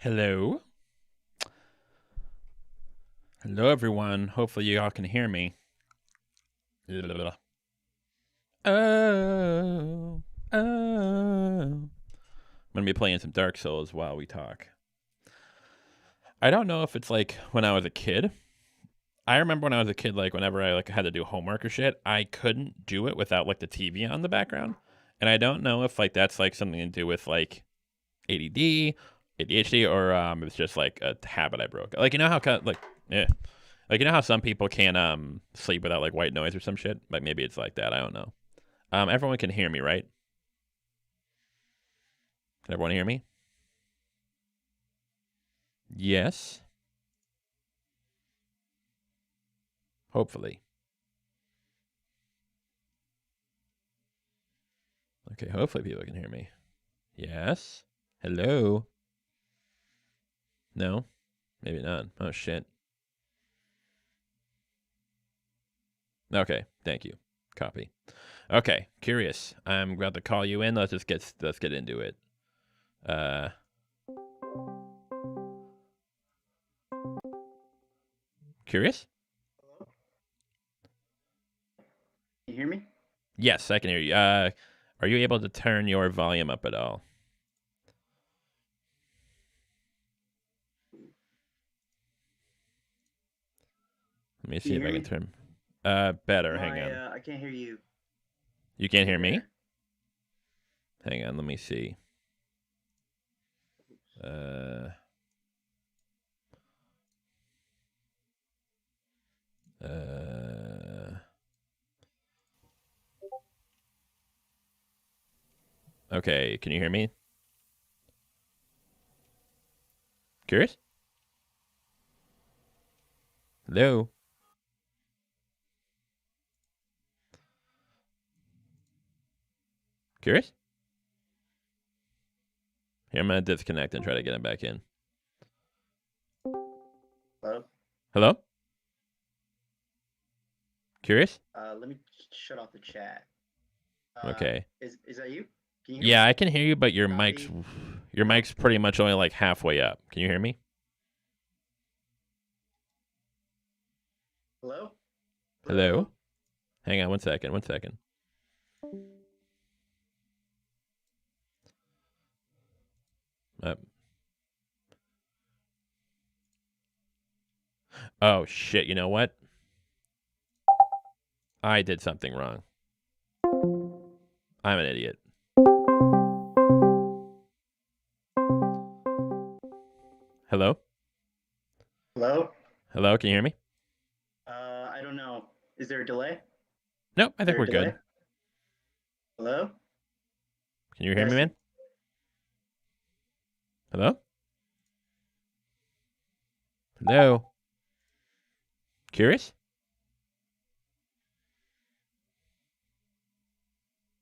Hello. Hello, everyone. Hopefully you all can hear me. Oh. I'm going to be playing some Dark Souls while we talk. I don't know if it's like when I was a kid. I remember when I was a kid, like whenever I had to do homework or shit, I couldn't do it without the TV on the background. And I don't know if that's something to do with ADD, ADHD, or it's just a habit I broke. You know how you know how some people can't sleep without white noise or some shit. Maybe it's like that. I don't know. Everyone can hear me, right? Can everyone hear me? Yes. Hopefully. Okay, hopefully people can hear me. Yes. Hello. No? Maybe not. Oh, shit. Okay, thank you. Copy. Okay, curious. I'm about to call you in. Let's get into it. Curious? Hello? Can you hear me? Yes, I can hear you. Are you able to turn your volume up at all? Let me see if I can turn. Better. No, Hang on. I can't hear you. You can't hear me? Hang on. Let me see. Okay. Can you hear me? Curious? Hello? Curious? Here, I'm going to disconnect and try to get him back in. Hello? Hello? Curious? Let me shut off the chat. Okay. Is that you? Can you hear Yeah, me? I can hear you, but your Copy. mic's pretty much only halfway up. Can you hear me? Hello? Hello? Hang on one second. Oh, shit. You know what? I did something wrong. I'm an idiot. Hello? Hello? Hello? Can you hear me? I don't know. Is there a delay? Nope, I think we're good. Hello? Can you hear me, man? Hello? Hello? Curious?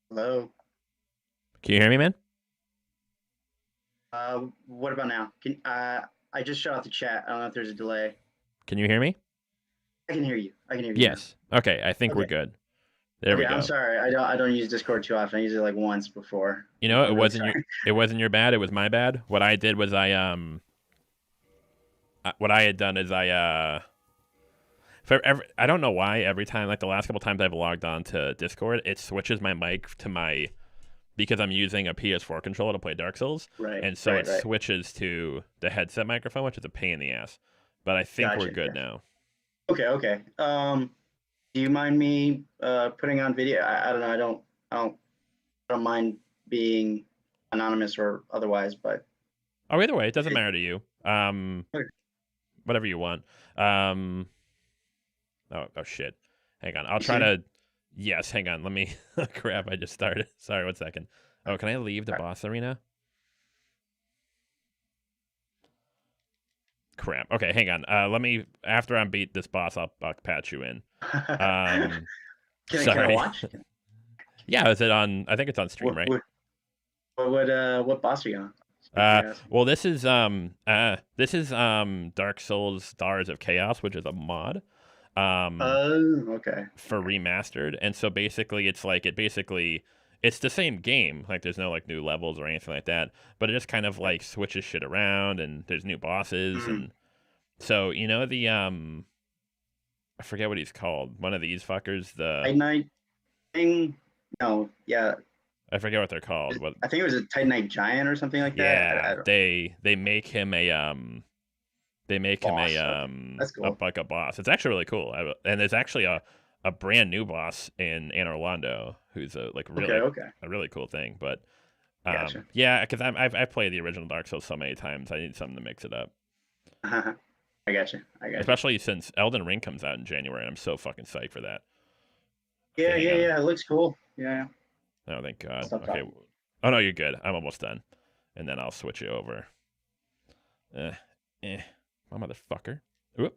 Hello? Can you hear me, man? What about now? I just shut off the chat. I don't know if there's a delay. Can you hear me? I can hear you. Yes. Now. Okay, I think we're good. There we go. I'm sorry. I don't use Discord too often. I use it once before. You know, it wasn't your bad. It was my bad. What I did was what I had done is I don't know why every time the last couple times I've logged on to Discord, it switches my mic to because I'm using a PS4 controller to play Dark Souls, Right. and so it switches to the headset microphone, which is a pain in the ass. But I think we're good now. Okay. Do you mind me putting on video? I don't know. I don't mind being anonymous or otherwise, but either way, it doesn't matter to you. Whatever you want. Oh shit. Hang on. I'll try to. Yes, hang on. Let me. Crap! I just started. Sorry, 1 second. Oh, can I leave the boss arena? Crap. Okay, hang on. Let me. After I beat this boss, I'll patch you in. Can sorry. I watch? Yeah, is it on? I think it's on stream, right? What boss are you on? Well, this is Dark Souls Stars of Chaos, which is a mod. Okay. For remastered, and so basically, it's it's the same game. Like there's no like new levels or anything like that, but it just kind of like switches shit around and there's new bosses Mm. and so you know the I forget what he's called. One of these fuckers, the Titanite thing? No, yeah. I forget what they're called. What I think it was a Titanite giant or something like that. I yeah, don't they make him a they make him boss. Okay. That's a cool. like a boss. It's actually really cool. And there's actually a brand new boss in Anne Orlando who's a like Okay, really okay. a really cool thing. But Gotcha. yeah, because I've played the original Dark Souls so many times. I need something to mix it up. I gotcha. I gotcha. Especially since Elden Ring comes out in January, and I'm so fucking psyched for that. Yeah, Okay, hang yeah, on. yeah. It looks cool. Yeah. Oh, thank God. Stop Okay. talking. Oh no, you're good. I'm almost done, and then I'll switch you over. My motherfucker. Oop.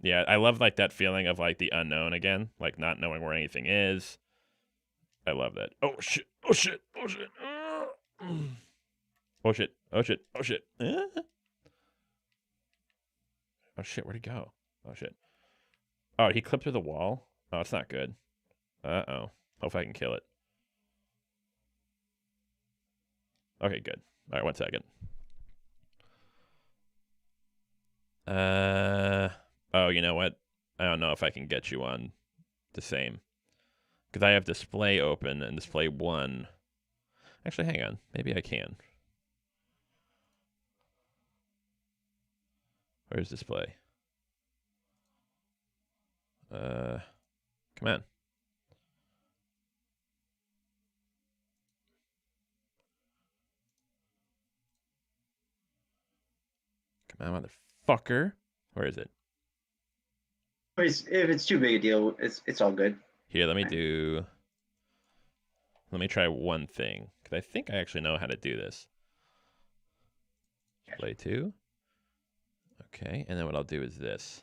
Yeah, I love like that feeling of like the unknown again, like not knowing where anything is. I love that. Oh shit! Oh shit! Oh shit! Oh shit! Oh shit! Oh shit! Oh shit! Where'd he go? Oh shit! Oh, he clipped through the wall. Oh, it's not good. Uh-oh. Hope I can kill it. Okay, good. All right, 1 second. Oh, you know what? I don't know if I can get you on the same. Because I have display open and display 1. Actually, hang on. Maybe I can. Where's display? Come on. Come on, motherfucker. Where is it? If it's too big a deal, it's all good. Here, let me try one thing. Because I think I actually know how to do this. Display 2. Okay, and then what I'll do is this.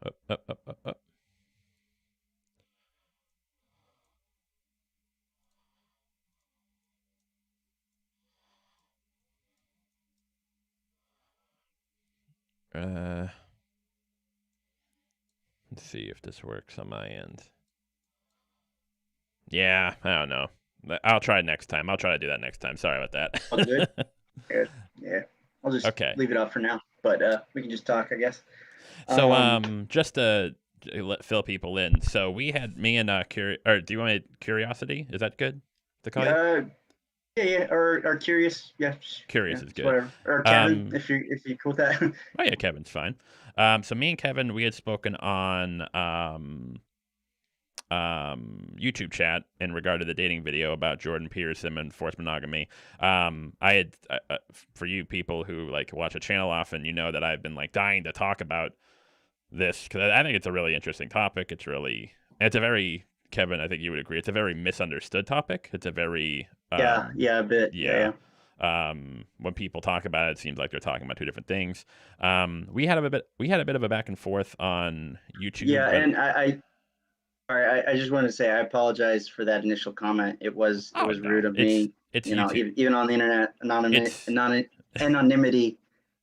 Up, up, up, up, up. Let's see if this works on my end. Yeah, I don't know. I'll try next time. I'll try to do that next time. Sorry about that. All good. Good. Yeah. I'll just leave it off for now. But we can just talk, I guess. So just to fill people in. So we had me and or do you want Curiosity? Is that good to call you? Yeah, or Curious. Yeah. Curious is good. Whatever. Or Kevin, if you're cool with that. Oh yeah, Kevin's fine. So me and Kevin, we had spoken on YouTube chat in regard to the dating video about Jordan Peterson and forced monogamy. I had for you people who like watch a channel often, you know that I've been like dying to talk about this because I think it's a really interesting topic. It's a very Kevin, I think you would agree. It's a very misunderstood topic. It's a very a bit. Yeah. When people talk about it, it seems like they're talking about two different things. We had a bit of a back and forth on YouTube. Yeah, and I just want to say I apologize for that initial comment. It was rude of me. It's even on the internet, anonymity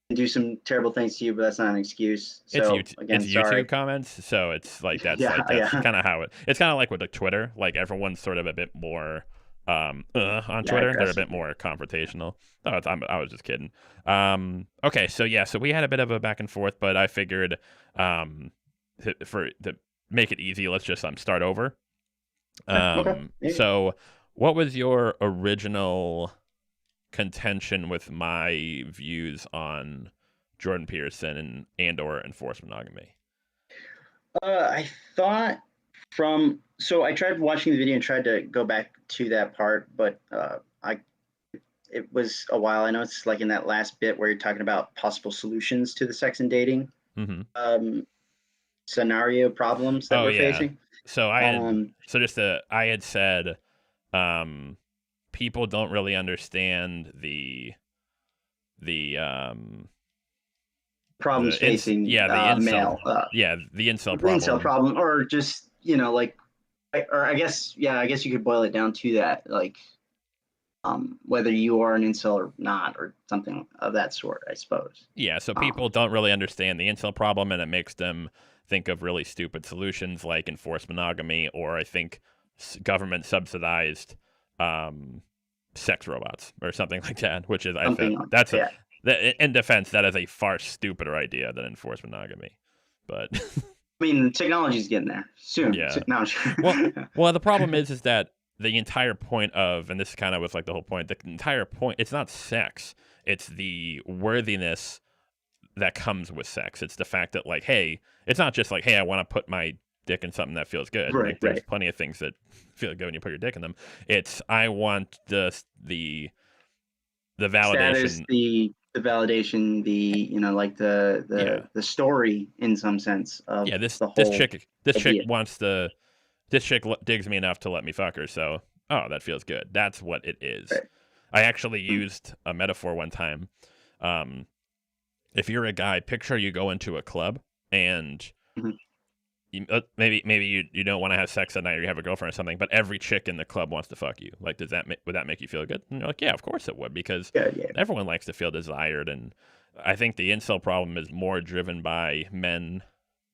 can do some terrible things to you, but that's not an excuse. So it's again, YouTube comments, so it's like that's kind of how it's kind of like with like Twitter. Like everyone's sort of a bit more on Twitter. They're a bit more confrontational. No, I was just kidding. Okay, so we had a bit of a back and forth, but I figured to make it easy, let's just start over. Okay. Yeah. So what was your original contention with my views on Jordan Peterson and/or enforced monogamy? I thought so I tried watching the video and tried to go back to that part, but it was a while. I know it's like in that last bit where you're talking about possible solutions to the sex and dating scenario problems that we're facing. So I had said people don't really understand the problems facing the incel, male the incel problem, or just I guess you could boil it down to that, like whether you are an incel or not, or something of that sort, I suppose. Yeah, so people don't really understand the incel problem, and it makes them think of really stupid solutions like enforced monogamy, or I think government subsidized sex robots or something like that, which is, I Something think like that's yeah. in defense, that is a far stupider idea than enforced monogamy. But I mean, the technology's getting there soon. yeah. No, Well, the problem is that the entire point of, and this kind of was like the whole point, the entire point, it's not sex, it's the worthiness that comes with sex. It's the fact that, like, hey, it's not just like, hey, I want to put my dick in something that feels good. right, Like, there's right. plenty of things that feel good when you put your dick in them. It's, I want the Status, validation. the validation, the like Yeah, the story in some sense of yeah. This the this whole chick this chick idea. wants to. This chick digs me enough to let me fuck her. So, oh, that feels good. That's what it is. Right. I actually used a metaphor one time. Um, if you're a guy, picture you go into a club and Mhm. maybe you don't want to have sex at night or you have a girlfriend or something, but every chick in the club wants to fuck you. Like, would that make you feel good? And you're like, yeah, of course it would, because Yeah, yeah. everyone likes to feel desired. And I think the incel problem is more driven by men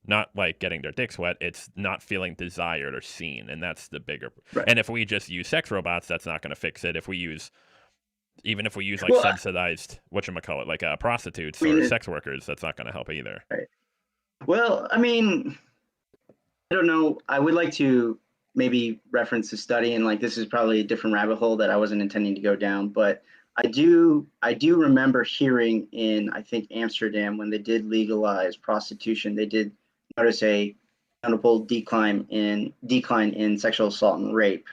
not like getting their dicks wet, it's not feeling desired or seen, and that's the bigger. Right. And if we just use sex robots, that's not going to fix it. Even if we use like Well, subsidized whatchamacallit, like prostitutes I mean, or sex workers, that's not going to help either. right. Well, I mean, I don't know. I would like to maybe reference a study, and like this is probably a different rabbit hole that I wasn't intending to go down, but I do remember hearing in, I think, Amsterdam, when they did legalize prostitution, they did notice a notable decline in sexual assault and rape.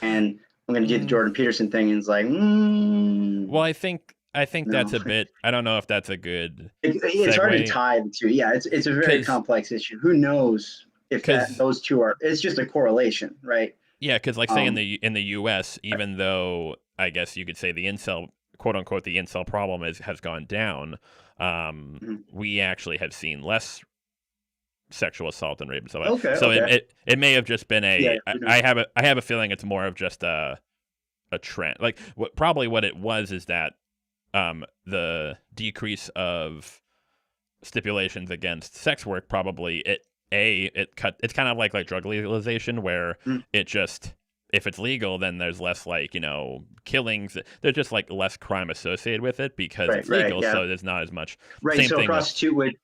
And I'm going to do the Jordan Peterson thing, and it's like, Well, I think no, that's a bit. I don't know if that's a good it's hard to segue, tie the two. Yeah, it's a very because complex issue. Who knows if that because those two are? It's just a correlation, right? yeah, because like say Um, in the U.S., even though I guess you could say the incel, quote unquote, the incel problem has gone down, mhm. we actually have seen less sexual assault and rape and stuff like Okay, that. So okay, it may have just been yeah, a. who knows? I have a feeling it's more of just a trend. Like what it was is that the decrease of stipulations against sex work, probably it's kind of like drug legalization, where Mhm. it just, if it's legal, then there's less, like, killings. There's just like less crime associated with it because Right, it's right, legal, yeah, so there's not as much. right. Same So a thing with, prostitute would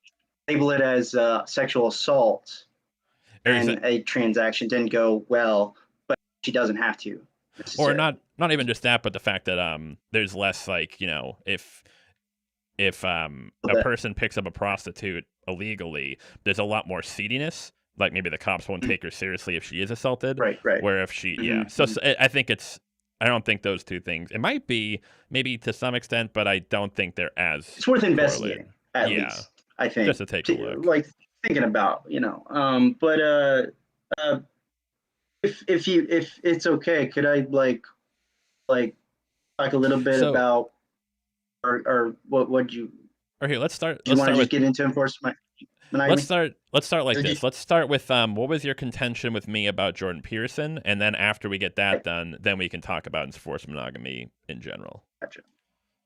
label it as sexual assault, and a transaction didn't go well, but she doesn't have to or necessarily. not even just that, but the fact that there's less, like, if a But person picks up a prostitute illegally, there's a lot more seediness. Like, maybe the cops won't mhm, take her seriously if she is assaulted. right, right. Where if she, Hmm, yeah. So I think I don't think those two things. It might be maybe to some extent, but I don't think they're as it's worth correlated. investigating at Yeah, least. I just think, to take a look. like thinking about, but uh, if it's okay, could I like talk a little bit So, about, or what would you or here, let's start. do you Let's want to start with just get into enforcement Let's monogamy? start. Let's start like Did you? this. Let's start with what was your contention with me about Jordan Peterson, and then after we get that done, then we can talk about enforced monogamy in general. Gotcha.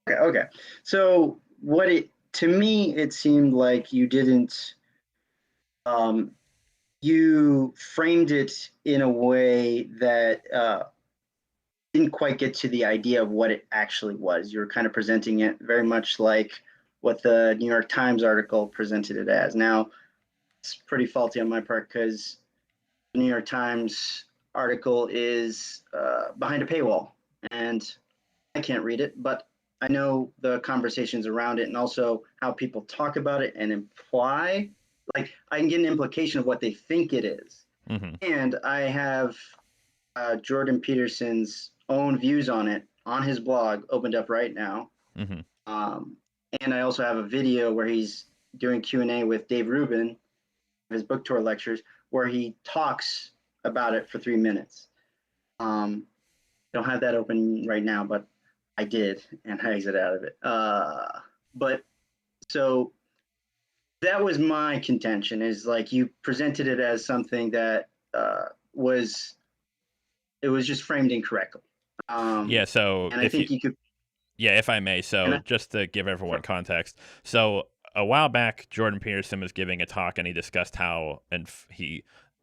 Okay, okay. So what it to me it seemed like you didn't um you framed it in a way that didn't quite get to the idea of what it actually was. You were kind of presenting it very much like what the New York Times article presented it as. Now, it's pretty faulty on my part because the New York Times article is behind a paywall, and I can't read it, but I know the conversations around it and also how people talk about it and imply. Like, I can get an implication of what they think it is. Mm-hmm. And I have Jordan Peterson's own views on it on his blog opened up right now. Mm-hmm. Um, and I also have a video where he's doing Q&A with Dave Rubin, his book tour lectures, where he talks about it for 3 minutes. Don't have that open right now, but I did, and I exited out of it. But so that was my contention, is like you presented it as something that was it was just framed incorrectly. Yeah. So And I think you could. if I may, And so just to give everyone context, so a while back, Jordan Peterson was giving a talk, and he discussed how, and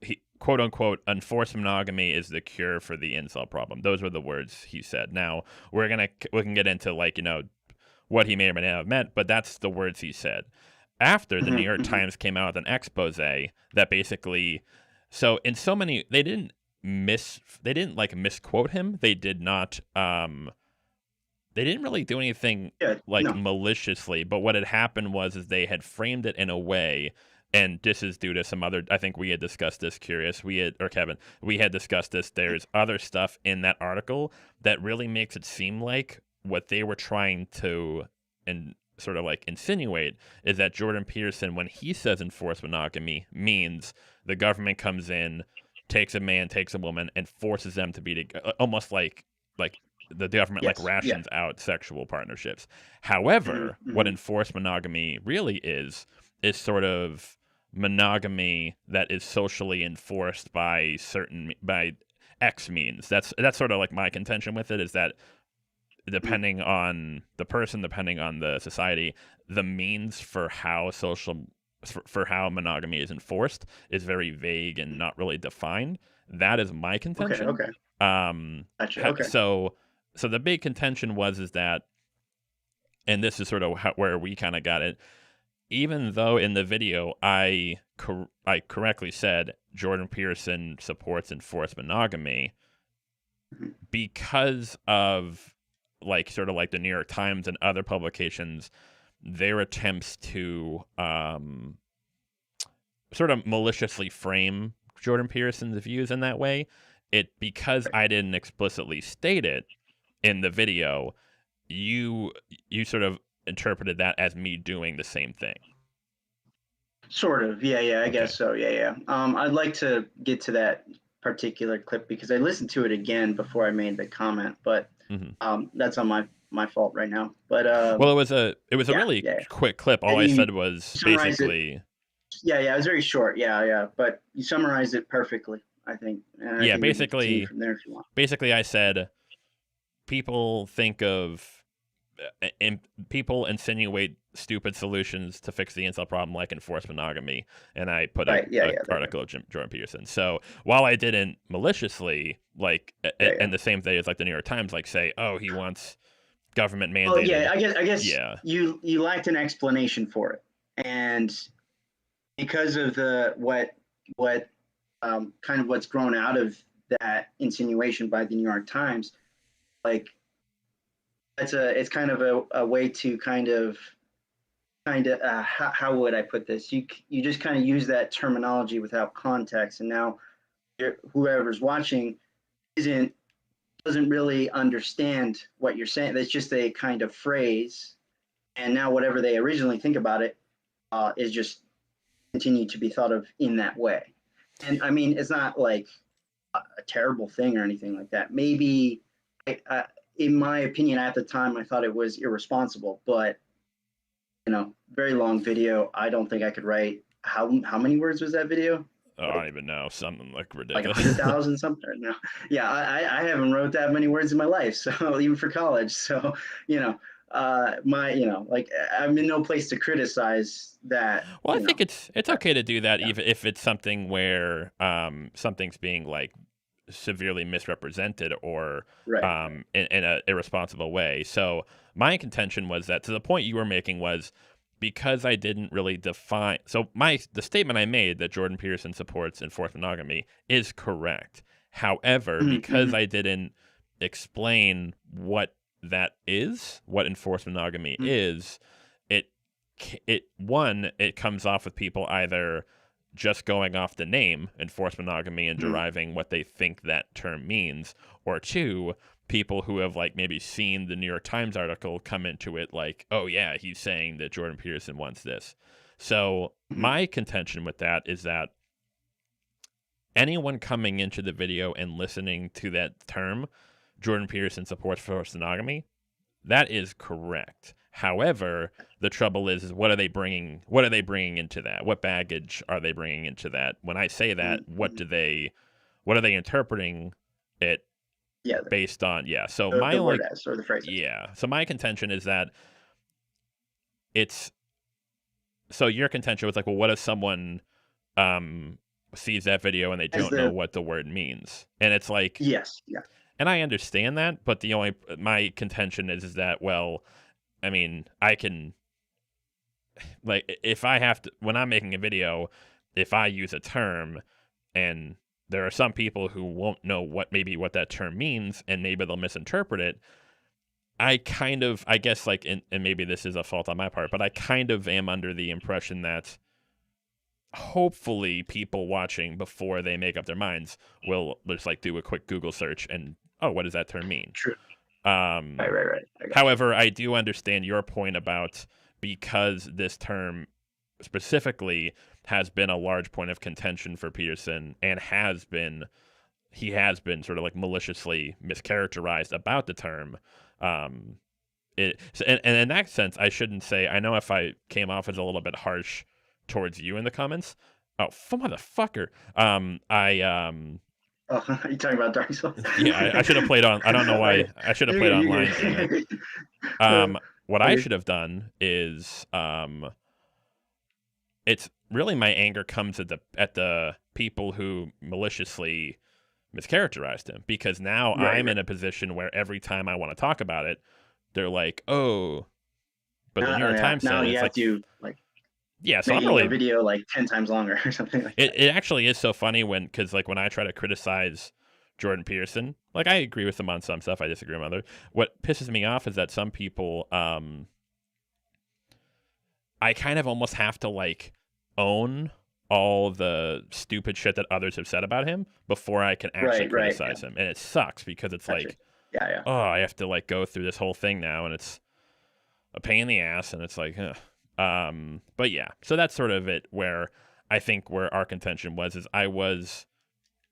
he quote unquote enforced monogamy is the cure for the incel problem. Those were the words he said. Now we can get into like, you know, what he may or may not have meant, but that's the words he said. After the New York Times came out with an expose that basically, so in so many, they didn't like misquote him. They did not they didn't really do anything Yeah, like no. maliciously, but what had happened is they had framed it in a way, and this is due to some other, I think we had discussed this, Kevin, we had discussed this. There's other stuff in that article that really makes it seem like what they were trying to and sort of like insinuate is that Jordan Peterson, when he says enforced monogamy, means the government comes in, takes a man, takes a woman, and forces them to be almost like the government like Yes. Yeah. rations out sexual partnerships. However, what Mm-hmm. enforced monogamy really is sort of monogamy that is socially enforced by X means. That's sort of like my contention with it, is that depending on the person, depending on the society, the means for how monogamy is enforced is very vague and not really defined. That is my contention. Okay. Gotcha. Okay. So the big contention is that, and this is sort of where we kind of got it, even though in the video I correctly said Jordan Peterson supports enforced monogamy, because of like sort of like the New York Times and other publications, their attempts to sort of maliciously frame Jordan Peterson's views in that way, because I didn't explicitly state it in the video, you sort of interpreted that as me doing the same thing. Sort of. Yeah. I guess so. Yeah. I'd like to get to that particular clip because I listened to it again before I made the comment, but that's on my fault right now. But well, it was a really quick clip. All I said was basically. Yeah, it was very short. Yeah, but you summarized it perfectly, I think. And yeah, I think basically, from there if you want. Basically, I said people think of people insinuate stupid solutions to fix the incel problem, like enforced monogamy, and I put an article of Jordan Peterson. So while I didn't maliciously, like, and the same thing as like the New York Times, like say, oh, he wants government mandated. Oh yeah, I guess you lacked an explanation for it, and because of what kind of what's grown out of that insinuation by the New York Times, like it's kind of a way to kind of how would I put this? You just kind of use that terminology without context, and now whoever's watching doesn't really understand what you're saying. That's just a kind of phrase, and now whatever they originally think about it is just continue to be thought of in that way. And I mean, it's not like a terrible thing or anything like that. Maybe, in my opinion, at the time, I thought it was irresponsible, but very long video. I don't think I could write. How many words was that video? Oh, I don't even know. Something like ridiculous. Like 100,000 something. No. Yeah, I haven't wrote that many words in my life. So even for college. So, like I'm in no place to criticize that. Well, I think it's okay to do that, even if it's something where something's being like severely misrepresented or in an irresponsible way. So my contention was that, to the point you were making, was because I didn't really define. So the statement I made that Jordan Peterson supports enforced monogamy is correct. However, because I didn't explain what that is, what enforced monogamy is, it comes off with people either just going off the name enforced monogamy and deriving what they think that term means, or two, people who have like maybe seen the New York Times article come into it like, oh yeah, he's saying that Jordan Peterson wants this. So my contention with that is that anyone coming into the video and listening to that term, Jordan Peterson supports enforced monogamy, that is correct. However, the trouble is what are they bringing into that? What baggage are they bringing into that? When I say that, what are they interpreting it based on? Yeah. So the word as, or the phrase. Yeah. So my contention is that so your contention was like, well, what if someone sees that video and they As don't know the what the word means. And it's like, yes, yeah, and I understand that, but my contention is that, well, I mean, I can, like, if I have to, when I'm making a video, if I use a term and there are some people who won't know what that term means and maybe they'll misinterpret it, I guess, like, and maybe this is a fault on my part, but I kind of am under the impression that hopefully people watching before they make up their minds will just like do a quick Google search and, oh, what does that term mean? true. Um, Right. I got you. However, I do understand your point about, because this term specifically has been a large point of contention for Peterson and he has been sort of like maliciously mischaracterized about the term. And in that sense, I shouldn't say, I know if I came off as a little bit harsh towards you in the comments. Oh, motherfucker. Oh, are you talking about Dark Souls? Yeah, I should have played on, I don't know why, I should have played online. Damn it. What I should have done is, it's really, my anger comes at the people who maliciously mischaracterized him, because now I'm in a position where every time I want to talk about it, they're like, oh, but the New York Times now said you it's have like, to like yeah, so I'm making really a video like 10 times longer or something like that. it actually is so funny because like when I try to criticize Jordan Peterson, like, I agree with him on some stuff, I disagree on other. What pisses me off is that some people, I kind of almost have to like own all the stupid shit that others have said about him before I can actually criticize him, and it sucks because it's like, yeah, oh, I have to like go through this whole thing now, and it's a pain in the ass, and it's like, ugh. But yeah, so that's sort of it, where I think where our contention is I was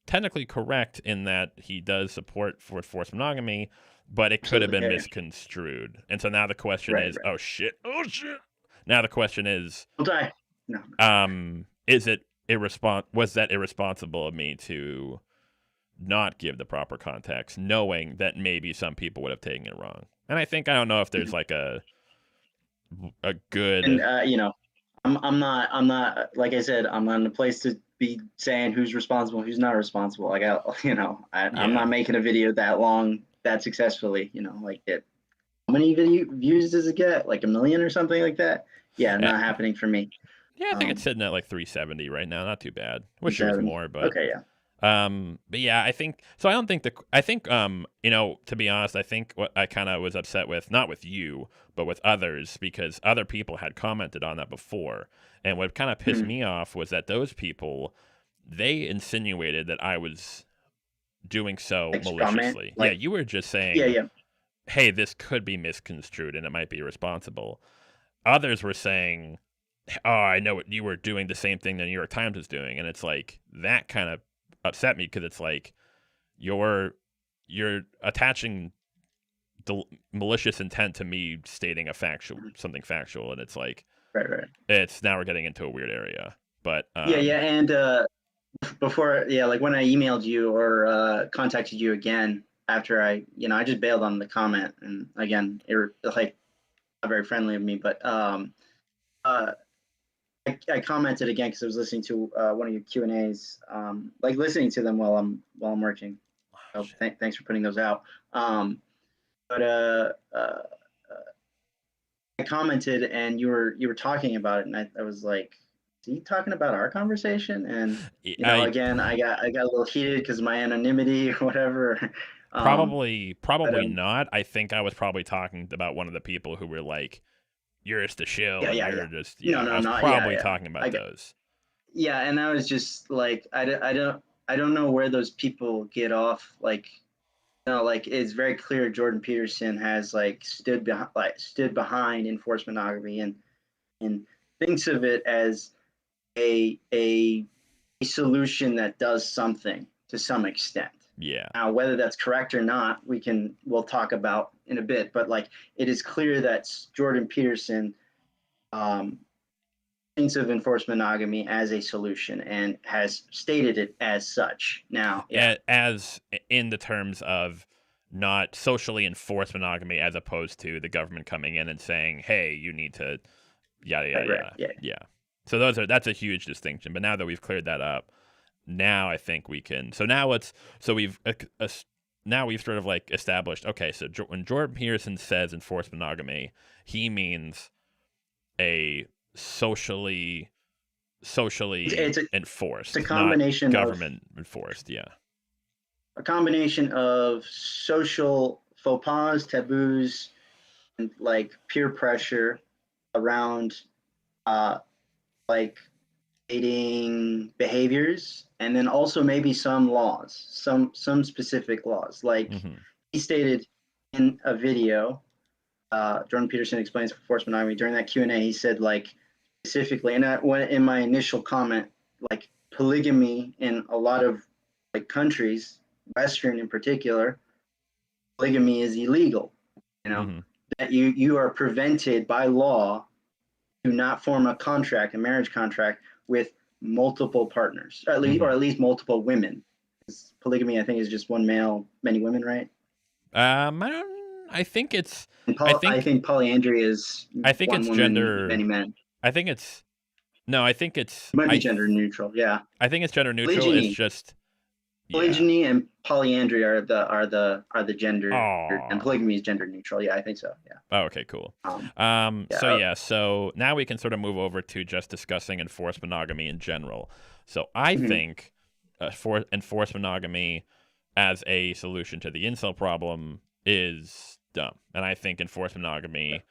technically correct in that he does support for forced monogamy, but it could have been misconstrued. And so now the question is, oh shit. Now the question is, I'll die. No. Was that irresponsible of me to not give the proper context, knowing that maybe some people would have taken it wrong? And I don't know if there's like a good, and I'm not like I said, I'm not in a place to be saying who's responsible, who's not responsible. Like I'm not making a video that long that successfully, like it. How many views does it get? Like 1 million or something like that? Yeah, not happening for me. Yeah, I think it's sitting at like 370 right now. Not too bad. Wish it was more, but okay, yeah. But yeah, I think so. I don't think to be honest, I think what I kind of was upset with, not with you, but with others, because other people had commented on that before. And what kind of pissed me off was that those people, they insinuated that I was doing so maliciously. Yeah, you were just saying, hey, this could be misconstrued and it might be irresponsible. Others were saying, oh, I know what you were doing, the same thing the New York Times is doing. And it's like, that kind of upset me, because it's like you're attaching the malicious intent to me stating something factual, and it's like, right. It's now we're getting into a weird area. But and before, like when I emailed you or contacted you again after I just bailed on the comment, and again, it like not very friendly of me, but I commented again because I was listening to one of your Q&As, like listening to them while I'm working. So thanks for putting those out. But I commented and you were talking about it, and I was like, is he talking about our conversation? And again, I got a little heated because of my anonymity or whatever. Probably not. I think I was probably talking about one of the people who were like, you're just a shill, and you're just, I was probably talking about those. Yeah, and I was just like, I don't know where those people get off. Like, like it's very clear Jordan Peterson has like stood behind enforced monogamy and thinks of it as a solution that does something to some extent. Yeah. Now, whether that's correct or not, we'll talk about in a bit. But like, it is clear that Jordan Peterson thinks of enforced monogamy as a solution and has stated it as such. Now, as in the terms of not socially enforced monogamy, as opposed to the government coming in and saying, "Hey, you need to," yada yada yada. Yeah. So that's a huge distinction. But now that we've cleared that up, now I think we can. So now it's so we've now we've sort of like established. Okay, so when Jordan Peterson says enforced monogamy, he means a socially It's a enforced, not combination of government enforced. Yeah. social faux pas, taboos, and like peer pressure around uh, like dating behaviors, and then also maybe some laws, some specific laws. Like Mm-hmm. he stated in a video, Jordan Peterson explains forced monogamy during that Q&A. He said like specifically, and when in my initial comment, like polygamy in a lot of like countries, Western in particular, polygamy is illegal. You know Mm-hmm. that you are prevented by law to not form a contract, a marriage contract with multiple partners, Mm-hmm. or at least multiple women. Polygamy, I think, is just one male, many women, right? I don't. I think it's. And I I think. think polyandry is I think one it's woman, gender. many men. I think it's. No, I think it's. It might be gender neutral. Yeah, I think it's gender neutral. It's polygyny, just. Yeah. polygyny, and polyandry are the gender, and Oh. polygamy is gender neutral. Yeah, I think so. Yeah. Oh, okay, cool. Um, So yeah. yeah, so now we can sort of move over to just discussing enforced monogamy in general. So I Mhm. think for enforced monogamy as a solution to the incel problem is dumb, and I think enforced monogamy,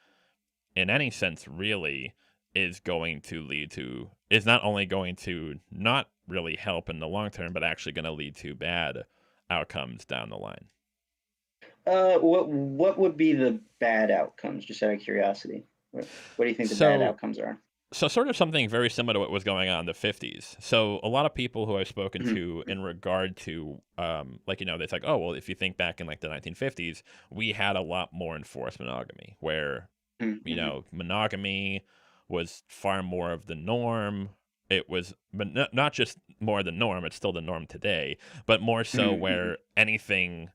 in any sense, really is not only going to not really help in the long term, but actually going to lead to bad outcomes down the line. What would be the bad outcomes? Just out of curiosity, what do you think the bad So outcomes are? So sort of something very similar to what was going on in the 50s. So a lot of people who I've spoken Mhm. to in regard to, like, it's like, oh, well, if you think back in like the 1950s, we had a lot more enforced monogamy where, Mhm. monogamy was far more of the norm. It was but not just more the norm, it's still the norm today, but more so Mhm. Mhm. where anything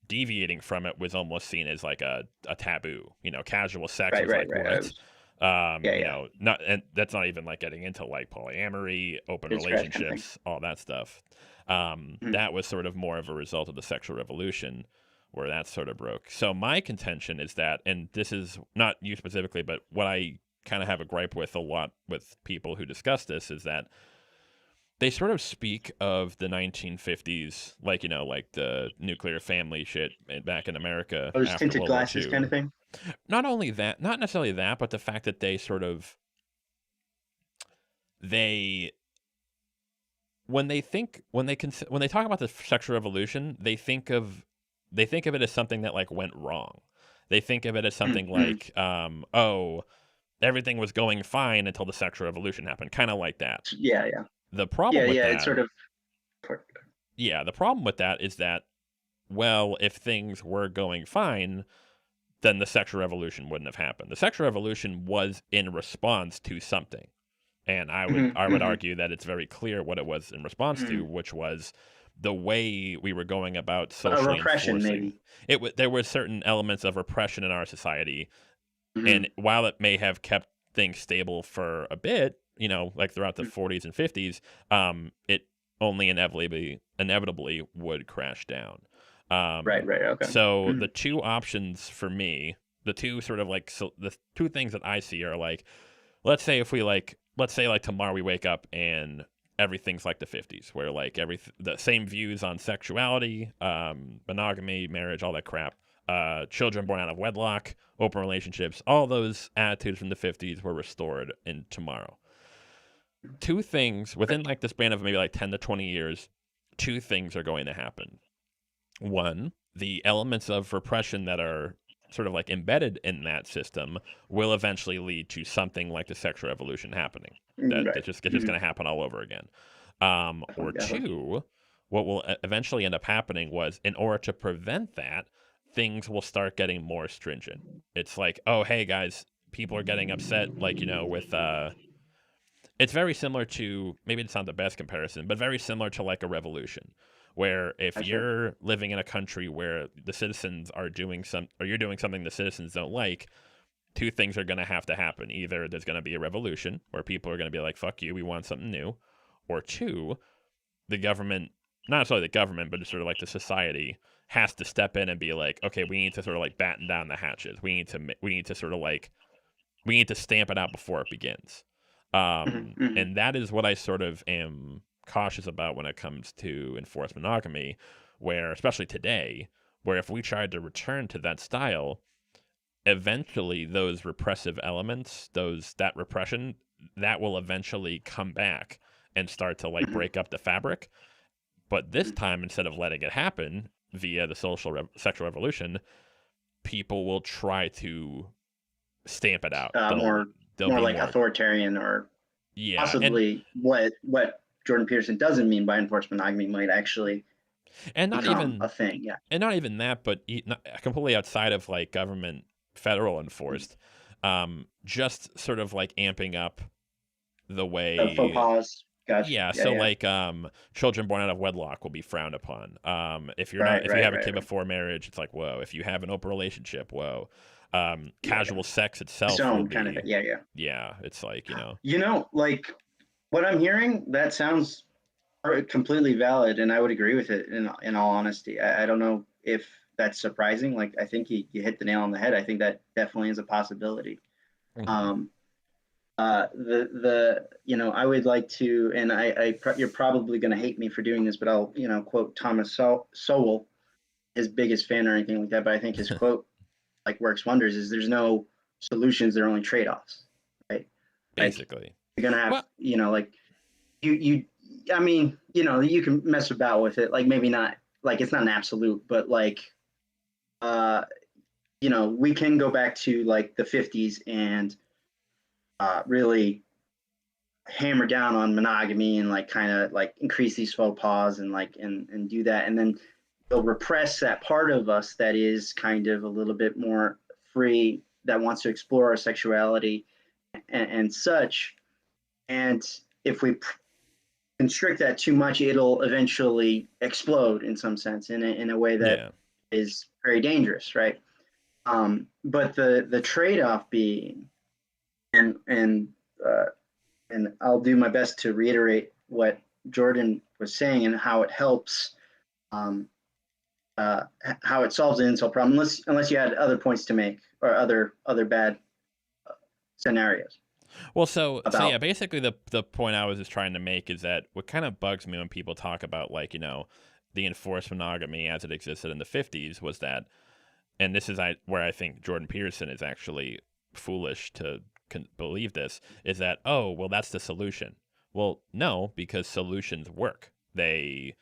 deviating from it was almost seen as like a taboo. Casual sex Right, was right, like right. what? Yeah, yeah. Not, and that's not even like getting into like polyamory, open Good scratch kind of thing. relationships, all that stuff. Mhm. That was sort of more of a result of the sexual revolution where that sort of broke. So my contention is that, and this is not you specifically, but what I kind of have a gripe with a lot with people who discuss this is that they sort of speak of the 1950s like like the nuclear family shit back in America Those after tinted World War glasses kind II. of thing. Not only that, not necessarily that, but the fact that they sort of they when they talk about the sexual revolution, they think of it as something that like went wrong. They think of it as something Mhm. like oh, everything was going fine until the sexual revolution happened, kind of like that. Yeah, yeah, The problem yeah, with yeah. It's that, sort of. yeah, the problem with that is that, well, if things were going fine, then the sexual revolution wouldn't have happened. The sexual revolution was in response to something. And Mhm. I would Mhm. argue that it's very clear what it was in response to, Mhm. which was the way we were going about A socially repression, enforcing. maybe. There were certain elements of repression in our society, and Mhm. while it may have kept things stable for a bit, like throughout the Mhm. 40s and 50s, it only inevitably would crash down. Right, right. Okay. So the Mhm. two options for me, the two sort of like the two things that I see are like, let's say like tomorrow we wake up and everything's like the 50s where like the same views on sexuality, monogamy, marriage, all that crap, children born out of wedlock, open relationships, all those attitudes from the 50s were restored in tomorrow. Two things within like the span of maybe like 10 to 20 years, two things are going to happen. One, the elements of repression that are sort of like embedded in that system will eventually lead to something like the sexual revolution happening. Right. It's just Mhm. going to happen all over again. Or Definitely, definitely. two, what will eventually end up happening was, in order to prevent that, things will start getting more stringent. It's like, oh, hey guys, people are getting upset, like with it's very similar to, maybe it's not the best comparison, but very similar to like a revolution, where if Gotcha. you're living in a country where the citizens are doing or you're doing something the citizens don't like, two things are going to happen. Either there's going to be a revolution where people are going to be like, fuck you, we want something new, or two, the government, not necessarily the government, but just sort of like the society has to step in and be like, okay, we need to sort of like batten down the hatches. We need to sort of like we need to stamp it out before it begins. Hmm. And that is what I sort of am cautious about when it comes to enforced monogamy, where especially today, where if we tried to return to that style, eventually those repressive elements, that repression, that will eventually come back and start to like Hmm. break up the fabric. But this time, instead of letting it happen via the sexual revolution, people will try to stamp it out. More They'll more be like more, authoritarian, or yeah, possibly what Jordan Peterson doesn't mean by enforced monogamy might actually and not become even a thing. Yeah. that, but not, completely outside of like government, federal enforced, just sort of like amping up the Faux way. pas. Gotcha. Yeah, Yeah. so Yeah. like children born out of wedlock will be frowned upon. Right. If you Right. have a Right. kid Right. before marriage, it's like whoa. If you have an open relationship, whoa. Yeah. Yeah. Casual sex itself will So kind of thing. be, Yeah. Yeah. yeah, it's like, Like what I'm hearing, that sounds completely valid, and I would agree with it. In all honesty, I don't know if that's surprising. Like I think you hit the nail on the head. I think that definitely is a possibility. Mhm. Um, I would like to, and you're probably going to hate me for doing this, but I'll quote Thomas Sowell, his biggest fan or anything like that. But I think his quote like works wonders. Is there's no solutions, there are only trade-offs, right? Like Basically. you're gonna have, Well, like you I mean, you can mess about with it, like maybe not, like it's not an absolute, but like uh we can go back to like the 50s and really hammer down on monogamy and like kind of like increase these faux pas and like and do that, and then they'll repress that part of us that is kind of a little bit more free, that wants to explore our sexuality and such. And if we constrict that too much, it'll eventually explode in some sense, in a way that yeah. is very dangerous, right? But the trade off being, and uh, and I'll do my best to reiterate what Jordan was saying and how it helps, um, how it solves the insult problem, unless you had other points to make, or other bad scenarios Well, so yeah, about. basically the point I was just trying to make is that what kind of bugs me when people talk about like, the enforced monogamy as it existed in the 50s was that, and this is where I think Jordan Peterson is actually foolish to believe this, is that, oh, well, that's the solution. Well, no, because solutions work. They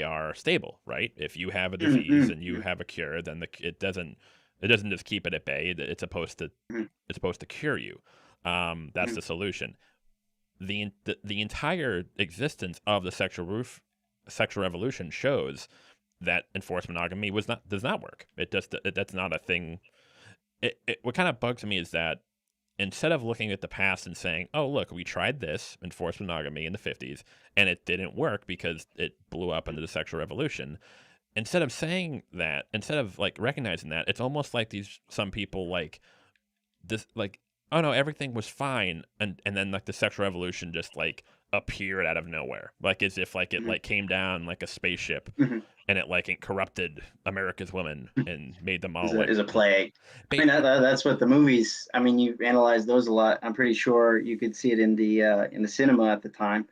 are stable, right? If you have a Mm, disease mm, and you mm, have a cure, then it doesn't just keep it at bay. mm, It's supposed to cure you. That's mm, the solution. The entire existence of the sexual revolution shows that enforced monogamy does not work. That's not a thing. What kind of bugs me is that instead of looking at the past and saying, "Oh, look, we tried this enforced monogamy in the 50s and it didn't work because it blew up into the sexual revolution," instead of like recognizing that, it's almost like some people like this, like, oh no, everything was fine, and then like the sexual revolution just like appeared out of nowhere, like as if like it mm, like came down like a spaceship mm, and it corrupted America's women mm. and made them is all a like is a plague. I ba- mean, that's what the movies. I mean, you analyze those a lot. I'm pretty sure you could see it in the cinema at the time.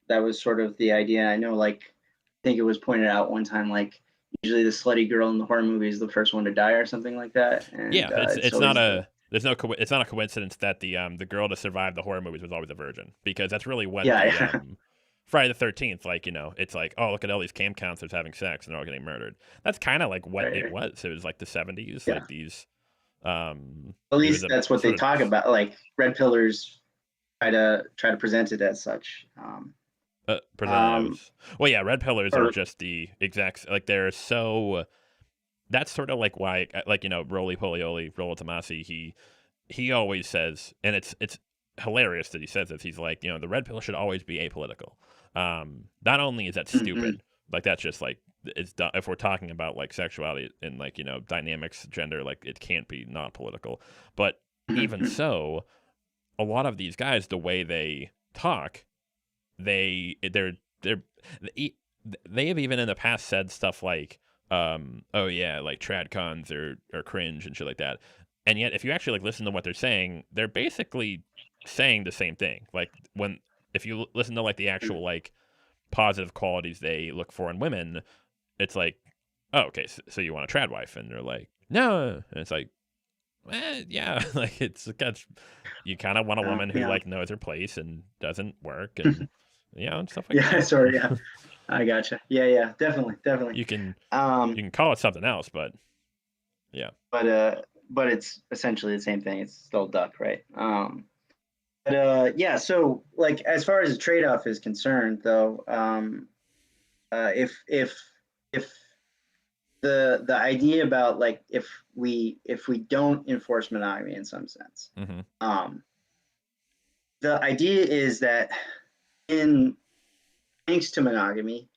That was sort of the idea. I know, like, I think it was pointed out one time, like usually the slutty girl in the horror movie is the first one to die or something like that, and yeah, it's it's it's not always the. a there's no it's not a coincidence that the girl to survive the horror movies was always a virgin, because that's really what Yeah, the yeah. Friday the 13th, like, it's like, oh, look at all these camp counselors having sex and they're all getting murdered. That's kind of like what Right, it right. was. It was like the 70s, Yeah. like these At it was least a that's what they sort of talk about. Like red pillars try to present it as such. presented Um, as, well, yeah, red pillars are or just the exact, like, they're so, that's sort of like why, like, Roly Polioli, Rollo Tomasi, he always says, and it's hilarious that he says this. He's like, the red pill should always be apolitical. Not only is that mm, stupid, like that's just like it's done. If we're talking about like sexuality and like dynamics, gender, like it can't be not political. But even mm, so, a lot of these guys, the way they talk, they're they're they have even in the past said stuff like, oh yeah, like trad cons are cringe and shit like that. And yet, if you actually like listen to what they're saying, they're basically saying the same thing. Like if you listen to like the actual like positive qualities they look for in women, it's like, oh, okay, so you want a trad wife, and they're like, no, and it's like, yeah, like you kind of want a woman who Yeah. like knows her place and doesn't work and and stuff like Yeah, that. sorry, yeah. I gotcha. Yeah, definitely. You can Um, call it something else, but yeah. but it's essentially the same thing. It's still duck, right? Yeah, so like as far as the trade-off is concerned, though, if the idea about like if we don't enforce monogamy in some sense, Mm-hmm. the idea is that in thanks to monogamy,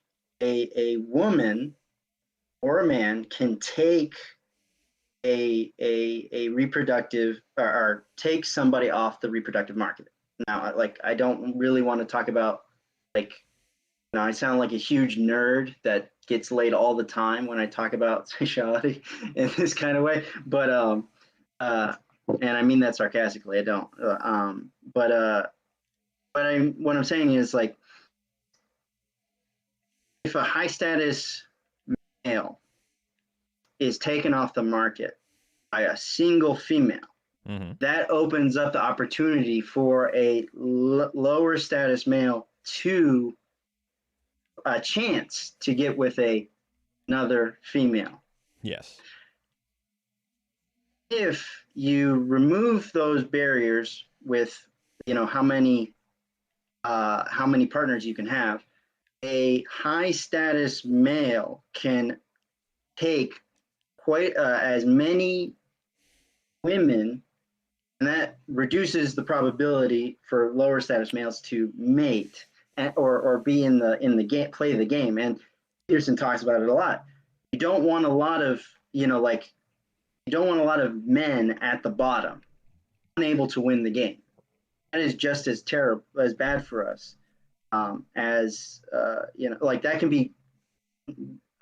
a woman or a man can take a reproductive or take somebody off the reproductive market. Now, like I don't really want to talk about like I sound like a huge nerd that gets laid all the time when I talk about sexuality in this kind of way, but and I mean that sarcastically. I don't. What I'm saying is like if a high status male is taken off the market by a single female, Mm-hmm. that opens up the opportunity for a lower status male to a chance to get with another female. Yes. If you remove those barriers with how many partners you can have, a high status male can take quite as many women, and that reduces the probability for lower status males to mate or be in the game, play the game. And Peterson talks about it a lot. You don't want a lot of you don't want a lot of men at the bottom unable to win the game. That is just as terrible, as bad for us as like that can be.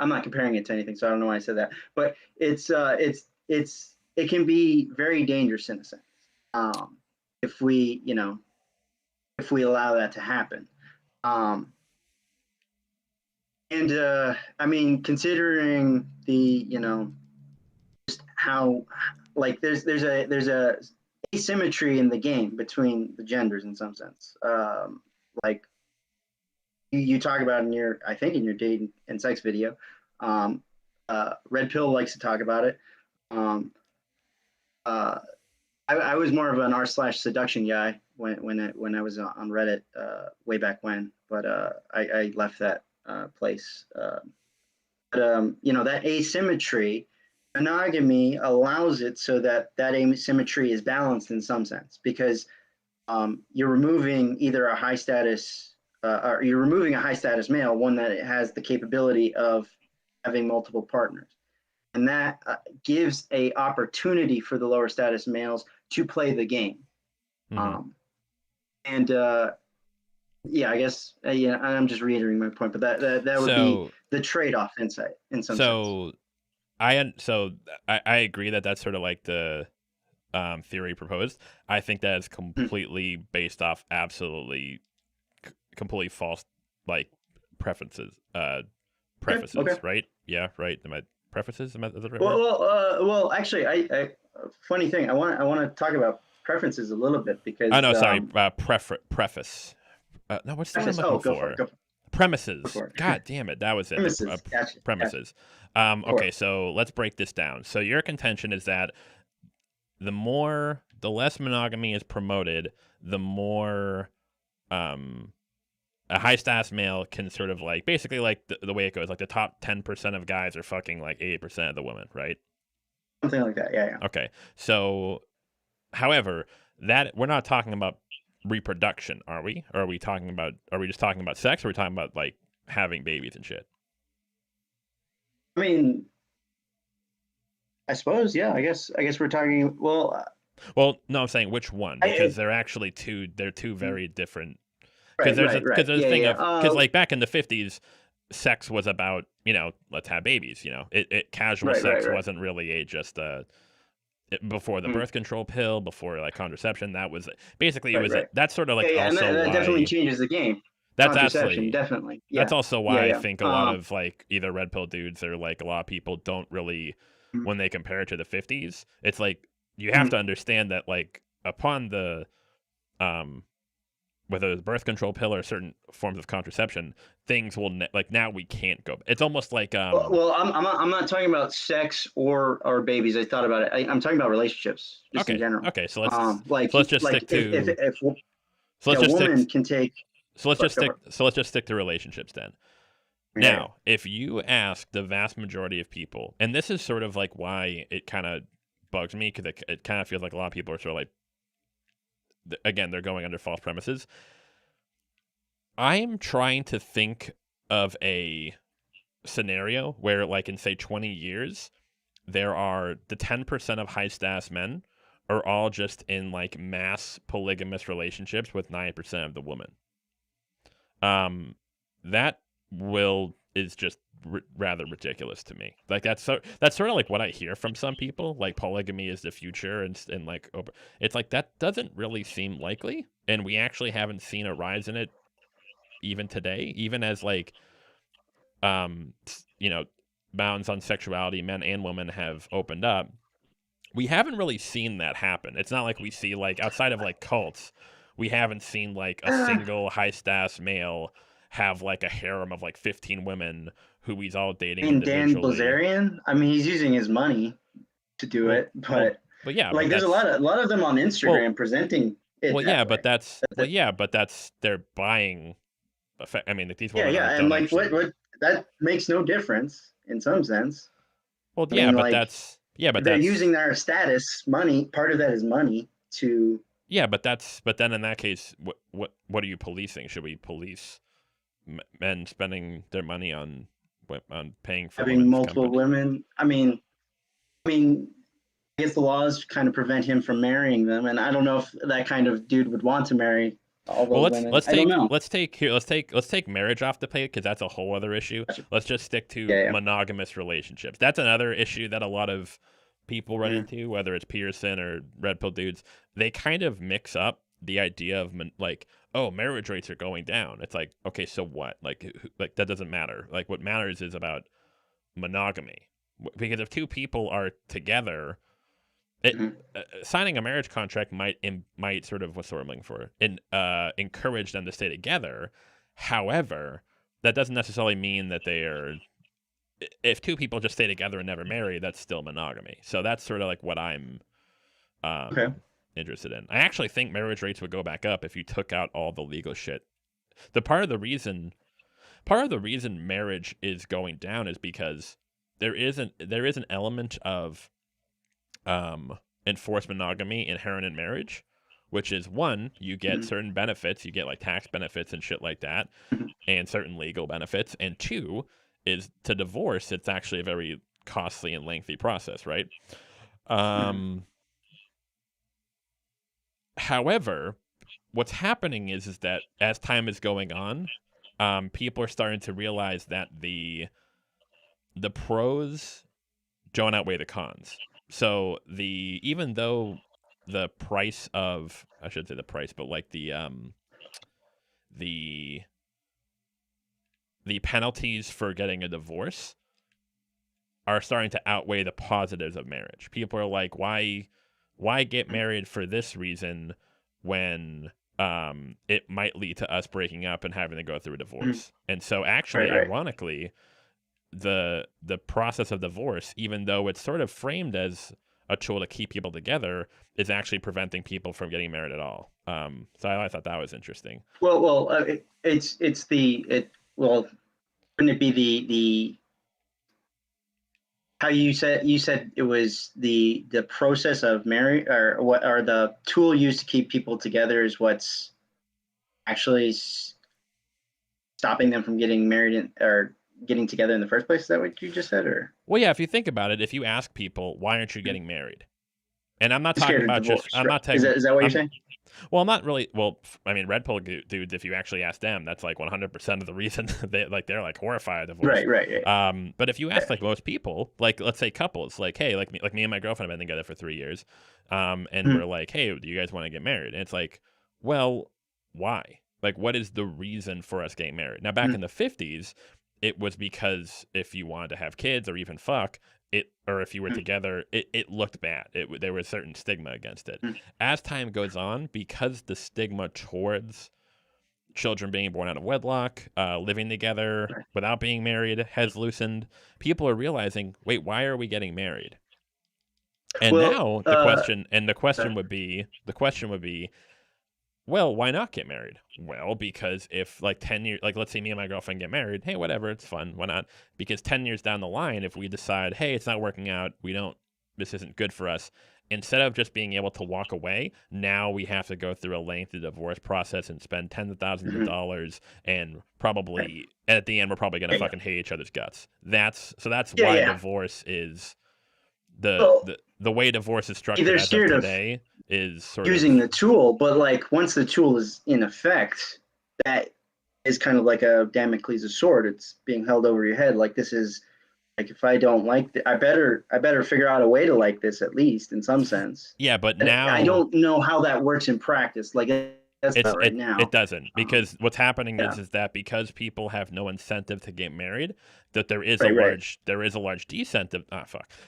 I'm not comparing it to anything, so I don't know why I said that, but it can be very dangerous in a sense if we allow that to happen. And I mean, considering the just how like there's a asymmetry in the game between the genders in some sense. Like you talk about in your I think in your dating and sex video. Red Pill likes to talk about it. Um, I was more of an r/seduction guy when I was on Reddit way back when, but I left that place. But that asymmetry, monogamy allows it so that asymmetry is balanced in some sense because you're removing either a high status or you're removing a high status male, one that has the capability of having multiple partners, and that gives a opportunity for the lower status males to play the game. Mm-hmm. And yeah, I guess I'm just reiterating my point, but that would be So the trade-off insight in some sense. so I agree that that's sort of like the theory proposed. I think that is completely based off absolutely completely false like preferences. Prefaces, Okay. right? Yeah, right. Am I prefaces? Is that the right word? Well, actually, I funny thing, I want to talk about preferences a little bit Oh because no, sorry. Preface. No, what's the word I'm preface. looking Go for for? it. Go Premises. for it. God damn it, that was it. Premises. Gotcha. Premises. Of Okay, course. so let's break this down. So your contention is that the less monogamy is promoted, the more a high status male can sort of like basically like the way it goes, like the top 10% of guys are fucking like 80% of the women, right? Something like that. Yeah. Okay. So, however, that we're not talking about reproduction, are we? Or are we just talking about sex, or are we talking about like having babies and shit? I mean, I suppose. Yeah. I guess we're talking. Well, Well, no, I'm saying which one, I because they're actually two very different. Because Right, right, right. there's a Yeah, thing yeah. of, because like back in the 50s, sex was about, let's have babies. It casual Right, right, sex right, wasn't really before the mm, birth control pill, before like contraception. That was basically, it right, was right. that's sort of Yeah, like yeah, and also that definitely why changes the game. that's Contraception, actually definitely. that's Yeah, also yeah, why I yeah. think a lot of like either red pill dudes or like a lot of people don't really, Mm, when they compare it to the 50s, it's like you have mm. to understand that like upon the um whether it's birth control pill or certain forms of contraception, things will like now we can't go. It's almost like Well, I'm not talking about sex or babies. I thought about it. I'm talking about relationships, just in okay, general. okay, Like so let's just like stick to if so let's a just stick woman can take, but go for so let's just stick to relationships then. it. Yeah, yeah. Now, if you ask the vast majority of people, and this is sort of like why it kind of bugs me, because it kind of feels like a lot of people are sort of like, again, they're going under false premises. I'm trying to think of a scenario where, like, in say 20 years, there are the 10% of high status men are all just in like mass polygamous relationships with 9% of the women. That will is just rather ridiculous to me. Like that's sort of like what I hear from some people. Like polygamy is the future, and like it's like that doesn't really seem likely, and we actually haven't seen a rise in it even today. Even as like um you know bounds on sexuality, men and women have opened up. We haven't really seen that happen. It's not like we see like outside of like cults, we haven't seen like a Uh, single high status male have like a harem of like 15 women who he's all dating and Dan individually. Blazarian, I mean, he's using his money to do Well, it, but but yeah, like but there's a lot of them on well, Instagram presenting it that but way. That, yeah, but that's they're buying. I mean, like, these yeah, women yeah, aren't and don't like actually. what that makes no difference in some sense. Well, I mean, like they're using their status, money. Part of that is money to but then in that case, what are you policing? Should we police men spending their money on paying for having women's multiple company? women. I mean, I guess the laws kind of prevent him from marrying them, and I don't know if that kind of dude would want to marry all Well, those women. I don't know. let's take marriage off the plate because that's a whole other issue. Let's just stick to Yeah, yeah. monogamous relationships. That's another issue that a lot of people run Mm. into, whether it's Peterson or red pill dudes. They kind of mix up the idea of like, oh, marriage rates are going down. It's like, okay, so what? Like that doesn't matter. Like what matters is about monogamy, because if two people are together, it Mhm. signing a marriage contract might sort of, what's the word I'm looking for, encourage them to stay together. However, that doesn't necessarily mean that they are. If two people just stay together and never marry, that's still monogamy. So that's sort of like what I'm Okay. interested in. I actually think marriage rates would go back up if you took out all the legal shit. The part of the reason marriage is going down is because there is an element of enforced monogamy inherent in marriage, which is one, you get Mhm. certain benefits, you get like tax benefits and shit like that, Mhm. and certain legal benefits, and two is to divorce, it's actually a very costly and lengthy process, right? Mhm. Um, However, what's happening is that as time is going on, people are starting to realize that the pros don't outweigh the cons. So even though the price of, I should say the price, but like the the penalties for getting a divorce are starting to outweigh the positives of marriage. People are like, why get married for this reason when it might lead to us breaking up and having to go through a Mhm. divorce. And so actually Right, right. ironically, the process of divorce, even though it's sort of framed as a tool to keep people together, is actually preventing people from getting married at all. So I thought that was interesting. It's the it. Well, wouldn't it be the how you said it was the process of marriage or what or the tool used to keep people together is what's actually stopping them from getting married or getting together in the first place? Is that what you just said, or Well, yeah, if you think about it, if you ask people why aren't you getting married, and I'm not talking scared of about just divorce? I'm Right? not taking Is that what you're I'm saying? Well, not really. Well, I mean, red pill dudes, if you actually ask them, that's like 100% of the reason they're like horrified of divorce. Right. But if you ask like most people, like let's say couples, like hey, like me and my girlfriend have been together for 3 years, and Mhm. we're like, hey, do you guys want to get married? And it's like, well, why? Like, what is the reason for us getting married? Now, back Mhm. in the 50s, it was because if you wanted to have kids or even fuck it, or if you were together, it looked bad. There was a certain stigma against it. Mhm. As time goes on, because the stigma towards children being born out of wedlock, living together Right. without being married has loosened, people are realizing, wait, why are we getting married? And Well, now the question would be, well, why not get married? Well, because if like 10 years, like let's say me and my girlfriend get married, hey, whatever, it's fun. Why not? Because 10 years down the line, if we decide, hey, it's not working out, this isn't good for us, instead of just being able to walk away, now we have to go through a lengthy divorce process and spend tens of thousands of mhm. dollars, and Right. probably at the end, we're probably going to Yeah, fucking hate each other's guts. That's yeah, why yeah. divorce is Well, the way divorce is structured they're as of scared of today is sort of. using the tool, but like once the tool is in effect, that is kind of like a Damocles sword. It's being held over your head. Like this is like if I don't like I better figure out a way to like this at least in some sense. Yeah, but And I now don't know how that works in practice. Like that's it's not right it now. doesn't, Um, because what's happening yeah, is that because people have no incentive to get married, that there is a right. large decentive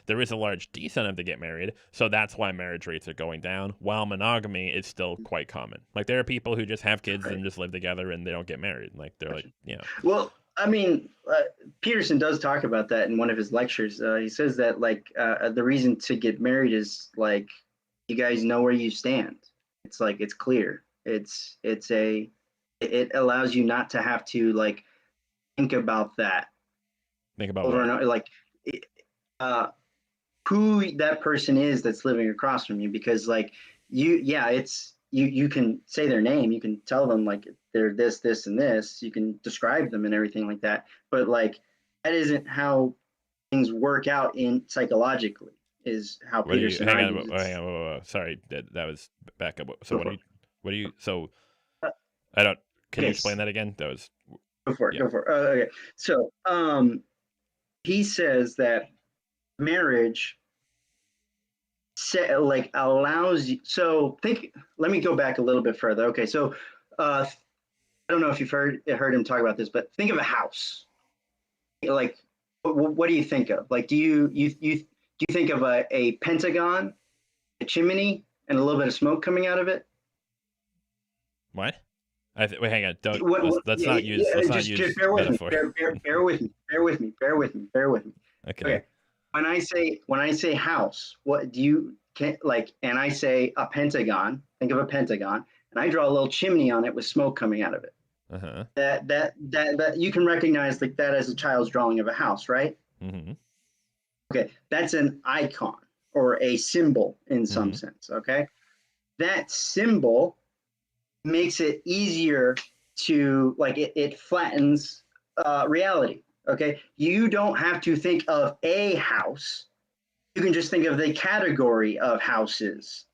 there is a large decentive to get married, so that's why marriage rates are going down while monogamy is still quite common. Like there are people who just have kids Right. and just live together and they don't get married. Like they're like, Gotcha. you know. Well, I mean, Peterson does talk about that in one of his lectures. He says that like the reason to get married is like you guys know where you stand. It's like it's clear. It allows you not to have to like think about that Think about over what? and over. Like uh, who that person is that's living across from you, because like it's you can say their name, you can tell them like they're this and this, you can describe them and everything like that, but like that isn't how things work out in psychologically, is how What do you Peterson hang on, argues. hang It's on, sorry, that was back up. So go for it. what do you so Uh, I don't can you okay, explain that again? That was yeah. go for it. Okay, so he says that marriage like allows you, so think, let me go back a little bit further. Okay, so I don't know if you've heard him talk about this, but think of a house. Like, what do you think of? Like, do you think of a pentagon, a chimney, and a little bit of smoke coming out of it? What? Wait, hang on. Don't Yeah, let's not just use bear with me. metaphor. Bear with me. Bear with me. Okay. Okay. When I say house, what do you can like? And I say a pentagon. Think of a pentagon, and I draw a little chimney on it with smoke coming out of it. Uh-huh. That you can recognize like that as a child's drawing of a house, right? Mm-hmm. Okay, that's an icon or a symbol in some Mm-hmm. sense. Okay, that symbol makes it easier to like it flattens reality. Okay, you don't have to think of a house. You can just think of the category of houses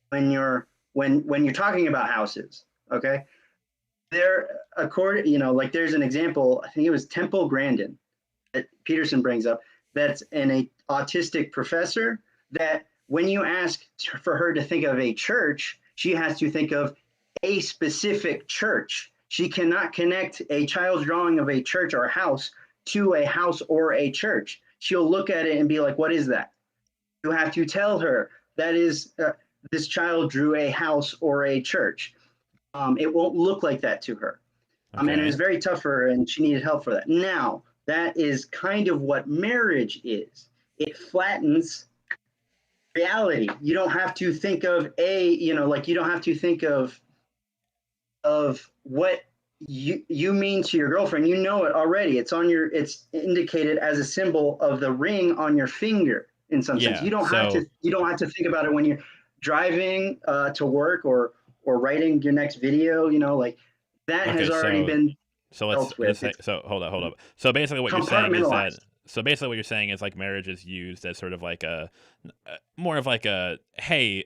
when you're talking about houses. Okay, there according like there's an example. I think it was Temple Grandin that Peterson brings up. That's an autistic professor that when you ask for her to think of a church, she has to think of a specific church. She cannot connect a child's drawing of a church or a house to a house or a church. She'll look at it and be like, what is that? You have to tell her that is this child drew a house or a church. It won't look like that to her. And it was Okay. very tough for her, and she needed help for that. Now, that is kind of what marriage is. It flattens reality. You don't have to think of like you don't have to think of what you mean to your girlfriend. You know it already. It's indicated as a symbol of the ring on your finger in some sense. Yeah. So You don't have to think about it when you're driving to work or writing your next video, like that has okay, already so been let's dealt with. It's so hold up. So basically what you're saying is that compartmentalized. like marriage is used as sort of like a more of like a hey,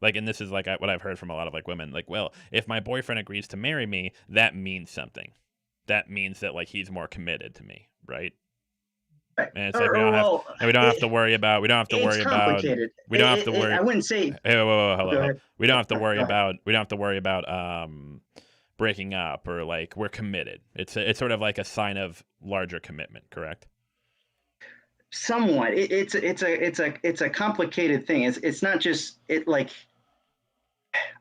Like, and this is like what I've heard from a lot of like women. Like, well, if my boyfriend agrees to marry me, that means something. That means that like he's more committed to me, right? Right. And it's like Or well, we don't have to worry about, it's complicated. we don't have to I worry. wouldn't say. Hey, whoa, Oh, hold go on, hold on. ahead. We don't have to Sorry, worry go ahead. about, breaking up, or like we're committed. It's sort of like a sign of larger commitment, correct? Somewhat. It's a complicated thing. It's not just it like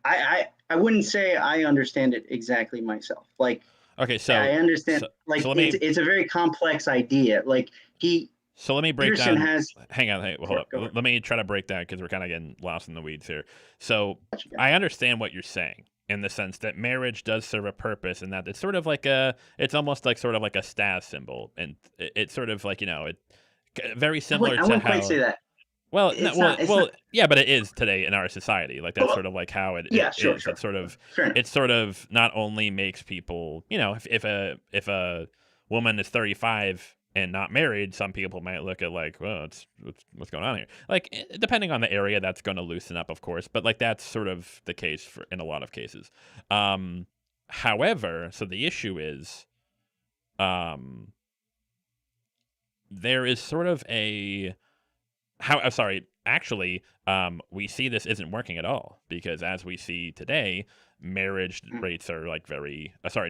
I wouldn't say I understand it exactly myself. Like Okay, I understand so like let me it's a very complex idea. Like he so let me break Peterson down. has Hang on, hold sure, up. go ahead. Let me try to break down because we're kind of getting lost in the weeds here. So Gotcha, I gotcha. understand what you're saying in the sense that marriage does serve a purpose, and that it's sort of like it's almost like sort of like a status symbol, and it's sort of like very similar I to wouldn't quite how. say that. Well, no, It's not it's not yeah, but it is today in our society. Like that's oh, sort of like how it yeah, sure, is. sure. Fair enough. It sort of not only makes people, if a woman is 35 and not married, some people might look at like, well, what's going on here? Like depending on the area, that's going to loosen up, of course. But like that's sort of the case for in a lot of cases. However, so the issue is, um, there is sort of a how sorry, actually, we see this isn't working at all because as we see today, marriage Mm. rates are like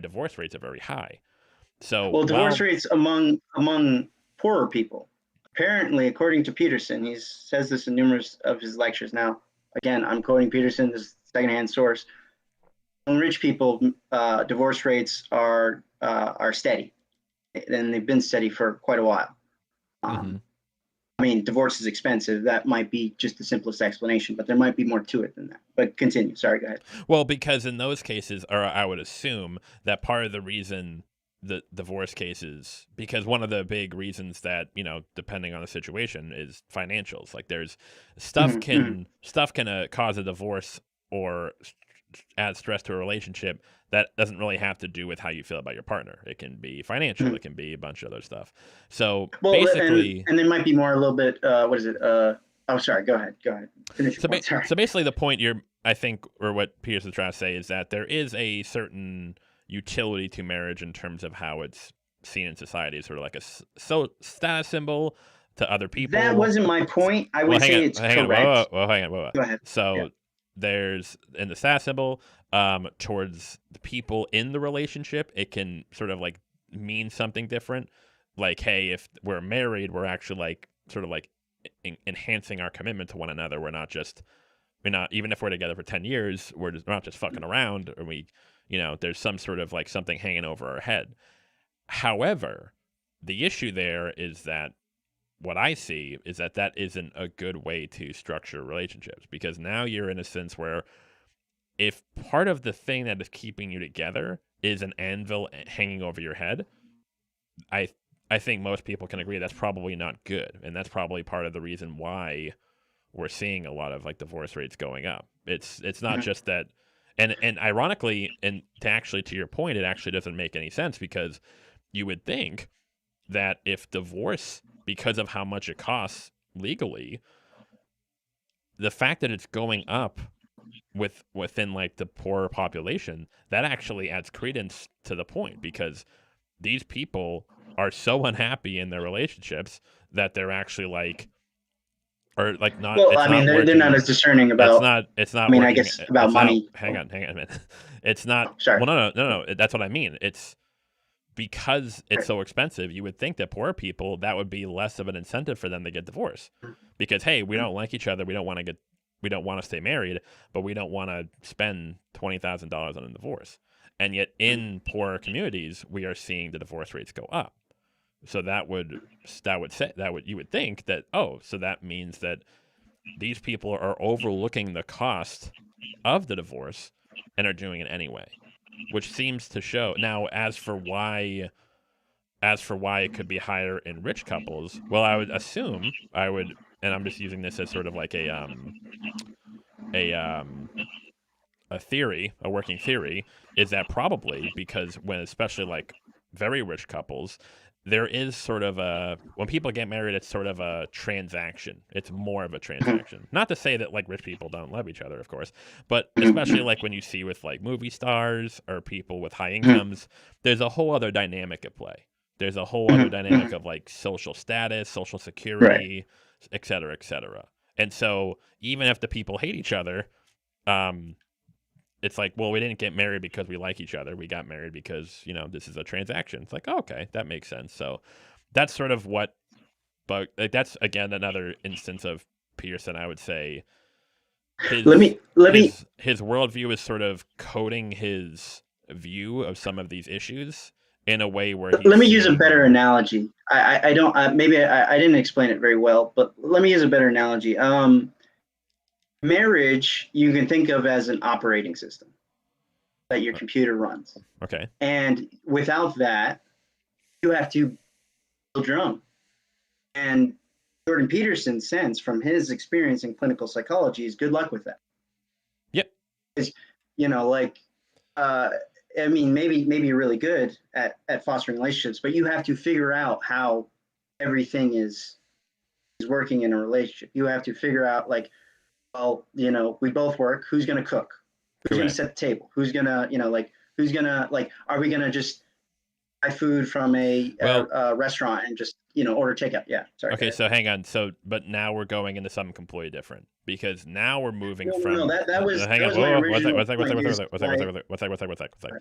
divorce rates are very high. So Well, divorce while rates among poorer people. Apparently, according to Peterson, he says this in numerous of his lectures. Now, again, I'm quoting Peterson, this secondhand source. Among rich people, divorce rates are steady, and they've been steady for quite a while. Mhm. Um, I mean, divorce is expensive. That might be just the simplest explanation, but there might be more to it than that. But continue. Sorry, go ahead. Well, because in those cases, or I would assume that part of the reason the divorce cases, because one of the big reasons that depending on the situation, is financials. Like there's Mm-hmm, mm-hmm, stuff can cause a divorce or add stress to a relationship that doesn't really have to do with how you feel about your partner. It can be financial. mm-hmm. It can be a bunch of other stuff. So Well, basically, and there might be more a little bit. What is it? Oh, sorry. Go ahead. Go ahead. Finish your point. Sorry. so basically, the point I think, or what Peterson's trying to say is that there is a certain utility to marriage in terms of how it's seen in society, sort of like a status symbol to other That people. wasn't my point. I Well, would say it's hang on, whoa, correct. whoa, hang on, whoa. Go ahead. Yeah. So there's in the status symbol, towards the people in the relationship, it can sort of like mean something different. Like, hey, if we're married, we're actually like sort of like enhancing our commitment to one another. We're not even if we're together for 10 years, we're not just fucking around, or there's some sort of like something hanging over our head. However, the issue there is that what I see is that isn't a good way to structure relationships, because now you're in a sense where if part of the thing that is keeping you together is an anvil hanging over your head, I I think most people can agree that's probably not good, and that's probably part of the reason why we're seeing a lot of like divorce rates going up. It's not Mhm. just that, and ironically, and to your point, it actually doesn't make any sense, because you would think that if divorce, because of how much it costs legally, the fact that it's going up within like the poorer population, that actually adds credence to the point, because these people are so unhappy in their relationships that they're actually like, or like not, Well, it's I mean, not they're not working. as discerning about. It's I not mean, I working. guess about It's not, money. hang So, on a minute. It's not, oh, sorry. well, no. That's what I mean. It's because it's Right. so expensive. You would think that poor people, that would be less of an incentive for them to get divorced, because, hey, we don't like each other. We don't want to stay married, but we don't want to spend $20,000 on a divorce. And yet in poorer communities, we are seeing the divorce rates go up. So you would think that, oh, so that means that these people are overlooking the cost of the divorce and are doing it anyway, which seems to show. Now, as for why it could be higher in rich couples, well, and I'm just using this as sort of like a theory, a working theory, is that probably because when especially like very rich couples, there is sort of when people get married, it's sort of a transaction. It's more of a Mhm, transaction. Not to say that like rich people don't love each other, of course, but mhm, especially mhm, like when you see with like movie stars or people with high mhm, incomes, there's a whole other dynamic at play. There's a whole other mhm, dynamic mhm. of like social status, social Right. security, et cetera, et cetera. And so even if the people hate each other, um, it's like, well, we didn't get married because we like each other. We got married because, this is a transaction. It's like, oh, okay, that makes sense. So that's sort of what, but like, that's again another instance of Peterson. I would say Let his me let me his worldview is sort of coding his view of some of these issues in a way where he's let me use a better seeing. analogy. I don't maybe I didn't explain it very well, but let me use a better analogy. Marriage you can think of as an operating system that your computer runs, Okay. and without that, you have to build your own. And Jordan Peterson's sense from his experience in clinical psychology is good luck with that. Yep. Because, like, uh, I mean, maybe you're really good at fostering relationships, but you have to figure out how everything is working in a relationship. You have to figure out, like, well, we both work. Who's going to cook? Who's going to Correct. set the table? Who's going to, like, who's going to, like, are we going to just buy food from Well, a restaurant and just, order takeout? Yeah. Sorry. Go okay, ahead. so hang on. So, but now we're going into something completely different because now we're moving No. from. Hang That on. was my Whoa, whoa, original what's point. Is why.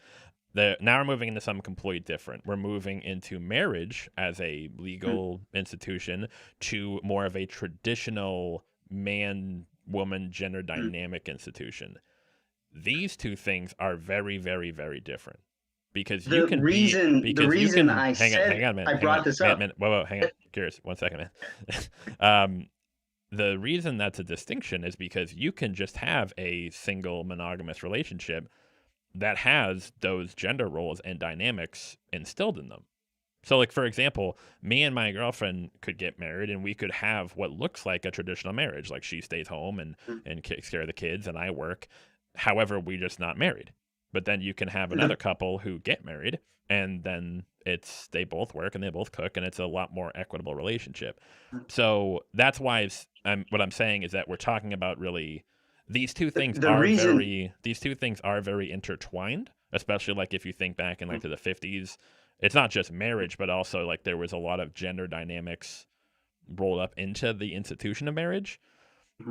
that? Now we're moving into something completely different. We're moving into marriage as a legal institution to more of a traditional man woman gender dynamic institution. These two things are very, very, very different because you can be The because you reason can I hang said on, man, I hang on, brought this man, up. man, whoa, hang on, curious, 1 second, man. um, the reason that's a distinction is because you can just have a single monogamous relationship that has those gender roles and dynamics instilled in them. So, like, for example, me and my girlfriend could get married and we could have what looks like a traditional marriage. Like, she stays home and takes care of the kids, and I work. However, we're just not married. But then you can have another The, couple who get married, and then they both work and they both cook, and it's a lot more equitable relationship. So that's why what I'm saying is that we're talking about really the reason these two things are very intertwined, especially like if you think back in like to the 50s. It's not just marriage, but also like there was a lot of gender dynamics rolled up into the institution of marriage.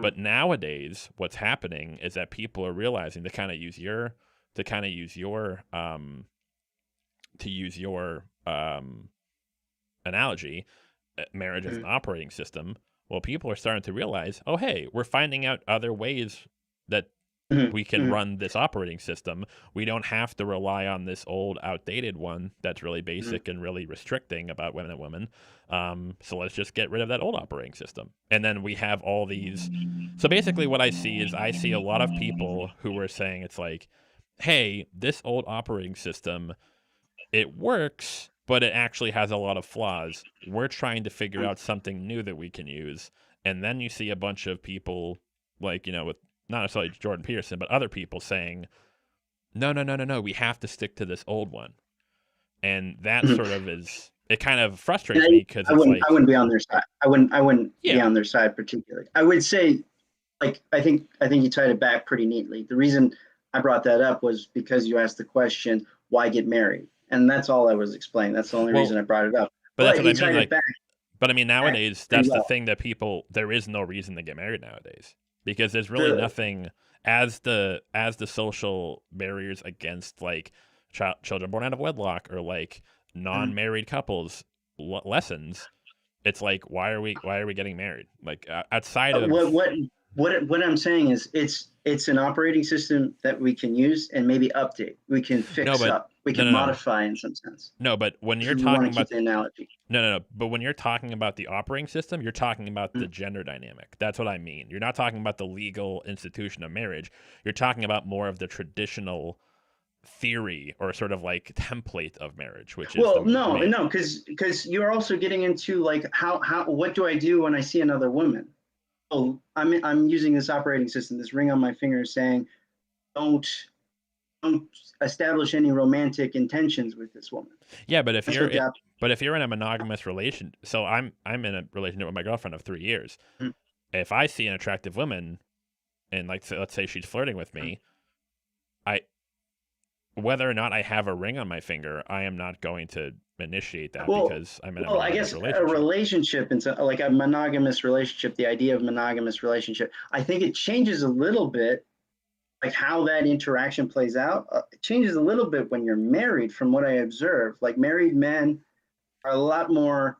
But nowadays, what's happening is that people are realizing to kind of use your to use your analogy, marriage as an operating system. Well, people are starting to realize, oh, hey, we're finding out other ways that we can run this operating system. We don't have to rely on this old, outdated one that's really basic and really restricting about women and women. So let's just get rid of that old operating system. And then we have all these. So basically, what I see a lot of people who are saying it's like, hey, this old operating system, it works, but it actually has a lot of flaws. We're trying to figure out something new that we can use. And then you see a bunch of people, like, with not necessarily Jordan Peterson, but other people saying, no, no, no, no, no, we have to stick to this old one. And that sort of it kind of and frustrates me because it's I like, wouldn't be on their side. I wouldn't be yeah, on their side particularly. I would say, like, I think you tied it back pretty neatly. The reason I brought that up was because you asked the question, why get married? And that's all I was explaining. That's the only reason well, I brought it up. but that's But what I you mean. tied it Like, but I mean, back nowadays, pretty that's the well. thing that there is no reason to get married nowadays because there's really The nothing as the social barriers against like children born out of wedlock or like non-married couples lessons. It's like why are we getting married? Like outside of what what what I'm saying is it's an operating system that we can use and maybe update. We can no, fix but up. We no, can no, no, modify in some sense. no. But when If you're we want talking to keep about the analogy. no. But when you're talking about the operating system, you're talking about the gender dynamic. That's what I mean. You're not talking about the legal institution of marriage. You're talking about more of the traditional theory or sort of like template of marriage, which is the Well, no, man. no, because you're also getting into, like, how what do I do when I see another woman? Oh, I'm using this operating system, this ring on my finger, saying don't don't establish any romantic intentions with this woman. Yeah, but if That's you're what in, the but if you're in a monogamous relation, so I'm in a relationship with my girlfriend of 3 years. Mhm. If I see an attractive woman, and like let's say she's flirting with me, I whether or not I have a ring on my finger, I am not going to initiate that well, because I'm in a I monogamous guess a relationship. relationship and so, like a monogamous relationship, the idea of monogamous relationship, I think it changes a little bit, like how that interaction plays out. It changes a little bit when you're married, from what I observe. Like married men are a lot more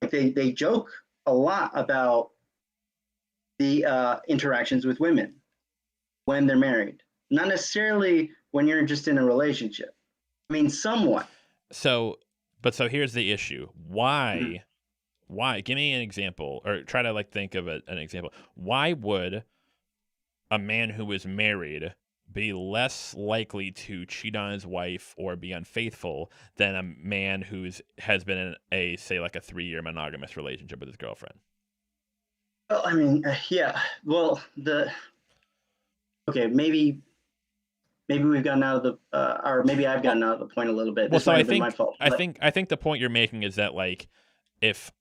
like they joke a lot about the interactions with women when they're married, not necessarily when you're just in a relationship. I mean, somewhat. So, so here's the issue. Mhm. Why? Give me an example, or try to like think of an example. Why would a man who is married be less likely to cheat on his wife or be unfaithful than a man who's has been in a say like a 3 year monogamous relationship with his girlfriend? Well, I mean, yeah. Well, the okay, maybe we've gotten out of the or maybe I've Well, gotten out of the point a little bit. well, This so might have been my fault, but I think the point you're making is that like if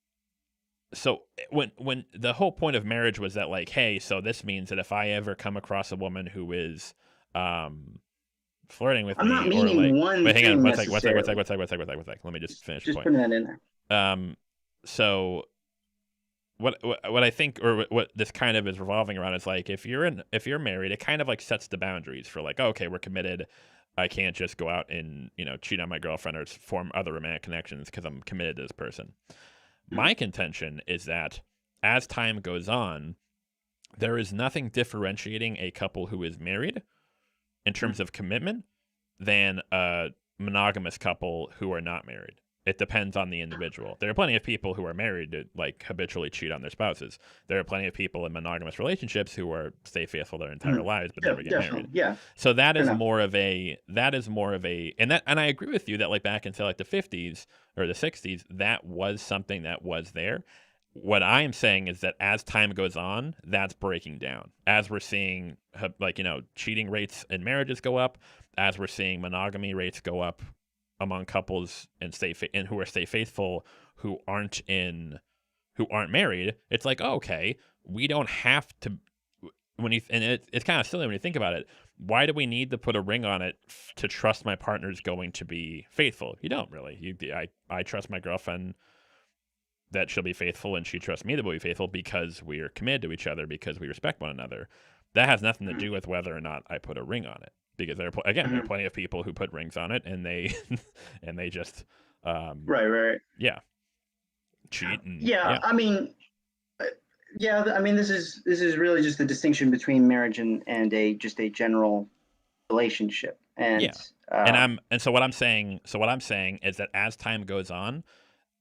so when the whole point of marriage was that like hey, so this means that if I ever come across a woman who is um flirting with I'm not me or meaning like one wait hang on thing one necessarily. sec let me just finish the Just point. putting that in there. So what I think or what this kind of is revolving around is like if you're married, it kind of like sets the boundaries for like, oh, okay, we're committed. I can't just go out and cheat on my girlfriend or form other romantic connections because I'm committed to this person. Mhm. My contention is that as time goes on, there is nothing differentiating a couple who is married in terms of commitment than a monogamous couple who are not married. It depends on the individual. There are plenty of people who are married to like habitually cheat on their spouses. There are plenty of people in monogamous relationships who are stay faithful their entire Mhm. lives but Yeah, never get married. definitely. Yeah, So that fair is enough. more of a and I agree with you that like back into like the 50s or the 60s that was something that was there. What I am saying is that as time goes on, that's breaking down. As we're seeing like cheating rates in marriages go up, as we're seeing monogamy rates go up among couples and and who are stay faithful who aren't married, it's like, oh, okay, we don't have to it's kind of silly when you think about it. Why do we need to put a ring on it to trust my partner's going to be faithful? You don't really. I trust my girlfriend that she'll be faithful and she trusts me that we'll be faithful because we are committed to each other because we respect one another. That has nothing to Mhm. do with whether or not I put a ring on it because there are Mhm. plenty of people who put rings on it and they and they just Right, right. yeah cheat and Yeah, yeah I mean, uh, yeah, I mean, this is really just the distinction between marriage and a just a general relationship, and yeah and so what I'm saying is that as time goes on,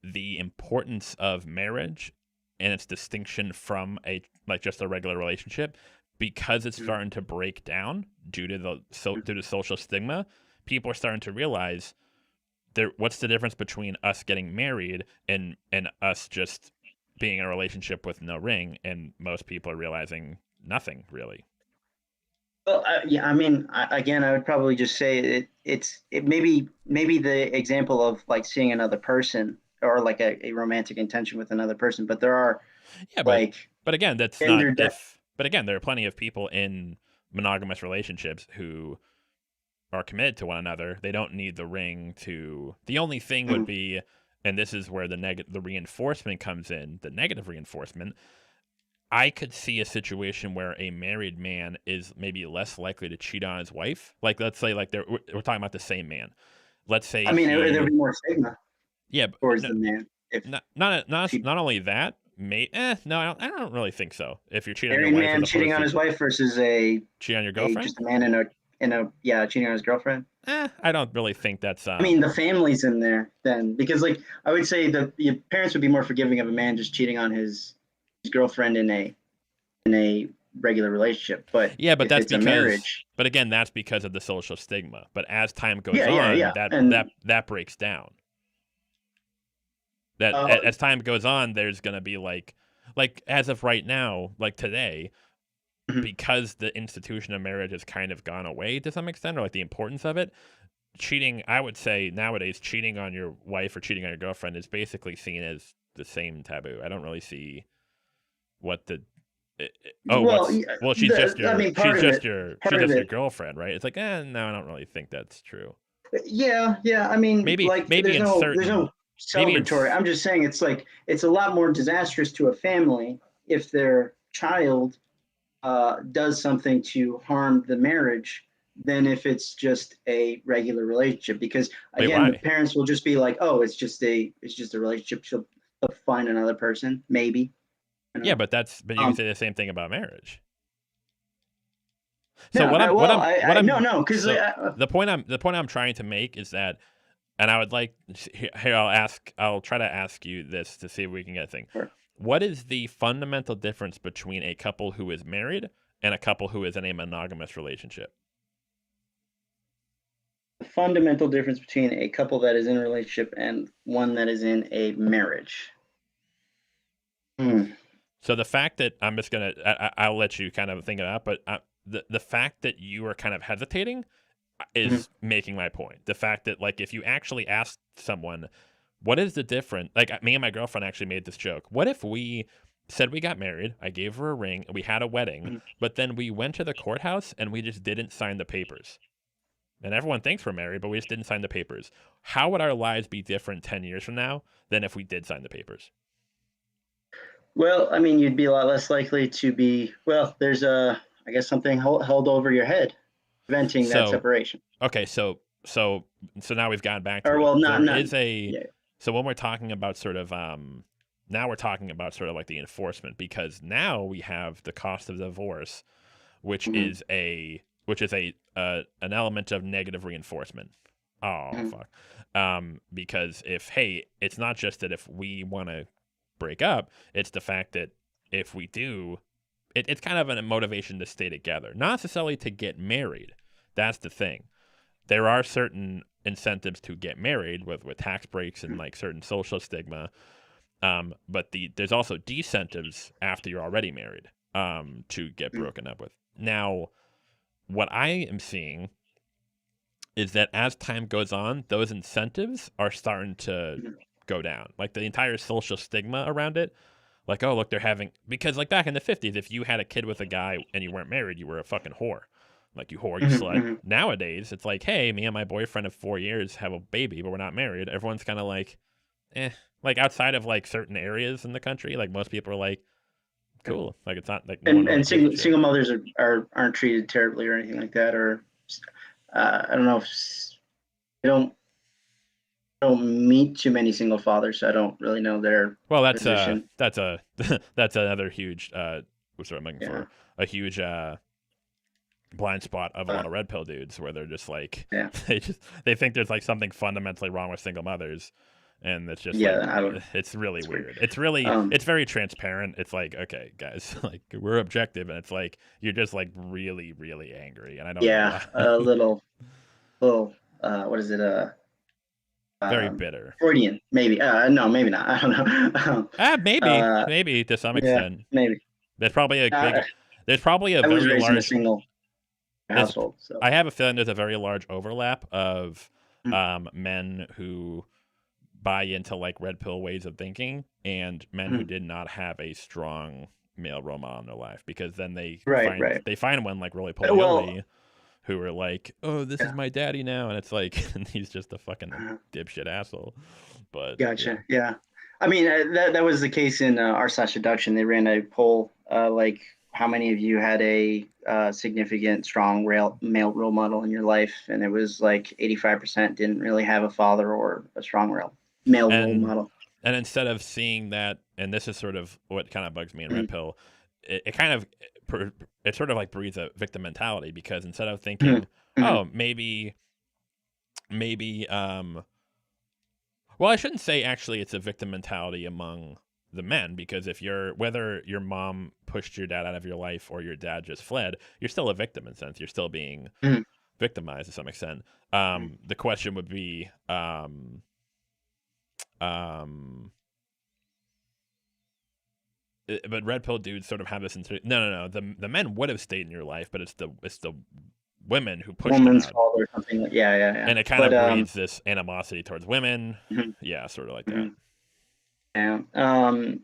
the importance of marriage and its distinction from a like just a regular relationship because it's Mhm. starting to break down due to Mhm. due to social stigma. People are starting to realize what's the difference between us getting married and us just being in a relationship with no ring, and most people are realizing nothing really. Well, yeah, I mean, again, I would probably just say it maybe the example of like seeing another person or like a romantic intention with another person, but there are Yeah, like but again, that's not gender de- if. But again, there are plenty of people in monogamous relationships who are committed to one another. They don't need the ring to. The only thing would be, and this is where the reinforcement comes in, the negative reinforcement. I could see a situation where a married man is maybe less likely to cheat on his wife. Like, let's say, like we're talking about the same man. Let's I say mean, there'd be more stigma yeah, but towards no, the man if if you not only that. No, I don't really think so. If you're cheating on your married wife as man cheating opposed on to his wife versus a cheating on your a girlfriend, just a man in a yeah cheating on his girlfriend. I don't really think that's I mean, the family's in there then because like I would say the your parents would be more forgiving of a man just cheating on his girlfriend in a regular relationship. But yeah, but if that's it's a because, marriage, but again, that's because of the social stigma. But as time goes yeah, yeah, on, yeah, and that breaks down. That uh, as time goes on, there's gonna be like as of right now, like today, because the institution of marriage has kind of gone away to some extent, or like the importance of it, cheating, I would say nowadays, cheating on your wife or cheating on your girlfriend is basically seen as the same taboo. I don't really see what the Well, yeah, well, she's just I your mean, part of it, she's part of just your it. girlfriend, right? It's like, no, I don't really think that's true. Yeah, yeah. I mean, Maybe like, maybe in there's certain no celebratory. I'm just saying, it's like it's a lot more disastrous to a family if their child does something to harm the marriage than if it's just a regular relationship. Because wait, again, the why? parents will just be like, "Oh, it's just a relationship. She'll find another person, maybe." You Yeah, know. but you can say the same thing about marriage. So No, what no, I'm no, because so the point I'm trying to make is that, and I would like here I'll try to ask you this to see if we can get a thing. What is the fundamental difference between a couple who is married and a couple who is in a monogamous relationship? the fundamental difference between a couple that is in a relationship and one that is in a marriage. Hmm. So the fact that I'm just gonna I'll let you kind of think of that, but the fact that you are kind of hesitating Mhm. is making my point. The fact that like if you actually ask someone, what is the difference? Like me and my girlfriend actually made this joke. What if we said we got married, I gave her a ring, we had a wedding, Mhm. but then we went to the courthouse and we just didn't sign the papers. And everyone thinks we're married, but we just didn't sign the papers. How would our lives be different 10 years from now than if we did sign the papers? Well, I mean, you'd be a lot less likely to be. Well, there's I guess something held over your head, preventing that So, separation. okay, so now we've gone back to Or it. well, There not. is a Yeah. so when we're talking about sort of now we're talking about sort of like the enforcement, because now we have the cost of divorce, which Mhm. is a an element of negative reinforcement. Oh Mhm. fuck. Because if hey, it's not just that if we want to break up, it's the fact that if we do, it's kind of a motivation to stay together, not necessarily to get married. That's the thing. There are certain incentives to get married with tax breaks and like certain social stigma. But there's also decentives after you're already married to get Mhm. broken up with. Now, what I am seeing is that as time goes on, those incentives are starting to Mhm. go down. Like the entire social stigma around it. Like, oh, look, they're having, because like back in the 50s, if you had a kid with a guy and you weren't married, you were a fucking whore. Like, you whore, you Mhm. slut. Mhm. Nowadays, it's like, hey, me and my boyfriend of 4 years have a baby, but we're not married. Everyone's kind of like, eh. Like, outside of like certain areas in the country, like most people are like, cool. Like, it's not like no one really And gives a shit. single mothers aren't treated terribly or anything like that. Or I don't know if they don't meet too many single fathers, so I don't really know their Well, position. that's a that's another huge what's what I'm looking Yeah. for, a huge blind spot of a Uh, lot of red pill dudes, where they're just like yeah. they think there's like something fundamentally wrong with single mothers, and it's just like Yeah. I don't. it's really It's weird. weird. Um. It's very transparent. It's like, okay, guys, like we're objective, and it's like you're just like really really angry, and I don't know Yeah. why. A little. What is it? Very bitter. Freudian, maybe. No, maybe not. I don't know. uh, Maybe to some yeah, extent. maybe. There's probably a Uh, big there's probably a I was very raised in a large single there's household, so. I have a feeling there's a very large overlap of Mm. men who buy into like red pill ways of thinking and men who Mhm. did not have a strong male role model in their life, because then Right, right. they find one like really Well, poly who are like, oh, this is yeah. my daddy now, and it's like and he's just a fucking uh dipshit asshole. But yeah. Gotcha. Yeah. I mean, that was the case in our slash deduction. They ran a poll, like how many of you had a significant, strong male role model in your life, and it was like 85% didn't really have a father or a strong male role And model. and instead of seeing that, and this is sort of what kind of bugs me in red Mhm. pill, it kind of it sort of like breeds a victim mentality, because instead of Mhm. thinking, Mhm. oh, maybe well, I shouldn't say actually it's a victim mentality among the men, because if you're, whether your mom pushed your dad out of your life or your dad just fled, you're still a victim in a sense. You're still being Mhm. victimized to some extent. The question would be um but red pill dudes sort of have this. No. The men would have stayed in your life, but it's the women who pushed them woman's out, fault or something. Yeah. and it kind But of breeds this animosity towards women. mhm, Yeah, sort of like that. mhm, yeah.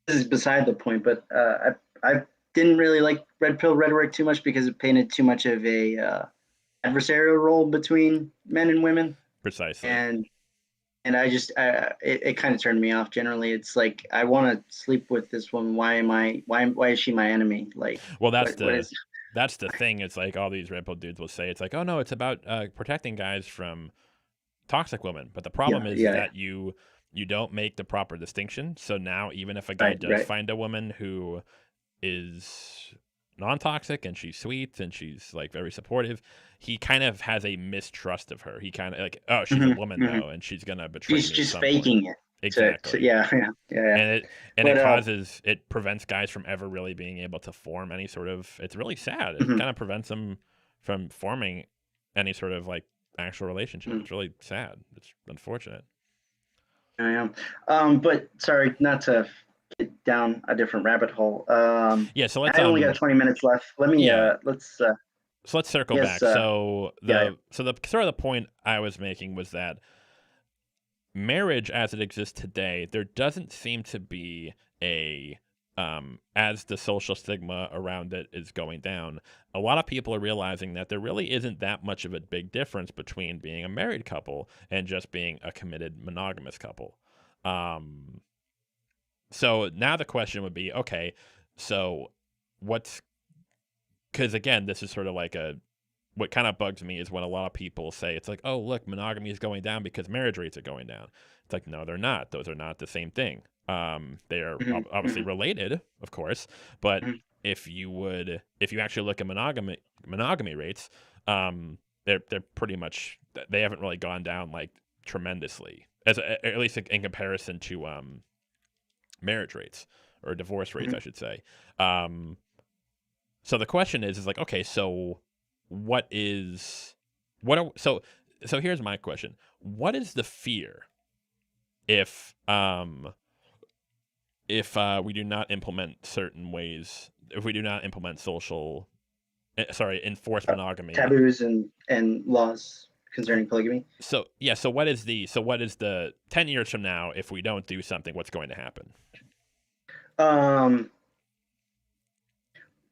This is beside the point, but I didn't really like red pill rhetoric too much because it painted too much of a adversarial role between men and women, Precisely. and it kind of turned me off. Generally, it's like I want to sleep with this woman. Why is she my enemy? Like Well, what is? that's the thing. It's like all these red pill dudes will say it's like, oh no, it's about protecting guys from toxic women. But the Yeah, problem is yeah, that you don't make the proper distinction. So now even if a guy right, does right. find a woman who is non-toxic and she's sweet and she's like very supportive, he kind of has a mistrust of her. He kind of like, oh, she's a Hmm, woman hmm. though, and she's gonna betray She's me at just some point. faking it. To Exactly. yeah. And it But causes, it prevents guys from ever really being able to form any sort of, it's really sad. It mhm, kind of prevents them from forming any sort of like actual relationship. mhm, It's really sad. It's unfortunate. I am. But sorry, not to get down a different rabbit hole. Yeah, so let's I only got 20 minutes left. Let me yeah, let's so let's I circle guess back. So yeah. the sort of the point I was making was that marriage as it exists today, there doesn't seem to be a as the social stigma around it is going down, a lot of people are realizing that there really isn't that much of a big difference between being a married couple and just being a committed monogamous couple. Um, so now the question would be, okay, so what's, because again, this is sort of like a, what kind of bugs me is when a lot of people say it's like, oh, look, monogamy is going down because marriage rates are going down. It's like, no, they're not. Those are not the same thing. They are Mhm, obviously mhm, related, of course, but mhm, if you actually look at monogamy rates, they're pretty much, they haven't really gone down like tremendously, at least in comparison to marriage rates or divorce rates, mhm. I should say. Um, so the question is like, okay, so what is what are so here's my question. What is the fear if we do not implement certain ways, if we do not implement enforce Uh, monogamy? Taboos and laws concerning polygamy. So yeah, so what is the 10 years from now, if we don't do something, what's going to happen? Um,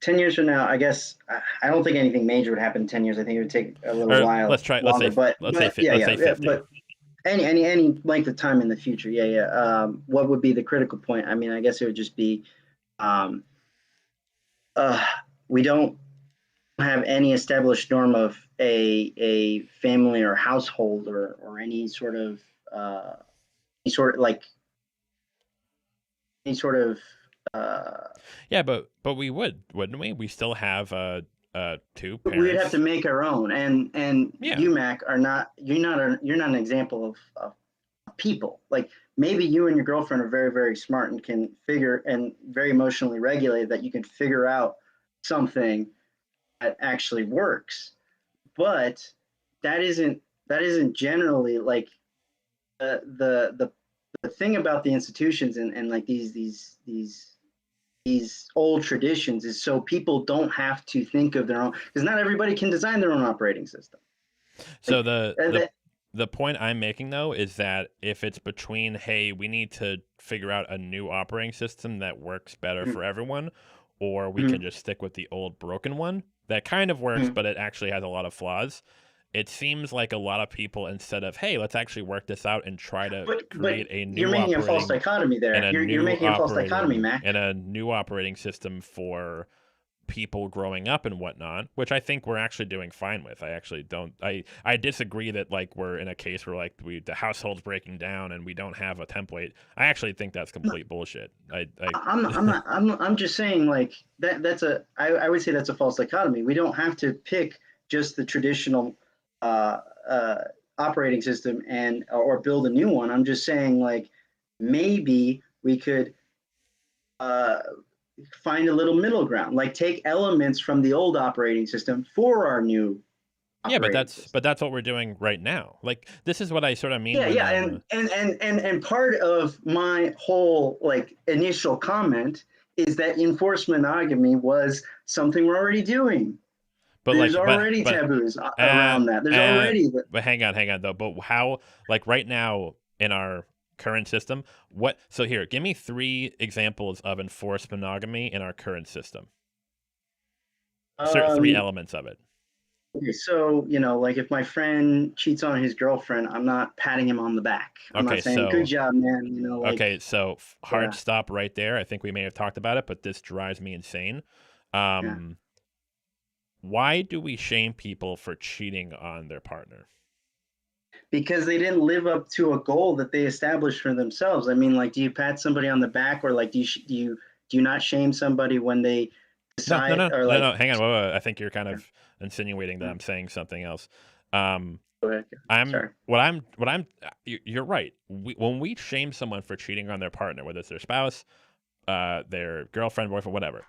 10 years from now, I guess I don't think anything major would happen in 10 years. I think it would take a little Or while let's try longer. But let's say 50. but any length of time in the future, yeah. What would be the critical point? I mean, I guess it would just be um, uh, we don't have any established norm of a family or household or uh, any sort of like any sort of uh, Yeah, but we wouldn't we? We still have two we'd have to parents. make our own. And Yeah. you, Mac, are not you're not an example of people. Like maybe you and your girlfriend are very very smart and can figure and very emotionally regulated that you can figure out something that actually works. But that isn't generally like the thing about the institutions and like these old traditions is so people don't have to think of their own, because not everybody can design their own operating system. So Like that, the point I'm making though is that if it's between, hey, we need to figure out a new operating system that works better mm, for everyone, or we can mm, just stick with the old broken one that kind of works, mm. but it actually has a lot of flaws. It seems like a lot of people, instead of, hey, let's actually work this out and try to But create a you're new making a false operating dichotomy and there. You're making a false dichotomy, Mac. a new operating system for people growing up and whatnot, which I think we're actually doing fine with. I actually don't. I disagree that like we're in a case where like the household's breaking down and we don't have a template. I actually think that's complete bullshit. I'm not I'm just saying like I would say that's a false dichotomy. We don't have to pick just the traditional uh, uh, operating system and or build a new one. I'm just saying like maybe we could uh, find a little middle ground, like take elements from the old operating system for our new Yeah, but operating system. that's what we're doing right now. Like, this is what I sort of mean Yeah, when yeah, and part of my whole like initial comment is that enforced monogamy was something we're already doing. but There's like already but taboos uh around that. There's uh already but hang on though. But how, like, right now in our current system, what, so here, give me 3 examples of enforced monogamy in our current system. 3 um elements of it. okay, so like if my friend cheats on his girlfriend, I'm not patting him on the back. I'm Okay, not saying good so job, man, like hard yeah, stop right there. I think we may have talked about it, but this drives me insane. yeah. Um why do we shame people for cheating on their partner? Because they didn't live up to a goal that they established for themselves. I mean, like, do you pat somebody on the back, or like do you not shame somebody when they No, no, decide, no, or no, like no. Hang on. Whoa, whoa, I think you're kind yeah, of insinuating that yeah, I'm saying something else. Um, go ahead. I'm Sorry. what I'm. You're right. When we shame someone for cheating on their partner, whether it's their spouse, their girlfriend, boyfriend, whatever,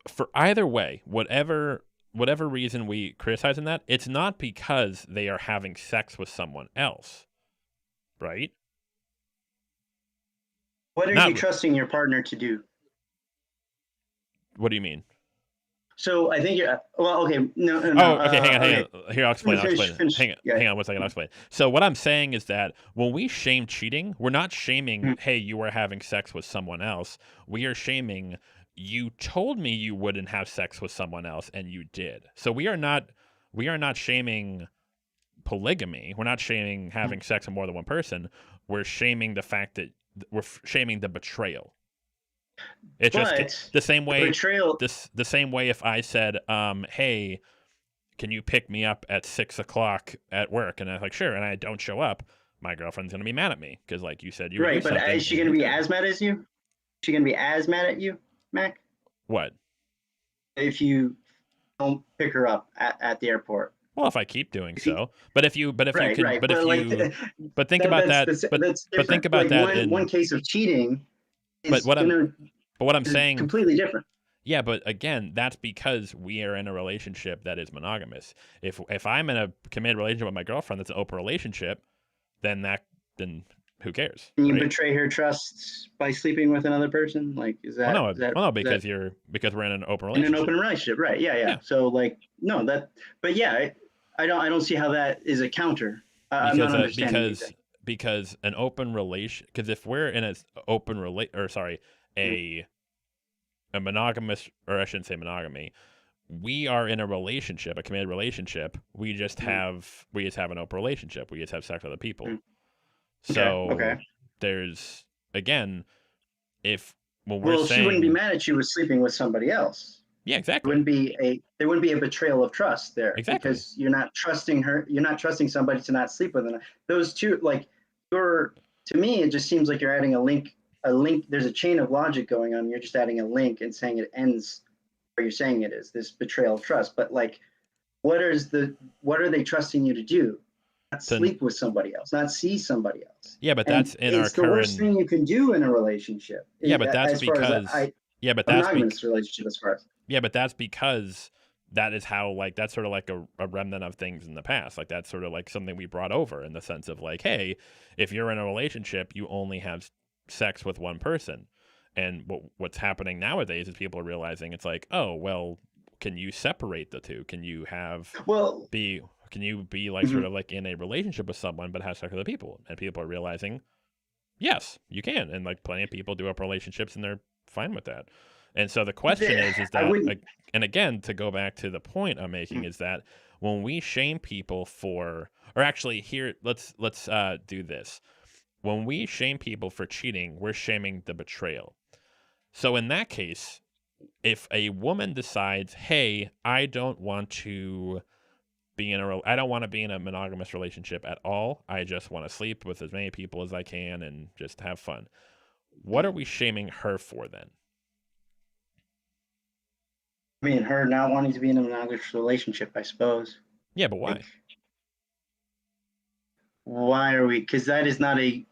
for either way, whatever reason we criticize in that, it's not because they are having sex with someone else, right? What are you Not. trusting your partner to do? What do you mean? So I think you're well. Okay, no, no, no. Oh, okay. Hang Okay, on. Here, I'll explain. I'll explain. finish. Yeah. Hang on 1 second. I'll explain. So what I'm saying is that when we shame cheating, we're not shaming, Mhm. hey, you were having sex with someone else. We are shaming, you told me you wouldn't have sex with someone else, and you did. So we are not shaming polygamy. We're not shaming having sex with more than one person. We're shaming the fact that we're shaming the betrayal. It's just But the same the way. betrayal. The same way if I said, hey, can you pick me up at 6 o'clock at work? And I'm like, sure. And I don't show up. My girlfriend's gonna be mad at me because, like you said, you would do Right, but is something she and going to you be didn't. as mad as you? Is she going to be as mad at you, Mac, What? if you don't pick her up at the airport? Well, if I keep doing If you, so, right, right, but like but think that, about that's that, that's but think different. about Like that one in, case of cheating but is gonna what I'm is saying, completely different. yeah, but again, that's because we are in a relationship that is monogamous. If I'm in a committed relationship with my girlfriend that's an open relationship, then then who cares, Can you right? betray her trust by sleeping with another person? Like, Well, no, is that because we're in an open in an open relationship. relationship? Right? Yeah, yeah. Yeah, So like, no, but yeah, I don't see how that is a counter. I'm not because understanding anything. because an open relation, because if we're in an open or sorry, Yeah. a a monogamous, or I shouldn't say monogamy, we are in a relationship, a committed relationship. Mhm. We just have an open relationship. We just have sex with other people. Mhm. Okay. Okay. So there's, again, if when we're Well, she wouldn't be saying, mad at you with sleeping with somebody else. yeah, Wouldn't exactly, be a there wouldn't be a betrayal of trust there exactly, because you're not trusting somebody to not sleep with them. Those two, like, you're to me it just seems like you're adding a link. There's a chain of logic going on. You're just adding a link and saying it ends where you're saying it is this betrayal of trust. But like, what are they trusting you to do? Not then sleep with somebody else, not see somebody else. yeah, but And that's in our it's the worst current. thing you can do in a relationship, Yeah, but that's as far as because yeah, but a monogamous relationship, as far as yeah, but that's because that is how, like, that's sort of like a remnant of things in the past. Like, that's sort of like something we brought over in the sense of, like, hey, if you're in a relationship, you only have sex with one person. And what's happening nowadays is people are realizing it's like, oh, well, can you separate the two? well. Be can you be like sort Mhm. of like in a relationship with someone but have sex with other people? And people are realizing, yes, you can. And like plenty of people do have relationships and they're fine with that. And so the question is I that, wouldn't. and again, to go back to the point I'm making, is that when we shame people for, or actually here, let's do this. When we shame people for cheating, we're shaming the betrayal. So in that case, if a woman decides, hey, I don't want to be in a monogamous relationship at all. I just want to sleep with as many people as I can and just have fun. What are we shaming her for then? I mean, her not wanting to be in a monogamous relationship, I suppose. Yeah, but Like, why? why are we? Because that is not a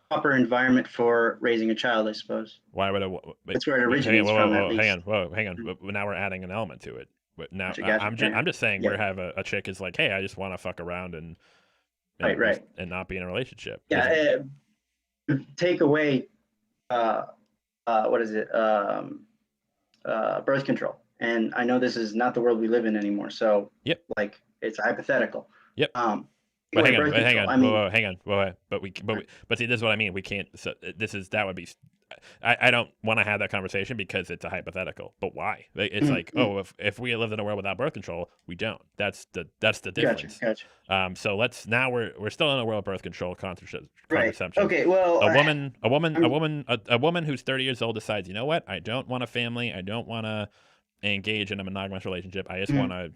proper environment for raising a child, I suppose. Why would I? That's where it Hang on, originates from, at hang least. on, whoa, hang on. Now we're adding an element to it. But now Gotcha. I'm just saying Yeah. where have a chick is like, hey, I just want to fuck around and Right. not be in a relationship. Yeah. Take away what is it? Birth control. And I know this is not the world we live in anymore. So Yep. like it's hypothetical. Yep. Take away birth Hang control. on, I mean, hang on. But see, this is what I mean. We can't. So that would be. I don't want to have that conversation because it's a hypothetical. But why? It's like, oh, if we lived in a world without birth control, we don't. That's the difference. Gotcha. So we're still in a world of birth control contraception. Right. Okay. Well, A woman who's 30 years old decides, you know what? I don't want a family. I don't want to engage in a monogamous relationship. I just want to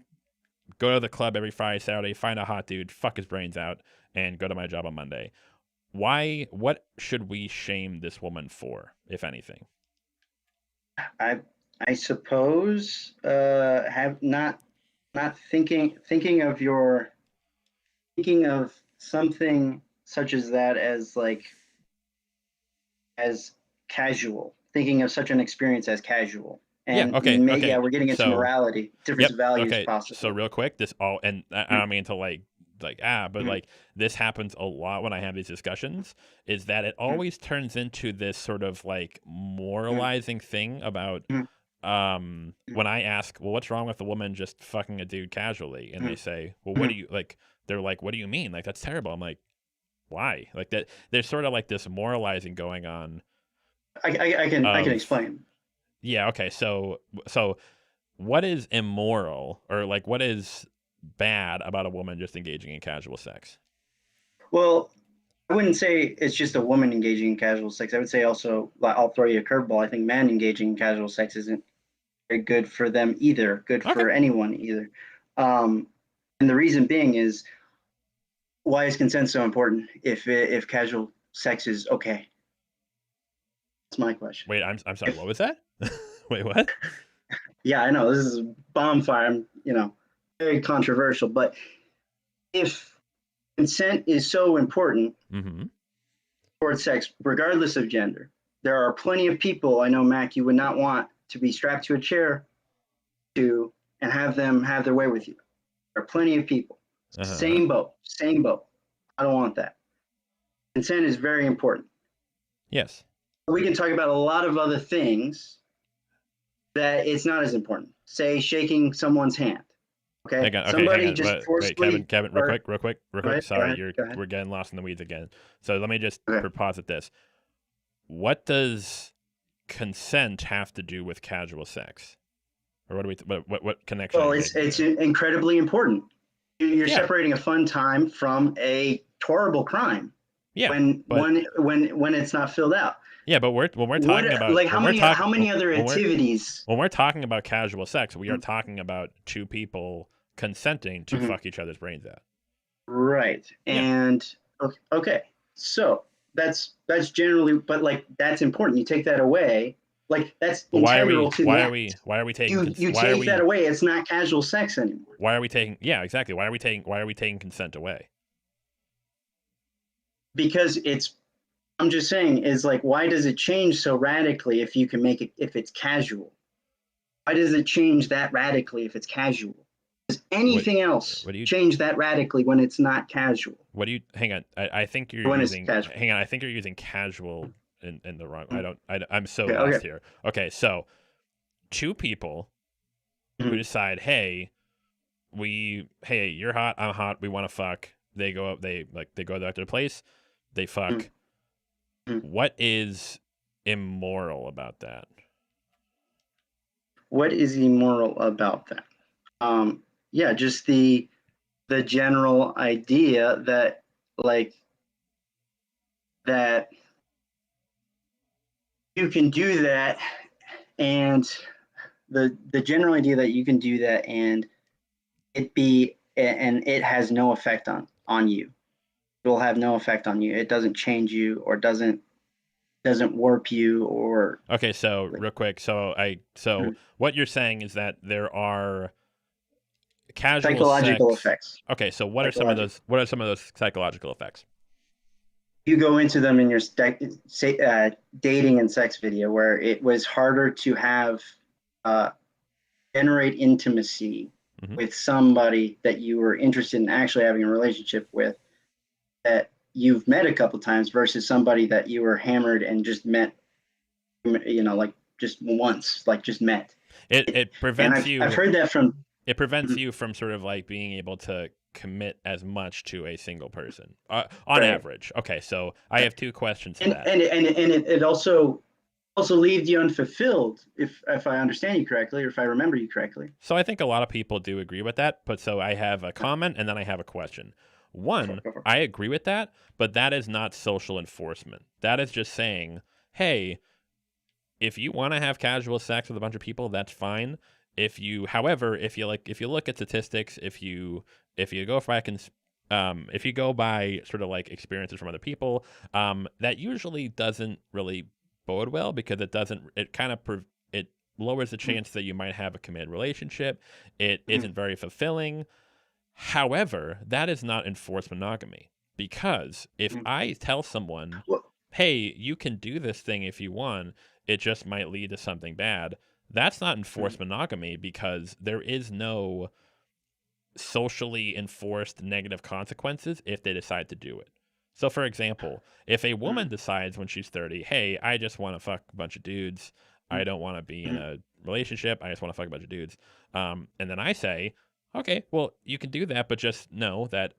go to the club every Friday, Saturday, find a hot dude, fuck his brains out, and go to my job on Monday. Why? What should we shame this woman for, if anything? I suppose have not thinking of something such as that as like as casual, thinking of such an experience as casual. And okay. We're getting into morality, difference of values, okay. possibly. So real quick, and I don't mean to but like this happens a lot when I have these discussions, is that it always turns into this sort of like moralizing thing about when I ask, well, what's wrong with the woman just fucking a dude casually? And they say, well, what do you like? They're like, what do you mean? Like, that's terrible. I'm like, why? Like that, there's sort of like this moralizing going on. I can explain. Yeah. Okay. So what is immoral, or like what is bad about a woman just engaging in casual sex? Well, I wouldn't say it's just a woman engaging in casual sex. I would say also, I'll throw you a curveball. I think men engaging in casual sex isn't very good for them either, good for anyone either. And the reason being is, why is consent so important if casual sex is okay? That's my question. Wait, I'm sorry. What was that? Wait, what? Yeah, I know this is bonfire. I'm very controversial, but if consent is so important towards sex, regardless of gender, there are plenty of people I know, Mac, you would not want to be strapped to a chair and have them have their way with you. There are plenty of people. Same boat. I don't want that. Consent is very important. Yes. We can talk about a lot of other things that it's not as important. Say shaking someone's hand. Okay. Somebody just forcefully. Kevin, real quick. Sorry, go ahead. We're getting lost in the weeds again. So let me just proposit this. What does consent have to do with casual sex? Or what connection? Well, it's incredibly important. You're separating a fun time from a horrible crime. Yeah. When it's not filled out. Yeah, but when we're talking about like how many other activities? When we're talking about casual sex, we are talking about two people consenting to fuck each other's brains out. Right. And okay. So that's generally, but like that's important. You take that away, like that's integral to the act. Why are we taking you take that away, it's not casual sex anymore. Why are we taking exactly. Why are we taking consent away? Because I'm just saying, is like, why does it change so radically if you can make it, if it's casual? Why does it change that radically if it's casual? Does anything else change that radically when it's not casual? Hang on. I think you're using, hang on. I think you're using casual in the wrong. I'm so lost here. Okay. So two people who decide, hey, you're hot, I'm hot, we want to fuck. They go up, they go back to their place, they fuck. What is immoral about that? What is immoral about that? Just the general idea that that you can do that, and the general idea that you can do that and it has no effect on you. It will have no effect on you. It doesn't change you or doesn't warp you or. Okay, so real quick, so what you're saying is that there are casual psychological sex effects. Okay, so what are some of those psychological effects? You go into them in your dating and sex video, where it was harder to have generate intimacy Hmm. with somebody that you were interested in actually having a relationship with, that you've met a couple times versus somebody that you were hammered and just met, like just once, like just met. It And prevents I've you. heard that from. It prevents you from sort of like being able to commit as much to a single person on Right. average. Okay, so I have two questions to And that. it also leaves you unfulfilled, if I understand you correctly, or if I remember you correctly. So I think a lot of people do agree with that, but so I have a comment and then I have a question. Go for One, it, go for it. I agree with that, but that is not social enforcement. That is just saying, hey, if you want to have casual sex with a bunch of people, that's fine. However, if you look at statistics, if you go back and if you go by sort of like experiences from other people, that usually doesn't really bode well because it kind of it lowers the chance that you might have a committed relationship. It isn't very fulfilling. However, that is not enforced monogamy because if I tell someone, Well, hey, you can do this thing if you want, it just might lead to something bad. That's not enforced monogamy because there is no socially enforced negative consequences if they decide to do it. So, for example, if a woman decides when she's 30, hey, I just want to fuck a bunch of dudes, I don't want to be in a relationship, I just want to fuck a bunch of dudes, and then I say, okay, well, you can do that, but just know that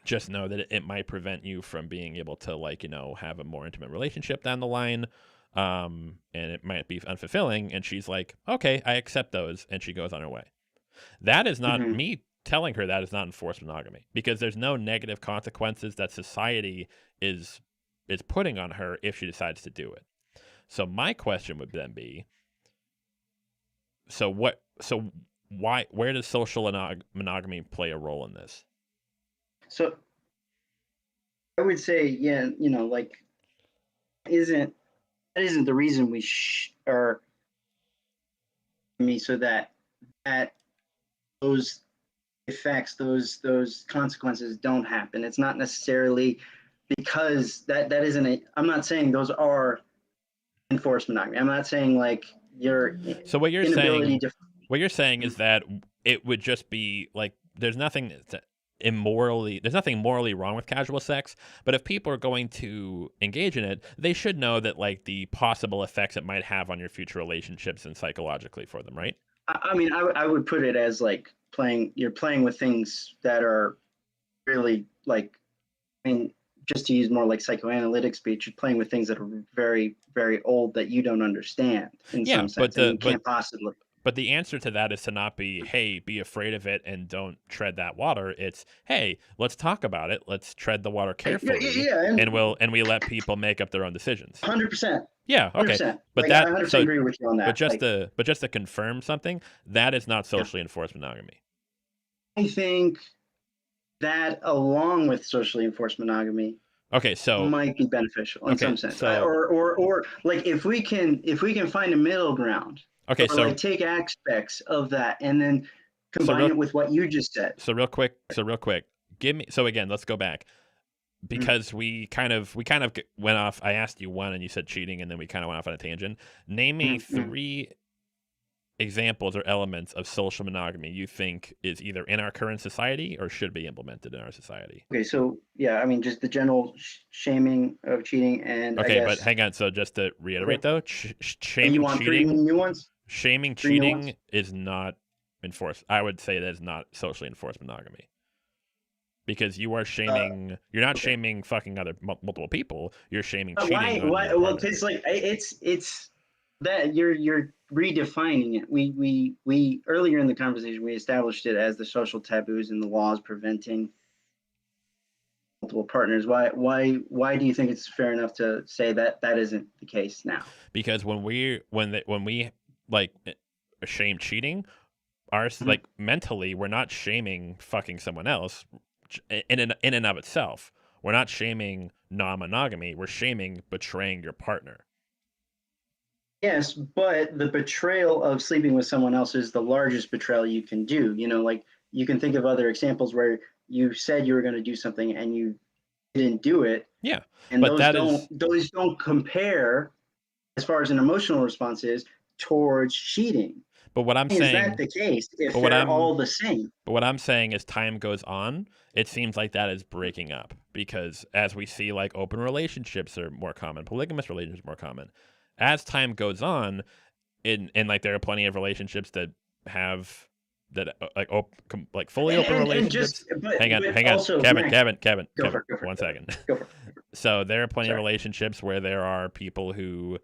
it might prevent you from being able to like have a more intimate relationship down the line, and it might be unfulfilling. And she's like, okay, I accept those, and she goes on her way. That is not me telling her that is not enforced monogamy because there's no negative consequences that society is putting on her if she decides to do it. So my question would then be, so where does social monogamy play a role in this? so I would say, yeah, like isn't that isn't the reason we are me, so that those effects, those consequences don't happen. It's not necessarily because that isn't a. I'm not saying those are enforced monogamy. I'm not saying like your So inability to. what you're saying is that it would just be like there's nothing morally wrong with casual sex, but if people are going to engage in it, they should know that like the possible effects it might have on your future relationships and psychologically for them, right? I mean, I would put it as like playing. You're playing with things that are really like. I mean, just to use more like psychoanalytic speech, you're playing with things that are very, very old that you don't understand in Yeah, some sense, and you can't possibly. but the answer to that is to not be, hey, be afraid of it and don't tread that water. It's, hey, let's talk about it. Let's tread the water Yeah, carefully, yeah, and and we let people make up their own decisions. 100%, Yeah, okay. 100%. But Like I that 100% so agree with you on that. Like, but just to confirm something, that is not yeah, socially enforced monogamy. I think that along with socially enforced monogamy Okay, so might be beneficial in okay, some sense. so Or like if we can find a middle ground, okay, or like take aspects of that and then so combine real it with what you just said. so real quick, give me so again, let's go back Mhm, because we kind of went off. I asked you one, and you said cheating, and then we kind of went off on a tangent. Name me mhm, mhm. three examples or elements of social monogamy you think is either in our current society or should be implemented in our society. Okay, so yeah, I mean, just the general shaming of cheating, and I Okay, but guess. hang on. So just to reiterate, Okay, though, you want three new ones? shaming Three new ones? cheating is not enforced. I would say that is not socially enforced monogamy because Uh, you're not okay. shaming fucking other multiple people. You're shaming But cheating why? on Why? your Well, partner. because like it's that you're redefining it. We earlier in the conversation we established it as the social taboos and the laws preventing multiple partners. Why do you think it's fair enough to say that that isn't the case now? Because when we like shame cheating, Mhm. like mentally we're not shaming fucking someone else in and of itself. We're not shaming non-monogamy. We're shaming betraying your partner. Yes, but the betrayal of sleeping with someone else is the largest betrayal you can do. Like you can think of other examples where you said you were going to do something and you didn't do it, Yeah, and but those that don't is those don't compare as far as an emotional response is towards cheating. But what I'm Is that saying, the case if but what they're all I'm, the same? but what I'm saying is, time goes on, it seems like that is breaking up because as we see, like open relationships are more common, polygamous relationships are more common. As time goes on, in like there are plenty of relationships that have that like fully open And just relationships. Hang on, also Kevin, Mac, Kevin, Kevin, go for Kevin. it, go for it, One second. go for it. So there are plenty of Sorry. relationships where there are people who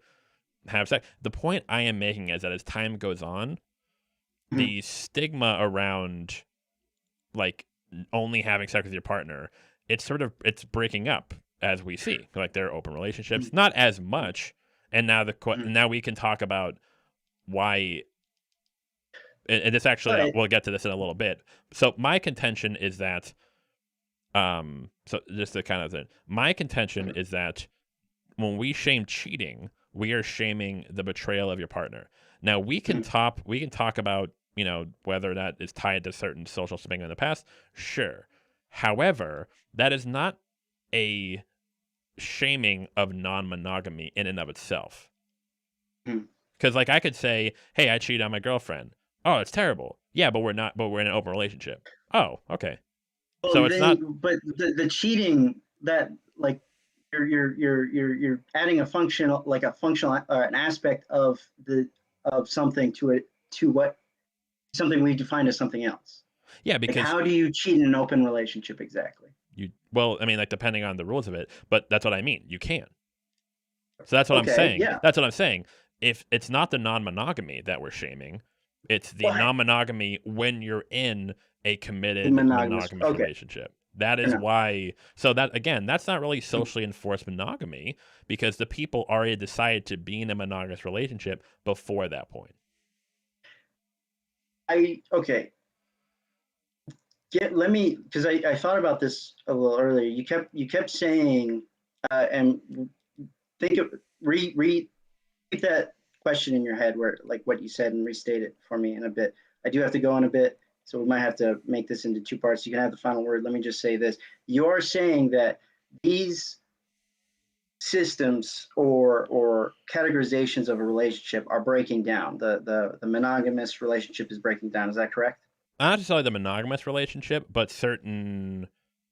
have sex. The point I am making is that as time goes on, Mhm. the stigma around like only having sex with your partner, it's breaking up as we see. Like there are open relationships, not as much. And Mhm. now we can talk about why. And this actually, But we'll get to this in a little bit. So my contention is that, so just to kind of thing, my contention is that when we shame cheating, we are shaming the betrayal of your partner. Now we can talk about, whether that is tied to certain social stigma in the past. Sure. However, that is not a shaming of non-monogamy in and of itself. Mhm. Because like I could say, hey, I cheated on my girlfriend. Oh, it's terrible. Yeah, but we're not. But we're in an open relationship. Oh, okay. So well, it's not. but the cheating that like you're adding a functional like a functional an aspect of the of something to it to what something we define as something else. Yeah, Like because how do you cheat in an open relationship exactly? you. Well, I mean, like depending on the rules of it, but that's what I mean. You can. So that's what I'm Okay, saying. yeah. That's what I'm saying. If it's not the non-monogamy that we're shaming, it's the Well, non-monogamy when you're in a committed monogamous. monogamous Okay, relationship. That fair is enough. why. So that again, that's not really socially enforced monogamy because the people already decided to be in a monogamous relationship before that point. Okay. Let me because I thought about this a little earlier. You kept saying and think of read keep that question in your head where like what you said and restate it for me in a bit. I do have to go in a bit, so we might have to make this into two parts. You can have the final word. Let me just say this: you're saying that these systems or categorizations of a relationship are breaking down. The monogamous relationship is breaking down. Is that correct? Not necessarily the monogamous relationship, but certain.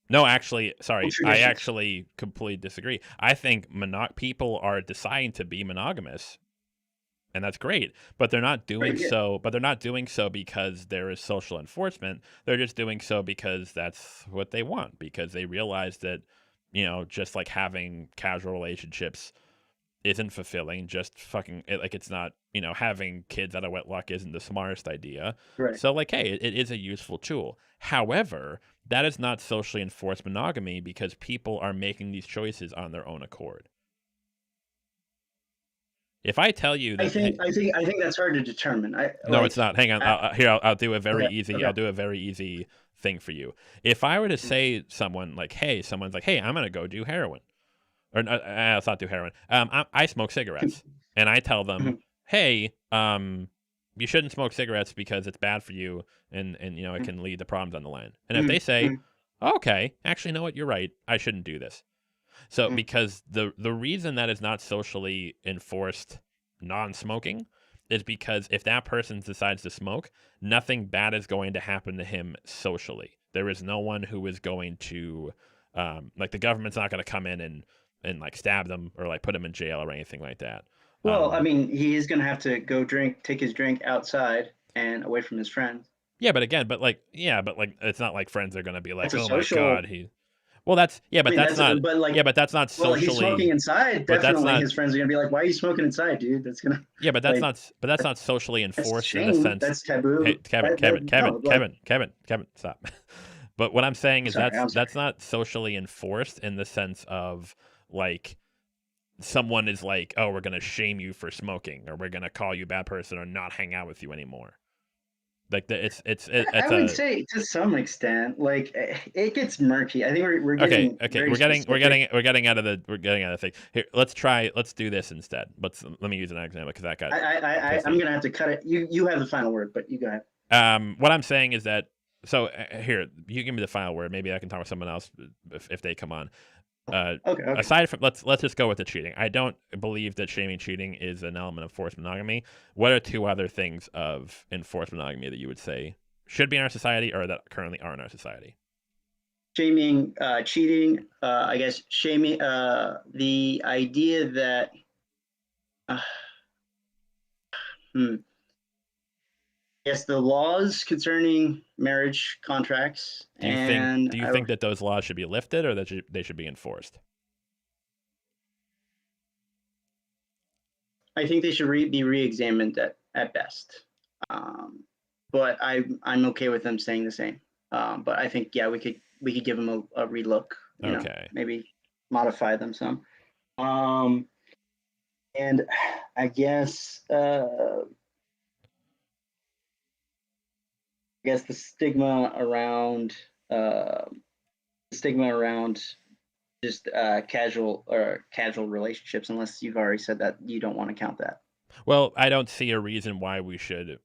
No, actually, Well, sorry. I traditions. actually completely disagree. I think people are deciding to be monogamous, and that's great. But they're not doing Right. Yeah. so. But they're not doing so because there is social enforcement. They're just doing so because that's what they want. Because they realize that, just like having casual relationships isn't fulfilling. Just like it's not. Having kids out of wedlock isn't the smartest idea. Right. So like, hey, it is a useful tool. However, that is not socially enforced monogamy because people are making these choices on their own accord. If I tell you that, hey, I think that's hard to determine. I no, it's like. not. Hang on. I, I'll do a very okay. easy. Okay. I'll do a very easy thing for you. If I were to say someone like, hey, someone's like, hey, I'm gonna go do heroin, or let's not do heroin. I smoke cigarettes, and I tell them, hey, you shouldn't smoke cigarettes because it's bad for you, and it can lead to problems on the line. And if they say, okay, actually, you know what, you're right, I shouldn't do this. So because the reason that is not socially enforced non-smoking is because if that person decides to smoke, nothing bad is going to happen to him socially. There is no one who is going to like the government's not going to come in and like stab them or like put them in jail or anything like that. Well, I mean, he is going to have to go take his drink outside and away from his friends. Yeah, but again, but like it's not like friends are going to be That's like, a "Oh my social. god, he." Well, that's yeah, I but mean, that's not but like, yeah, but that's not well, he's smoking socially inside. but that's Definitely, not his friends are going to be like, "Why are you smoking inside, dude? That's gonna yeah, but like that's not socially that's enforced in the shame. sense. That's Hey, taboo. Kevin, No, like, stop. But what I'm saying is I'm sorry. that's not socially enforced in the sense of like someone is like, "Oh, we're going to shame you for smoking or we're going to call you a bad person or not hang out with you anymore." Like I it's would a say to some extent, like it gets murky. I think we're okay, getting very we're specific. getting out of the thing. Here, let's do this instead. Let me use an example because that got I'm pissy. gonna have to cut it. You have the final word, but you go ahead. What I'm saying is that here, you give me the final word. Maybe I can talk with someone else if they come on. Okay. Aside from let's just go with the cheating. I don't believe that shaming cheating is an element of forced monogamy. What are two other things of enforced monogamy that you would say should be in our society or that currently are in our society? Shaming, cheating, I guess shaming, the idea that, uh, hmm, yes, the laws concerning marriage contracts, Do and you think that those laws should be lifted or that they should be enforced? I think they should be re-examined at best. Um, but I'm okay with them saying the same. But I think, yeah, we could give them a relook. Okay. Maybe modify them some. Um, and I guess the uh, stigma around just casual relationships, unless you've already said that you don't want to count that. Well, I don't see a reason why we should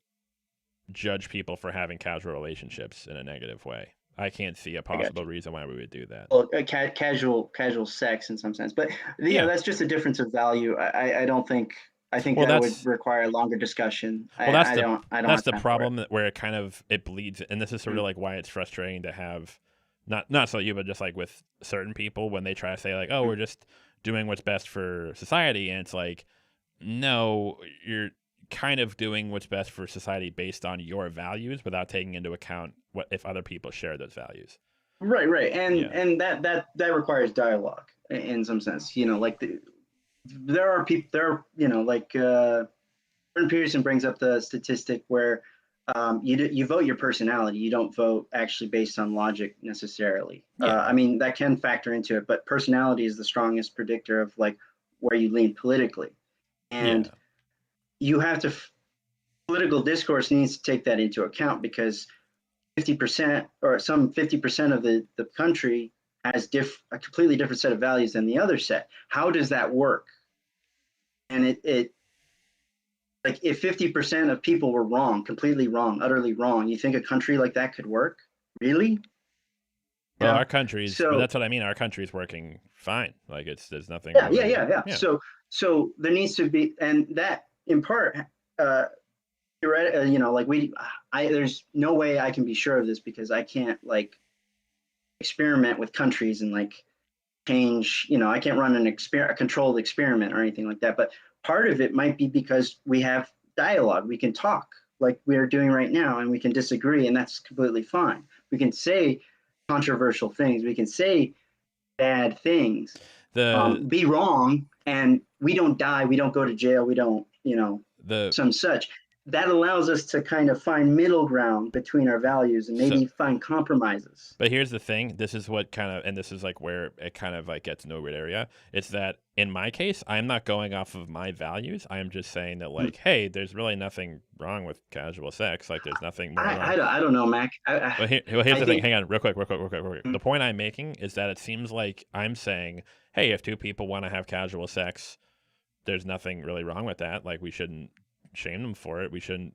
judge people for having casual relationships in a negative way. I can't see a I got possible you. reason why we would do that. Well, casual sex in some sense, but Yeah. that's just a difference of value. I don't think. I think Well, that would require a longer discussion. Well, I don't. that's have the time for it. problem where it bleeds, and this is sort of like why it's frustrating to have not so you, but just like with certain people when they try to say like, oh, we're just doing what's best for society, and it's like, no, you're kind of doing what's best for society based on your values without taking into account what if other people share those values. Right, and Yeah. and that requires dialogue in some sense. Like there are people like Peterson brings up the statistic where you vote your personality. You don't vote actually based on logic necessarily. Yeah. I mean, that can factor into it, but personality is the strongest predictor of like where you lean politically. And Yeah. you have to, political discourse needs to take that into account because 50% or some 50% of the country has a completely different set of values than the other set. How does that work? And it like if 50% of people were wrong, completely wrong, utterly wrong, you think a country like that could work? Really? Well, our country's, but so that's what I mean. Our country's working fine. Like there's nothing. yeah, really, yeah. So there needs to be, and that in part, like there's no way I can be sure of this because I can't like experiment with countries and like change. I can't run a controlled experiment or anything like that. But part of it might be because we have dialogue. We can talk like we are doing right now, and we can disagree, and that's completely fine. We can say controversial things. We can say bad things. Be wrong, and we don't die. We don't go to jail. We don't, some such. That allows us to kind of find middle ground between our values and maybe find compromises. But here's the thing. This is what kind of, and this is like where it kind of like gets no good area. It's that in my case, I'm not going off of my values. I am just saying that like, hey, there's really nothing wrong with casual sex. Like there's nothing more wrong. I don't know, Mac. Here's the thing. Hang on, real quick. The point I'm making is that it seems like I'm saying, hey, if two people want to have casual sex, there's nothing really wrong with that. Like we shouldn't shame them for it. We shouldn't.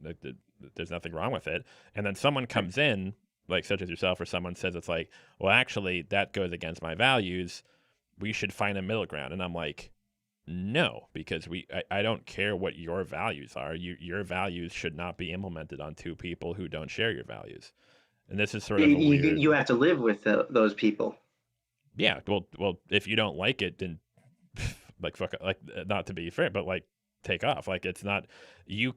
There's nothing wrong with it. And then someone comes in, like such as yourself, or someone says it's like, well, actually, that goes against my values. We should find a middle ground. And I'm like, no, because I don't care what your values are. Your values should not be implemented on two people who don't share your values. And this is sort of a weird. You have to live with those people. Yeah. Well, if you don't like it, then like fuck, like not to be fair, but like take off. Like it's not you.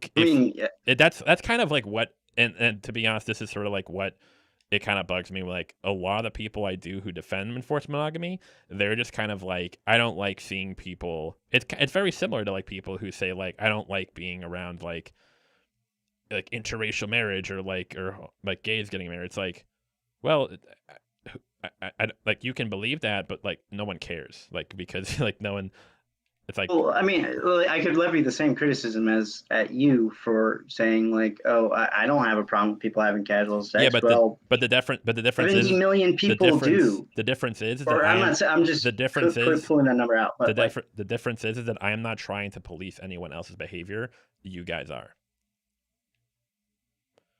That's kind of like what. And to be honest, this is sort of like what it kind of bugs me. Like a lot of the people I do who defend enforced monogamy, they're just kind of like, I don't like seeing people. It's very similar to like people who say like, I don't like being around like interracial marriage or like gays getting married. It's like, well, I like you can believe that, but like no one cares. Like because like no one. It's like, well, I mean, I could levy the same criticism as at you for saying like, oh, I don't have a problem with people having casual sex. Yeah, but the difference 70 million people do. The difference is that I'm just the difference is pulling that number out. But the difference is that I am not trying to police anyone else's behavior. You guys are.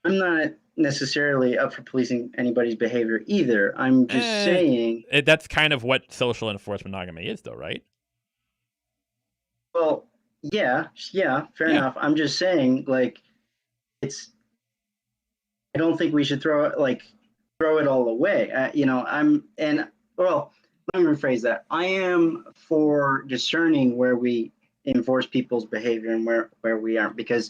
I'm not necessarily up for policing anybody's behavior either. I'm just Eh, saying, that's kind of what social enforced monogamy is, though, right? well, yeah, fair Yeah. enough. I'm just saying, like, it's. I don't think we should throw it all away. Well, let me rephrase that. I am for discerning where we enforce people's behavior and where we aren't, because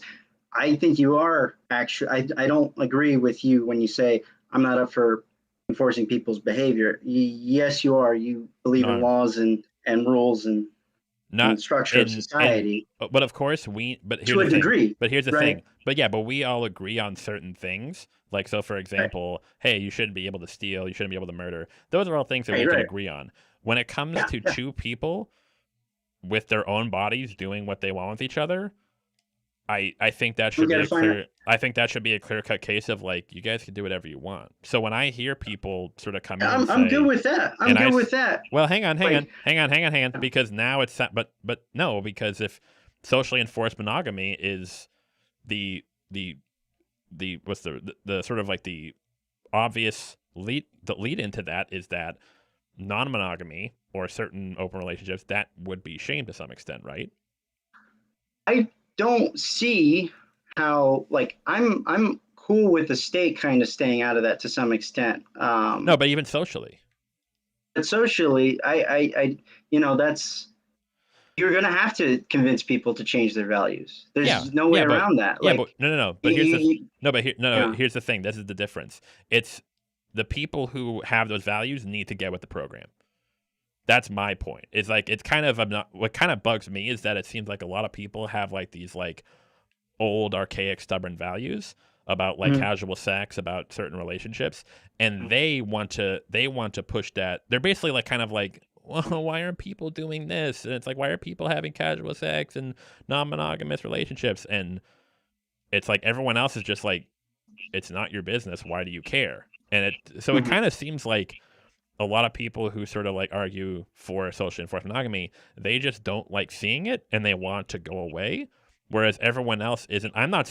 I think you are actually. I don't agree with you when you say I'm not up for enforcing people's behavior. Yes, you are. You believe in No, laws and rules and not structure of in society but of course but here's to the a thing. degree, But here's the right? thing. But we all agree on certain things. Like, so for Right, example, hey, you shouldn't be able to steal, you shouldn't be able to murder. Those are all things that we right, can right. agree on. When it comes Yeah, to yeah. two people with their own bodies doing what they want with each other, I think that We should got be to a find it. clear I think that should be a clear cut case of, like, you guys can do whatever you want. So when I hear people sort of come in and I'm good say, with that. I'm and good with that. well, Like, hang on, because now it's but no, because if socially enforced monogamy is the the what's the sort of like the obvious lead into that is that non-monogamy or certain open relationships that would be shame to some extent, right? I don't see how, like, I'm cool with the state kind of staying out of that to some extent. No, but even socially. But socially, that's you're gonna have to convince people to change their values. Yeah, There's no way yeah, but around that. yeah, but Like, no. you, But here's the you, no, but here no, no. yeah. Here's the thing. This is the difference. It's the people who have those values need to get with the program. That's my point. It's like it's kind of what kind of bugs me is that it seems like a lot of people have like these like old archaic stubborn values about like Mhm. casual sex, about certain relationships, and they want to push that. They're basically like kind of like, well, why aren't people doing this? And it's like, why are people having casual sex and non-monogamous relationships? And it's like everyone else is just like, it's not your business. Why do you care? And it Mhm. kind of seems like a lot of people who sort of like argue for socially enforced monogamy, they just don't like seeing it and they want to go away. Whereas everyone else isn't. I'm not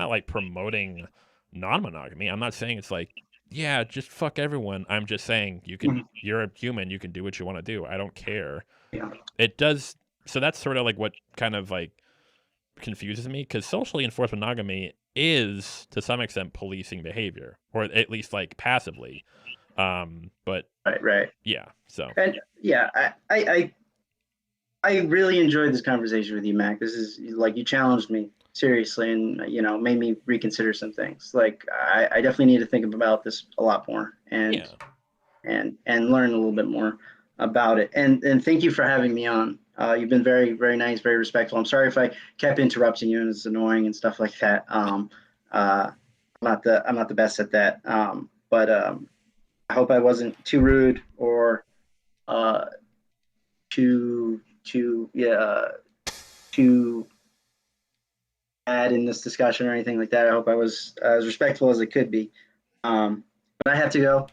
like promoting non monogamy. I'm not saying it's like, yeah, just fuck everyone. I'm just saying Mhm. you're a human. You can do what you want to do. I don't care. Yeah. It does. So that's sort of like what kind of like confuses me because socially enforced monogamy is to some extent policing behavior, or at least like passively. But Right. Right. yeah, so And yeah, I really enjoyed this conversation with you, Mac. This is like you challenged me seriously, and made me reconsider some things. Like I definitely need to think about this a lot more and yeah. and learn a little bit more about it. And thank you for having me on. You've been very very nice, very respectful. I'm sorry if I kept interrupting you and it's annoying and stuff like that. I'm not the best at that. But I hope I wasn't too rude or uh, too too bad in this discussion or anything like that. I hope I was as respectful as it could be. But I have to go.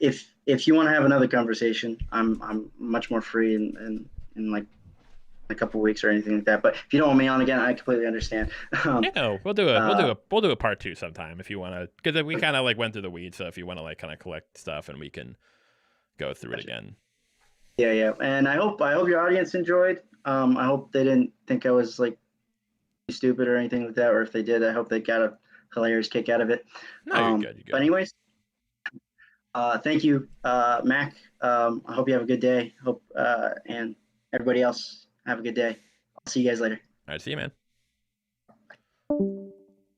If you want to have another conversation, I'm much more free in like a couple of weeks or anything like that. But if you don't want me on again, I completely understand. Yeah, no, Uh, we'll do a part two sometime if you want to, because we kind of like went through the weeds. So if you want to like kind of collect stuff and we can go through it again. yeah, and I hope your audience enjoyed. I hope they didn't think I was like stupid or anything like that, or if they did, I hope they got a hilarious kick out of it. No, you're good. You're But good. anyways, thank you, Mac. I hope you have a good day. Hope and everybody else have a good day. I'll see you guys later. All right, see you, man.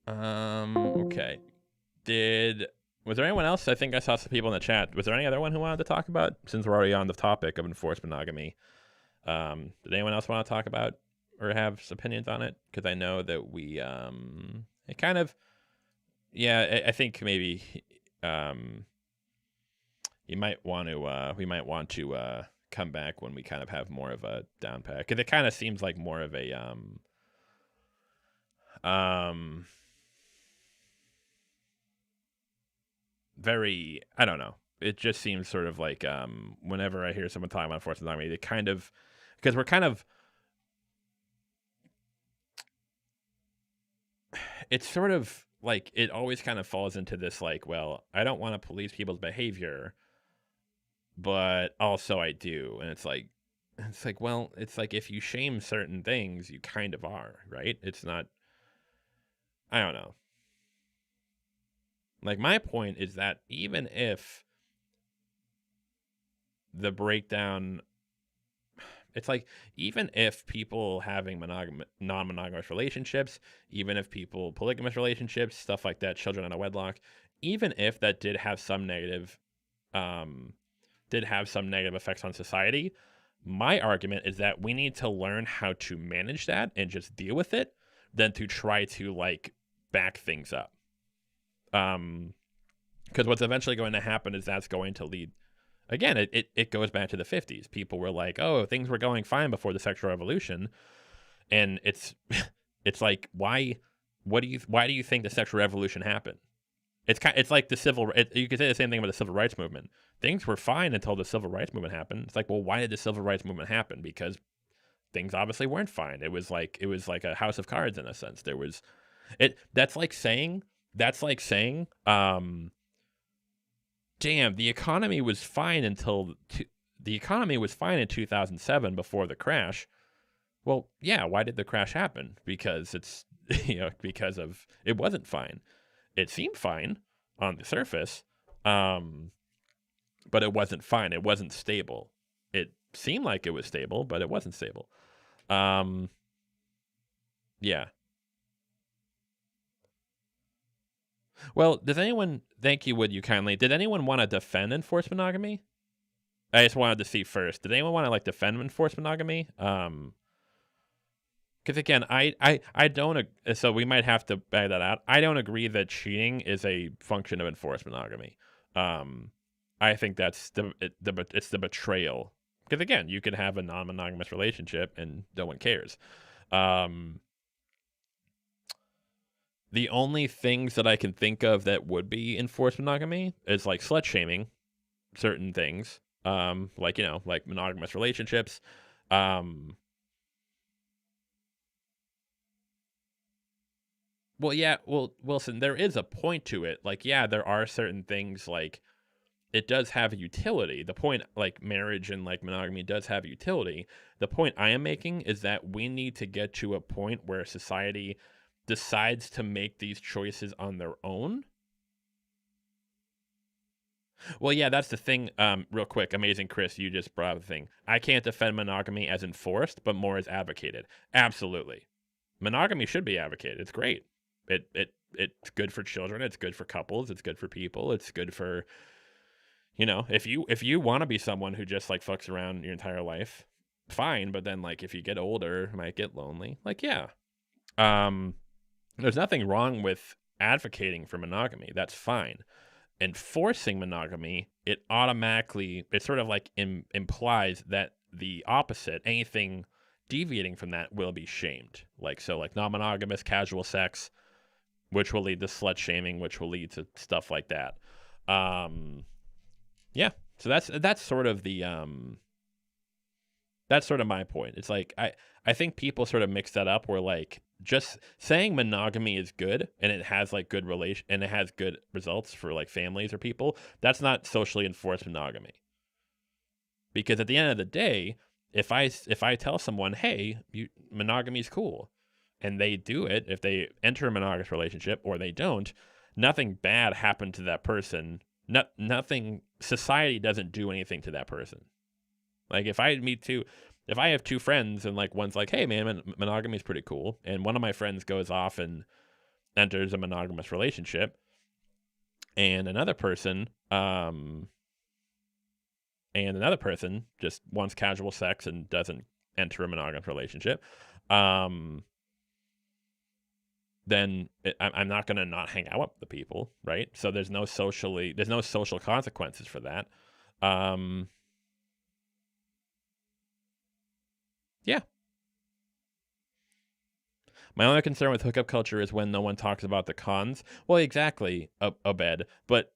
Okay. Did was there anyone else? I think I saw some people in the chat. Was there any other one who wanted to talk about? Since we're already on the topic of enforced monogamy, did anyone else want to talk about or have some opinions on it? Because I know that it kind of, yeah, I think maybe, um, you might want to, we might want to come back when we kind of have more of a down pack. Because it kind of seems like more of a, um, very, I don't know. It just seems sort of like whenever I hear someone talking about enforced monogamy, they kind of, because we're kind of, it's sort of like it always kind of falls into this like, well, I don't want to police people's behavior, but also I do. And it's like, well, it's like if you shame certain things, you kind of are, right? It's not, I don't know. Like my point is that even if the breakdown, it's like even if people having non-monogamous relationships, even if people polygamous relationships, stuff like that, children out of wedlock, even if that did have some negative effects on society, my argument is that we need to learn how to manage that and just deal with it than to try to like back things up. Because what's eventually going to happen is that's going to lead, again, it goes back to the 50s. People were like, oh, things were going fine before the sexual revolution. And it's like, why do you think the sexual revolution happened? It's like you could say the same thing about the civil rights movement. Things were fine until the civil rights movement happened. It's like, well, why did the civil rights movement happen? Because things obviously weren't fine. It was like a house of cards in a sense. That's like saying, damn, the economy was fine in 2007 before the crash. Well, yeah, why did the crash happen? Because it's because of it wasn't fine. It seemed fine on the surface, but it wasn't fine. It wasn't stable. It seemed like it was stable, but it wasn't stable. Yeah. Well, thank you, would you kindly, did anyone want to defend enforced monogamy? I just wanted to see first. Did anyone want to like defend enforced monogamy? Because again, I don't. So we might have to bag that out. I don't agree that cheating is a function of enforced monogamy. I think that's it's the betrayal. Because again, you could have a non-monogamous relationship and no one cares. The only things that I can think of that would be enforced monogamy is like slut shaming certain things. Like like monogamous relationships. Well, yeah, well, Wilson, there is a point to it. Like, yeah, there are certain things like it does have a utility. The point, like marriage and like monogamy does have utility. The point I am making is that we need to get to a point where society decides to make these choices on their own. Well, yeah, that's the thing. Real quick, amazing Chris, you just brought up the thing. I can't defend monogamy as enforced, but more as advocated. Absolutely. Monogamy should be advocated. It's great. It's good for children, it's good for couples, it's good for people, it's good for if you want to be someone who just like fucks around your entire life, fine, but then like if you get older, you might get lonely. Like, yeah. There's nothing wrong with advocating for monogamy. That's fine. Enforcing monogamy, it sort of like implies that the opposite, anything deviating from that will be shamed. Like non-monogamous casual sex, which will lead to slut shaming, which will lead to stuff like that. Yeah. So that's sort of the that's sort of my point. It's like I think people sort of mix that up where like just saying monogamy is good and it has like good and it has good results for like families or people, that's not socially enforced monogamy. Because at the end of the day, if I tell someone, hey, monogamy is cool, and they do it, if they enter a monogamous relationship or they don't, nothing bad happened to that person. Nothing. Society doesn't do anything to that person. Like if I have two friends and like one's like, hey man, monogamy is pretty cool, and one of my friends goes off and enters a monogamous relationship, and another person just wants casual sex and doesn't enter a monogamous relationship, then I'm not going to not hang out with the people, right? So there's no social consequences for that. Yeah. My only concern with hookup culture is when no one talks about the cons. Well, exactly, Abed. But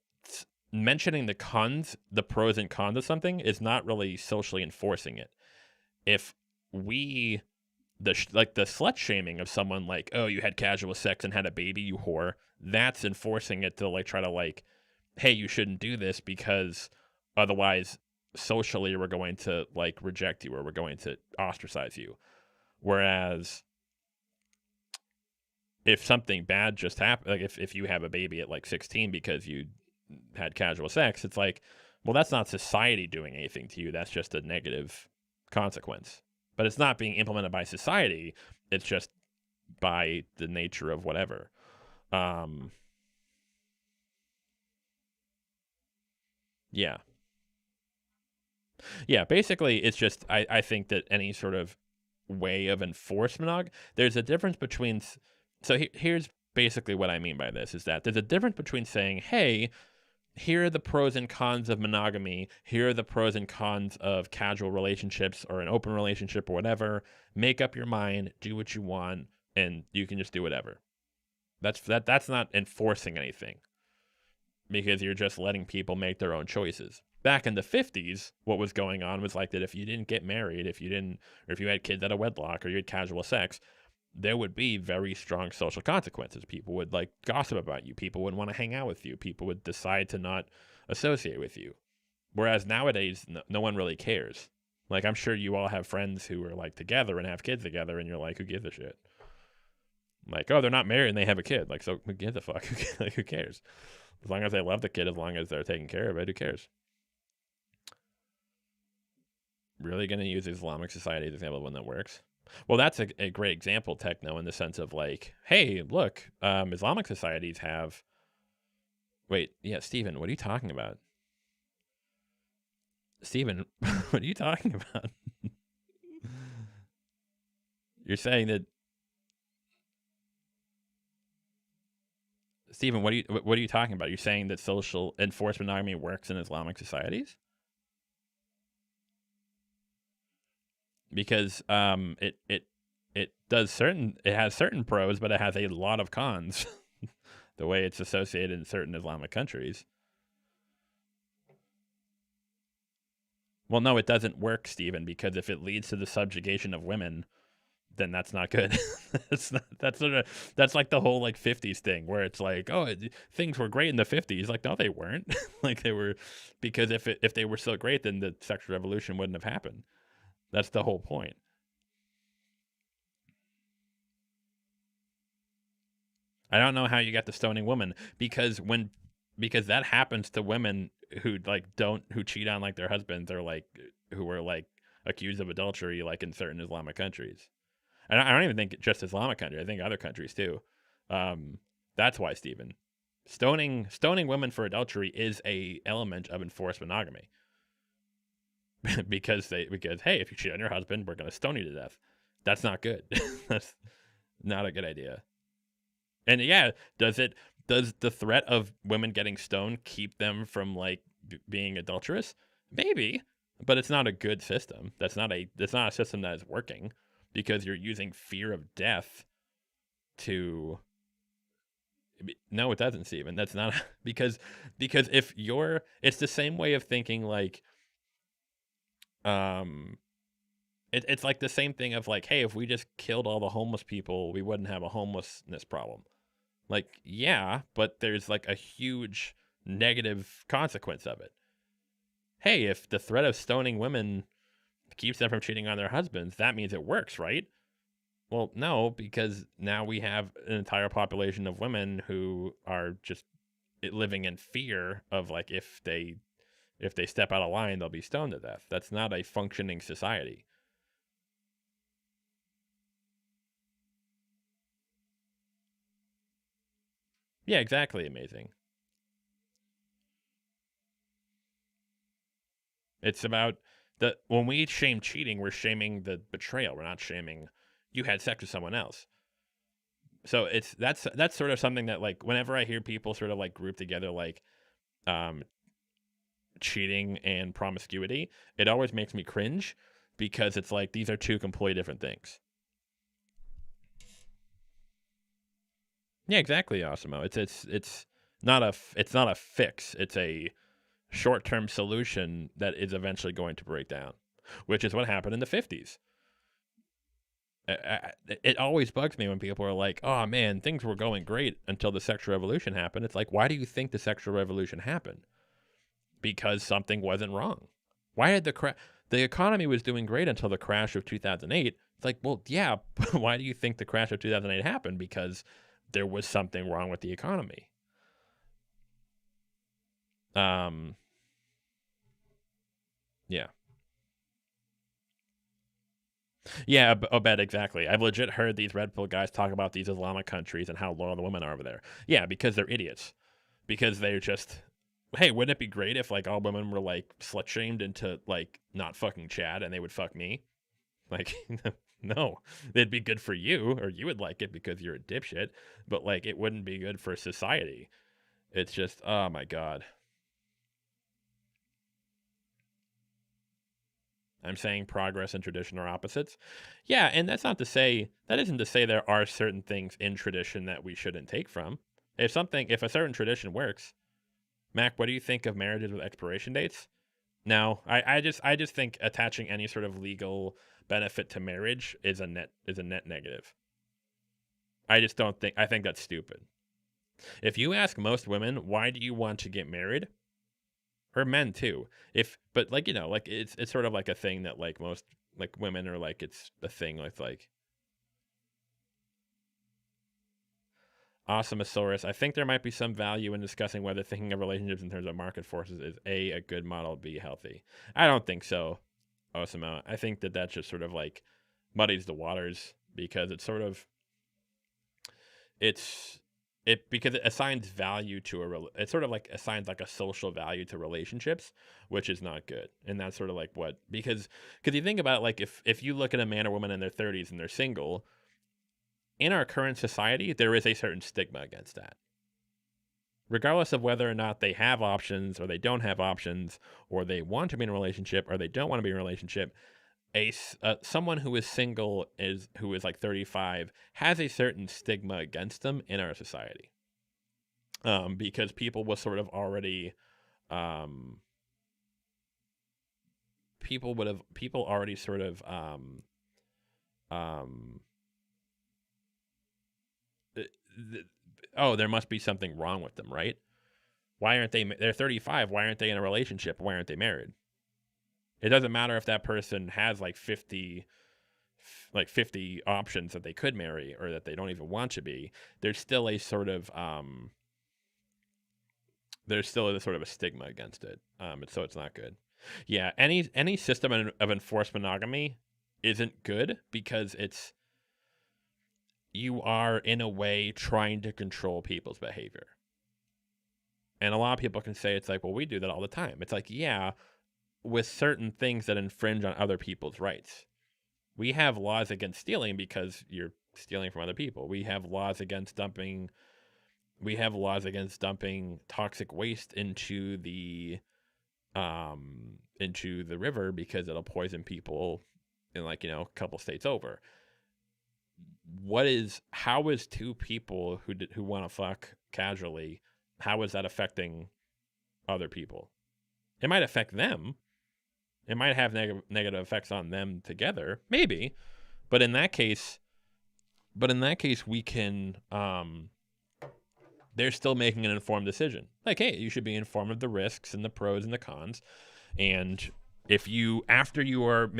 mentioning the cons, the pros and cons of something is not really socially enforcing it. If we like the slut shaming of someone like, oh, you had casual sex and had a baby, you whore. That's enforcing it to like try to like, hey, you shouldn't do this because otherwise socially we're going to like reject you or we're going to ostracize you. Whereas if something bad just happened, like if you have a baby at like 16 because you had casual sex, it's like, well, that's not society doing anything to you. That's just a negative consequence. But it's not being implemented by society. It's just by the nature of whatever. Yeah. Yeah, basically, it's just, I think that any sort of way of enforcement, there's a difference between, so here's basically what I mean by this, is that there's a difference between saying, hey, here are the pros and cons of monogamy, here are the pros and cons of casual relationships or an open relationship or whatever, make up your mind, do what you want, and you can just do whatever. That's not enforcing anything, because you're just letting people make their own choices. Back in the 50s, what was going on was like that if you didn't get married, if you had kids out of wedlock or you had casual sex, there would be very strong social consequences. People would like gossip about you. People wouldn't want to hang out with you. People would decide to not associate with you. Whereas nowadays, no one really cares. Like, I'm sure you all have friends who are like together and have kids together, and you're like, who gives a shit? Like, oh, they're not married and they have a kid. Like, so who gives a fuck? Like, who cares? As long as they love the kid, as long as they're taking care of it, who cares? Really going to use Islamic society as an example of one that works? Well, that's a great example, Techno, in the sense of like, hey, look, Islamic societies have. Wait, yeah, Steven, what are you talking about? Steven, what are you talking about? You're saying that. Steven, what are you talking about? You're saying that social enforced monogamy works in Islamic societies? Because it has certain pros, but it has a lot of cons. The way it's associated in certain Islamic countries. Well, no, it doesn't work, Stephen, because if it leads to the subjugation of women, then that's not good. That's like the whole like 50s thing where it's like, oh, things were great in the 50s. Like, no, they weren't. Like, they were, because if they were so great, then the sexual revolution wouldn't have happened. That's the whole point. I don't know how you got the stoning woman, because that happens to women who who cheat on like their husbands, or like who are like accused of adultery, like in certain Islamic countries. And I don't even think just Islamic countries. I think other countries too. That's why, Stephen, stoning women for adultery is a element of enforced monogamy. because hey, if you cheat on your husband, we're gonna stone you to death. That's not good. That's not a good idea. And yeah, does the threat of women getting stoned keep them from like being adulterous? Maybe, but it's not a good system. It's not a system that is working, because you're using fear of death to. No, it doesn't, Stephen. That's not because if it's the same way of thinking, like it's like the same thing of like, hey, if we just killed all the homeless people, we wouldn't have a homelessness problem. Like, yeah, but there's like a huge negative consequence of it. Hey, if the threat of stoning women keeps them from cheating on their husbands, that means it works, right? Well, no, because now we have an entire population of women who are just living in fear of like, if they step out of line, they'll be stoned to death. That's not a functioning society. Yeah, exactly. Amazing. It's about when we shame cheating, we're shaming the betrayal. We're not shaming you had sex with someone else. So that's sort of something that, like, whenever I hear people sort of like group together like um cheating and promiscuity, it always makes me cringe, because it's like these are two completely different things. Yeah, exactly, Osimo. It's not a fix. It's a short-term solution that is eventually going to break down, which is what happened in the 50s. It always bugs me when people are like, "Oh man, things were going great until the sexual revolution happened." It's like, why do you think the sexual revolution happened? Because something wasn't wrong. Why had the economy was doing great until the crash of 2008? It's like, well, yeah, but why do you think the crash of 2008 happened? Because there was something wrong with the economy. Yeah. Yeah, Obed, exactly. I've legit heard these red pill guys talk about these Islamic countries and how loyal the women are over there. Yeah, because they're idiots. Because they're just, hey, wouldn't it be great if like all women were like slut shamed into like not fucking Chad and they would fuck me? Like, no, it'd be good for you, or you would like it because you're a dipshit, but like it wouldn't be good for society. It's just, oh my god. I'm saying progress and tradition are opposites. Yeah, and that isn't to say there are certain things in tradition that we shouldn't take from. If a certain tradition works, Mac, what do you think of marriages with expiration dates? No, I just think attaching any sort of legal benefit to marriage is a net negative. I think that's stupid. If you ask most women, why do you want to get married? Or men too. But like, like it's sort of like a thing that like most like women are like, it's a thing with like Awesomosaurus. I think there might be some value in discussing whether thinking of relationships in terms of market forces is a good model, B, healthy. I don't think so, Osamo. I think that just sort of like muddies the waters because because it assigns value to it sort of like assigns like a social value to relationships, which is not good. And that's sort of like because you think about it, like if you look at a man or woman in their 30s and they're single, in our current society, there is a certain stigma against that. Regardless of whether or not they have options or they don't have options, or they want to be in a relationship or they don't want to be in a relationship, someone who is single who is like 35 has a certain stigma against them in our society, because people will sort of already people already sort of oh, there must be something wrong with them, right? Why aren't they're 35, why aren't they in a relationship, why aren't they married? It doesn't matter if that person has like 50 options that they could marry or that they don't even want to be. There's still a sort of a stigma against it. So it's not good. Yeah, any system of enforced monogamy isn't good because you are in a way trying to control people's behavior. And a lot of people can say it's like, well, we do that all the time. It's like, yeah, with certain things that infringe on other people's rights. We have laws against stealing because you're stealing from other people. We have laws against dumping toxic waste into the river because it'll poison people in a couple states over. How is two people who want to fuck casually, how is that affecting other people? It might affect them. It might have negative effects on them together, maybe. But in that case, we can. They're still making an informed decision. Like, hey, you should be informed of the risks and the pros and the cons. And if you, after you are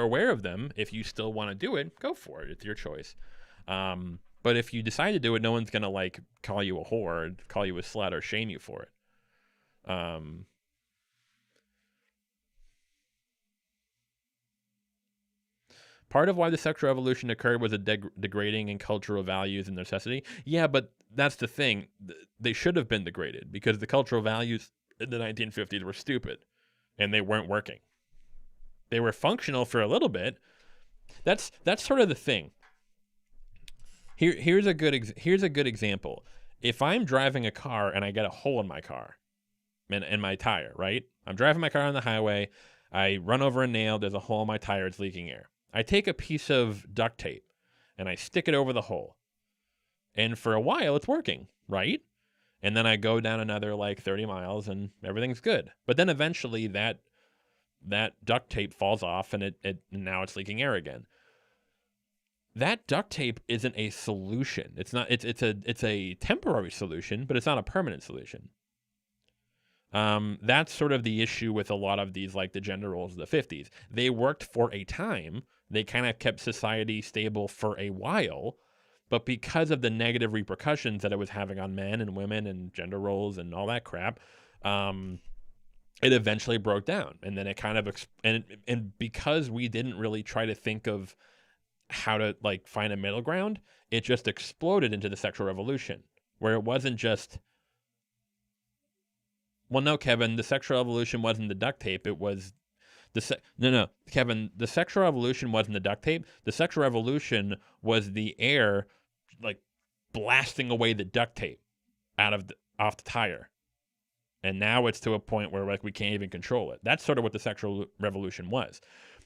aware of them, if you still want to do it, go for it. It's your choice. But if you decide to do it, no one's gonna like call you a whore, call you a slut, or shame you for it. Part of why the sexual revolution occurred was a degrading in cultural values and necessity. Yeah, but that's the thing. They should have been degraded because the cultural values in the 1950s were stupid and they weren't working. They were functional for a little bit. That's sort of the thing. Here's a good example. If I'm driving a car and I get a hole in my car, in my tire, right? I'm driving my car on the highway. I run over a nail. There's a hole in my tire. It's leaking air. I take a piece of duct tape and I stick it over the hole. And for a while, it's working, right? And then I go down another like 30 miles and everything's good. But then eventually that duct tape falls off and now it's leaking air again. that duct tape isn't a solution. It's not. It's a temporary solution, but it's not a permanent solution. That's sort of the issue with a lot of these, like the gender roles of the 50s. They worked for a time. They kind of kept society stable for a while, but because of the negative repercussions that it was having on men and women and gender roles and all that crap, it eventually broke down. And then it kind of and because we didn't really try to think of how to like find a middle ground, it just exploded into the sexual revolution, where it wasn't just, well, no, Kevin, the sexual revolution wasn't the duct tape. It was no, Kevin, the sexual revolution wasn't the duct tape. The sexual revolution was the air, like blasting away the duct tape off the tire. And now it's to a point where like we can't even control it. That's sort of what the sexual revolution was.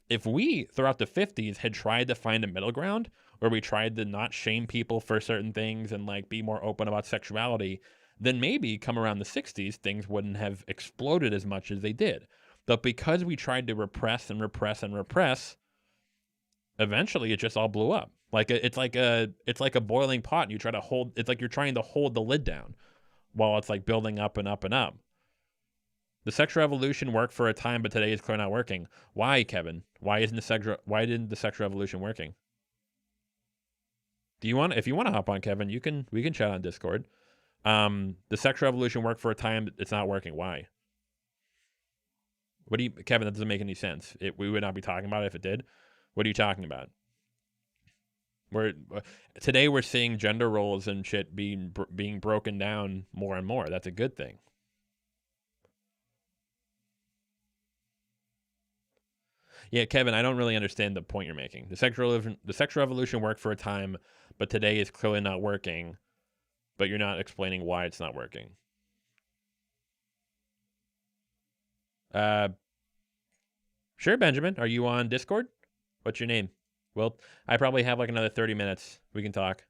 If we, throughout the 50s, had tried to find a middle ground where we tried to not shame people for certain things and like be more open about sexuality, then maybe come around the 60s, things wouldn't have exploded as much as they did. But because we tried to repress and repress and repress, eventually it just all blew up. Like it's like a boiling pot, and you try to hold. It's like you're trying to hold the lid down while it's like building up and up and up. The sexual revolution worked for a time, but today is clearly not working. Why, Kevin? Why didn't the sexual revolution working? If you want to hop on, Kevin, we can chat on Discord. The sexual revolution worked for a time, it's not working. Why? Kevin, that doesn't make any sense. We would not be talking about it if it did. What are you talking about? Today we're seeing gender roles and shit being broken down more and more. That's a good thing. Yeah, Kevin, I don't really understand the point you're making. The sexual revolution worked for a time, but today is clearly not working. But you're not explaining why it's not working. Sure, Benjamin. Are you on Discord? What's your name? Well, I probably have like another 30 minutes. We can talk.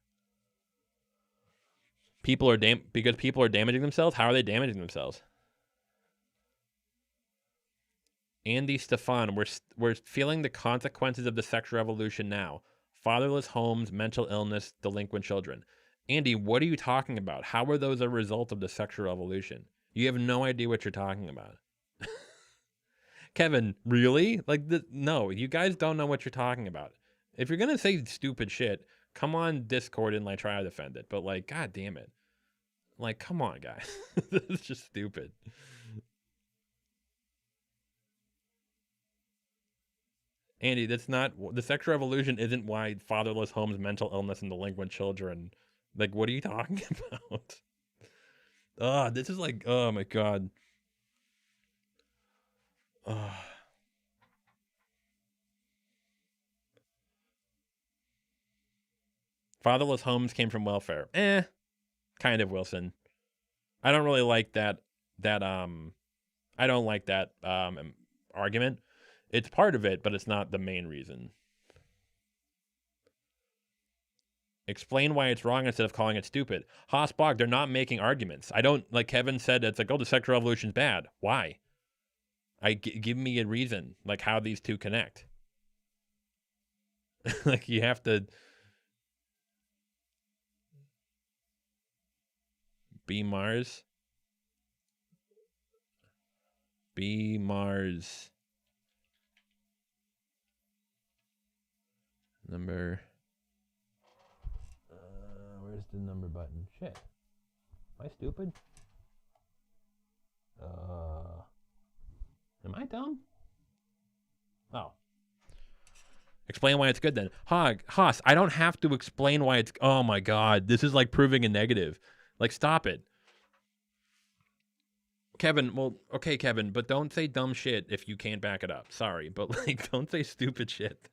Because people are damaging themselves? How are they damaging themselves? Andy Stefan, we're feeling the consequences of the sexual revolution now. Fatherless homes, mental illness, delinquent children. Andy, what are you talking about? How are those a result of the sexual revolution? You have no idea what you're talking about. Kevin, really? No, you guys don't know what you're talking about. If you're going to say stupid shit, come on Discord and like try to defend it. But like, god damn it. Like, come on, guys. This is just stupid. Andy, that's not the sexual revolution. Isn't why fatherless homes, mental illness, and delinquent children. Like, what are you talking about? This is like, oh my god. Fatherless homes came from welfare. Kind of, Wilson. I don't really like that. I don't like that argument. It's part of it, but it's not the main reason. Explain why it's wrong instead of calling it stupid. Haasbog, they're not making arguments. I don't, like Kevin said, it's like, oh, the sexual revolution's bad. Why? Give me a reason, like how these two connect. Like you have to be Mars. Be Mars. Number. Where's the number button? Shit. Am I stupid? Am I dumb? Oh. Explain why it's good then. Haas, I don't have to explain why it's... Oh my god, this is like proving a negative. Like, stop it. Kevin, well, okay, Kevin, but don't say dumb shit if you can't back it up. Sorry, but like, don't say stupid shit.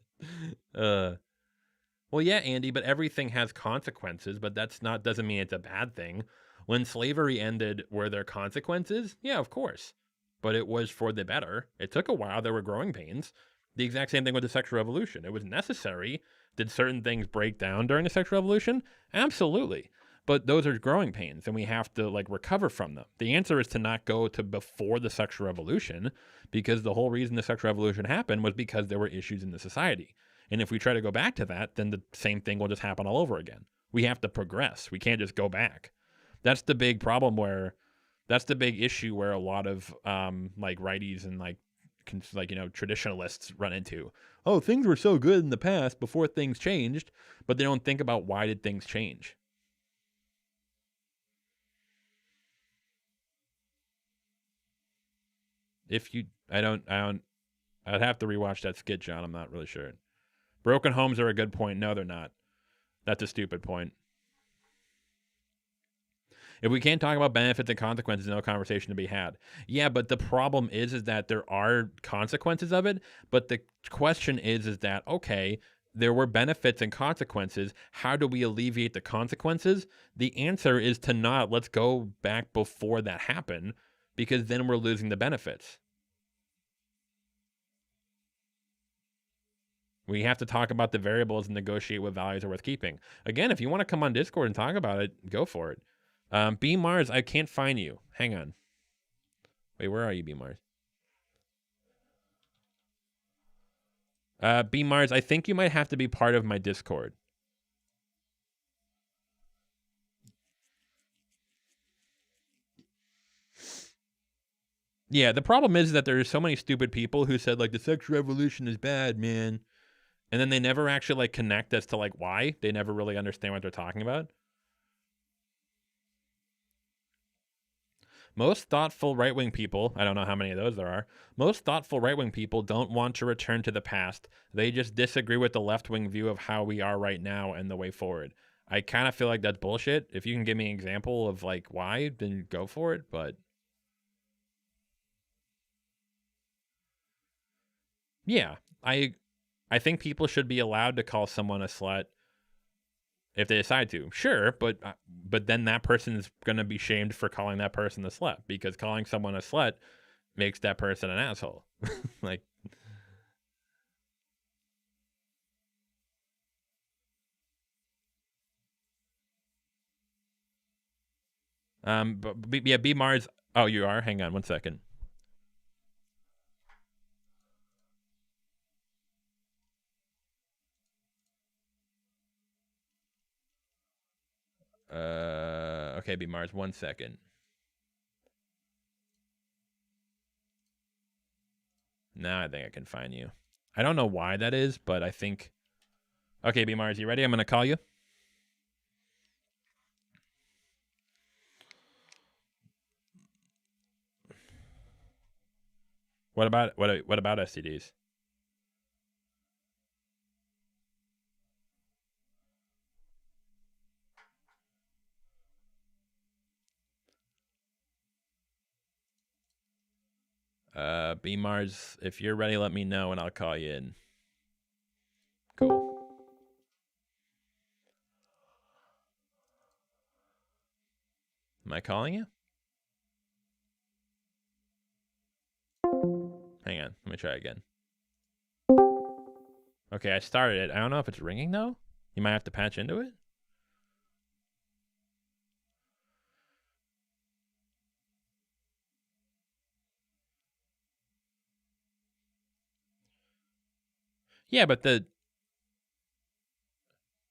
Well, yeah, Andy, but everything has consequences, but doesn't mean it's a bad thing. When slavery ended, were there consequences? Yeah, of course. But it was for the better. It took a while. There were growing pains. The exact same thing with the sexual revolution. It was necessary. Did certain things break down during the sexual revolution? Absolutely. But those are growing pains, and we have to like recover from them. The answer is to not go to before the sexual revolution, because the whole reason the sexual revolution happened was because there were issues in the society. And if we try to go back to that, then the same thing will just happen all over again. We have to progress. We can't just go back. That's the big problem that's the big issue where a lot of like righties and like traditionalists run into. Oh, things were so good in the past before things changed, but they don't think about why did things change. If you, I don't, I'd have to rewatch that skit, John. I'm not really sure. Broken homes are a good point. No, they're not. That's a stupid point. If we can't talk about benefits and consequences, no conversation to be had. Yeah, but the problem is that there are consequences of it. But the question is that, okay, there were benefits and consequences. How do we alleviate the consequences? The answer is to not. Let's go back before that happened, because then we're losing the benefits. We have to talk about the variables and negotiate what values are worth keeping. Again, if you want to come on Discord and talk about it, go for it. B Mars, I can't find you. Hang on. Wait, where are you, B Mars? B Mars, I think you might have to be part of my Discord. Yeah, the problem is that there's so many stupid people who said like the sex revolution is bad, man. And then they never actually like connect as to like why. They never really understand what they're talking about. Most thoughtful right-wing people, I don't know how many of those there are, most thoughtful right-wing people don't want to return to the past. They just disagree with the left-wing view of how we are right now and the way forward. I kind of feel like that's bullshit. If you can give me an example of like why, then go for it, but yeah, I think people should be allowed to call someone a slut if they decide to. Sure, but then that person is going to be shamed for calling that person a slut, because calling someone a slut makes that person an asshole. Like, but yeah, B Mars. Oh, you are. Hang on one second. Okay, B Mars. 1 second. Now I think I can find you. I don't know why that is, but I think. Okay, B Mars, you ready? I'm gonna call you. What about STDs? B Mars, if you're ready, let me know and I'll call you in. Cool. Am I calling you? Hang on, let me try again. Okay, I started it. I don't know if it's ringing though. You might have to patch into it. Yeah, but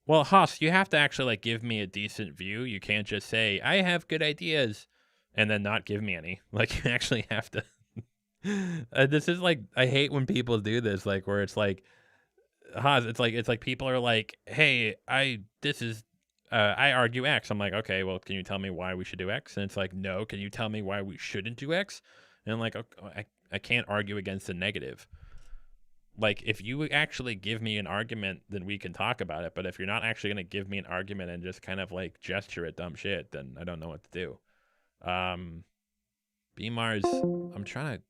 well, Haas, you have to actually like give me a decent view. You can't just say I have good ideas and then not give me any. Like, you actually have to. This is like, I hate when people do this, like where it's like, Haas, it's like people are like, hey, I argue X. I'm like, okay, well, can you tell me why we should do X? And it's like, no, can you tell me why we shouldn't do X? And I'm like, okay, I can't argue against the negative. Like, if you actually give me an argument, then we can talk about it. But if you're not actually going to give me an argument and just kind of like gesture at dumb shit, then I don't know what to do. B Mars, I'm trying to.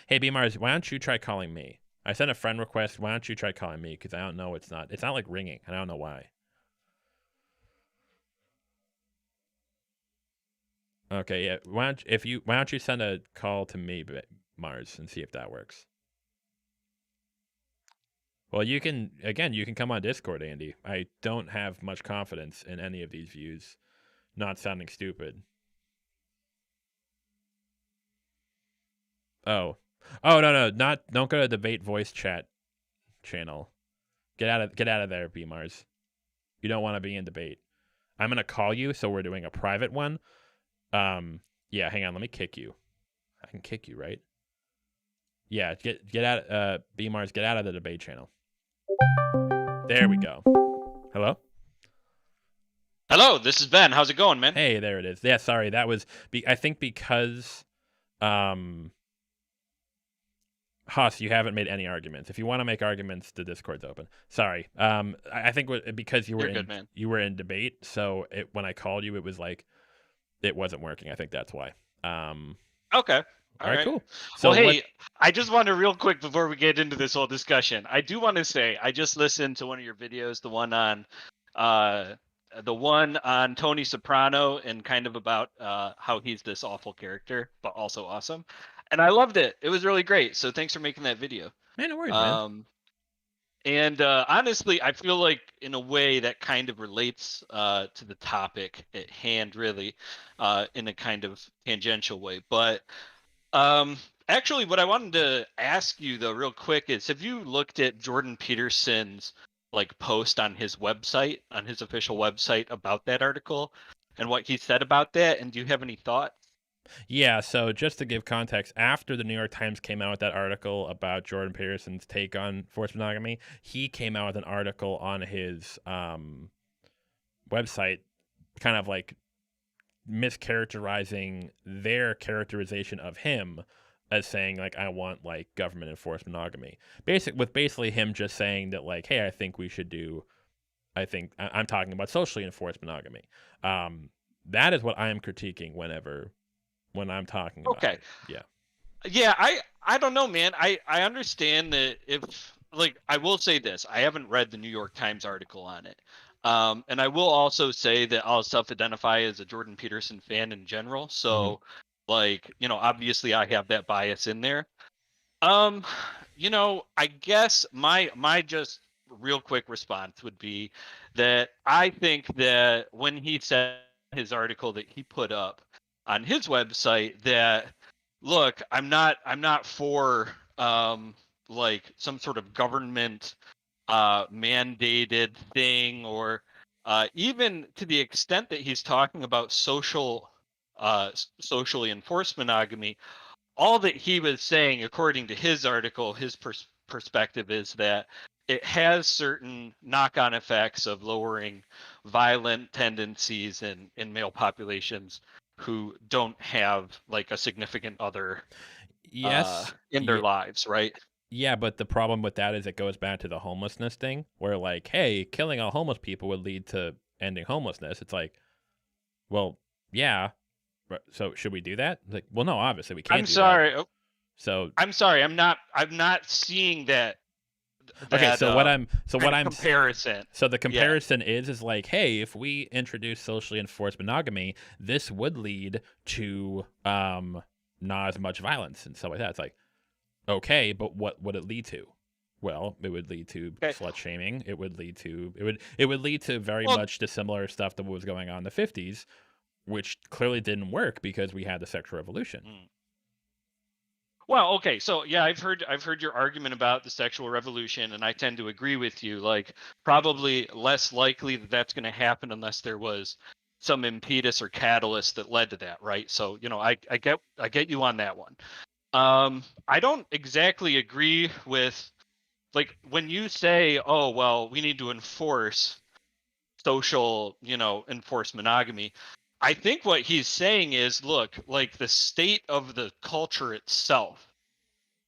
Hey, B Mars, why don't you try calling me? I sent a friend request. Why don't you try calling me? Because I don't know. It's not like ringing. I don't know why. Okay, yeah. Why don't you send a call to me, Mars, and see if that works. Well, you can come on Discord, Andy. I don't have much confidence in any of these views not sounding stupid. Oh. Oh, no, don't go to the debate voice chat channel. Get out of there, B Mars. You don't want to be in debate. I'm gonna call you, so we're doing a private one. Yeah, hang on, let me kick you. I can kick you, right? Yeah, get out. B Mars, get out of the debate channel. There we go. Hello. Hello, this is Ben. How's it going, man? Hey, there it is. Yeah, sorry, that was. I think because, Haas, you haven't made any arguments. If you want to make arguments, the Discord's open. Sorry. I think because you were You're good, man. you were in debate, so when I called you, it was like it wasn't working. I think that's why. Okay. All right, cool. So well, hey, I just want to real quick before we get into this whole discussion. I do want to say I just listened to one of your videos, the one on Tony Soprano, and kind of about how he's this awful character, but also awesome. And I loved it. It was really great. So thanks for making that video. Man, no worries, man. And honestly, I feel like in a way that kind of relates to the topic at hand, really, in a kind of tangential way. But actually, what I wanted to ask you though, real quick, is have you looked at Jordan Peterson's like post on his website, on his official website about that article and what he said about that? And do you have any thoughts? Yeah, so just to give context, after the New York Times came out with that article about Jordan Peterson's take on forced monogamy, he came out with an article on his website, kind of like mischaracterizing their characterization of him as saying like, I want like government enforced monogamy. Basically him just saying that like, hey, I think I'm talking about socially enforced monogamy. That is what I am critiquing when I'm talking about it. Yeah, I don't know, man. I understand that if, like, I will say this, I haven't read the New York Times article on it. And I will also say that I'll self-identify as a Jordan Peterson fan in general. So, like, obviously I have that bias in there. I guess my just real quick response would be that I think that when he said his article that he put up on his website that look, I'm not for like some sort of government mandated thing, or even to the extent that he's talking about socially enforced monogamy. All that he was saying, according to his article, his perspective is that it has certain knock-on effects of lowering violent tendencies in male populations who don't have like a significant other in their lives, right? Yeah, but the problem with that is it goes back to the homelessness thing, where like, hey, killing all homeless people would lead to ending homelessness. It's like, well, yeah, so should we do that? Like, well, no, obviously we can't. I'm sorry. So I'm sorry. I'm not seeing that. Okay, so what I'm comparison. So the comparison is like, hey, if we introduce socially enforced monogamy, this would lead to not as much violence and stuff like that. It's like, okay, but what would it lead to? Well, it would lead to slut shaming. It would lead to very much dissimilar stuff that was going on in the 50s, which clearly didn't work because we had the sexual revolution. Well, okay, so yeah, I've heard your argument about the sexual revolution, and I tend to agree with you. Like, probably less likely that that's going to happen unless there was some impetus or catalyst that led to that, right? So, I get you on that one. I don't exactly agree with, like, when you say, oh well, we need to enforce social, enforce monogamy. I think what he's saying is, look, like the state of the culture itself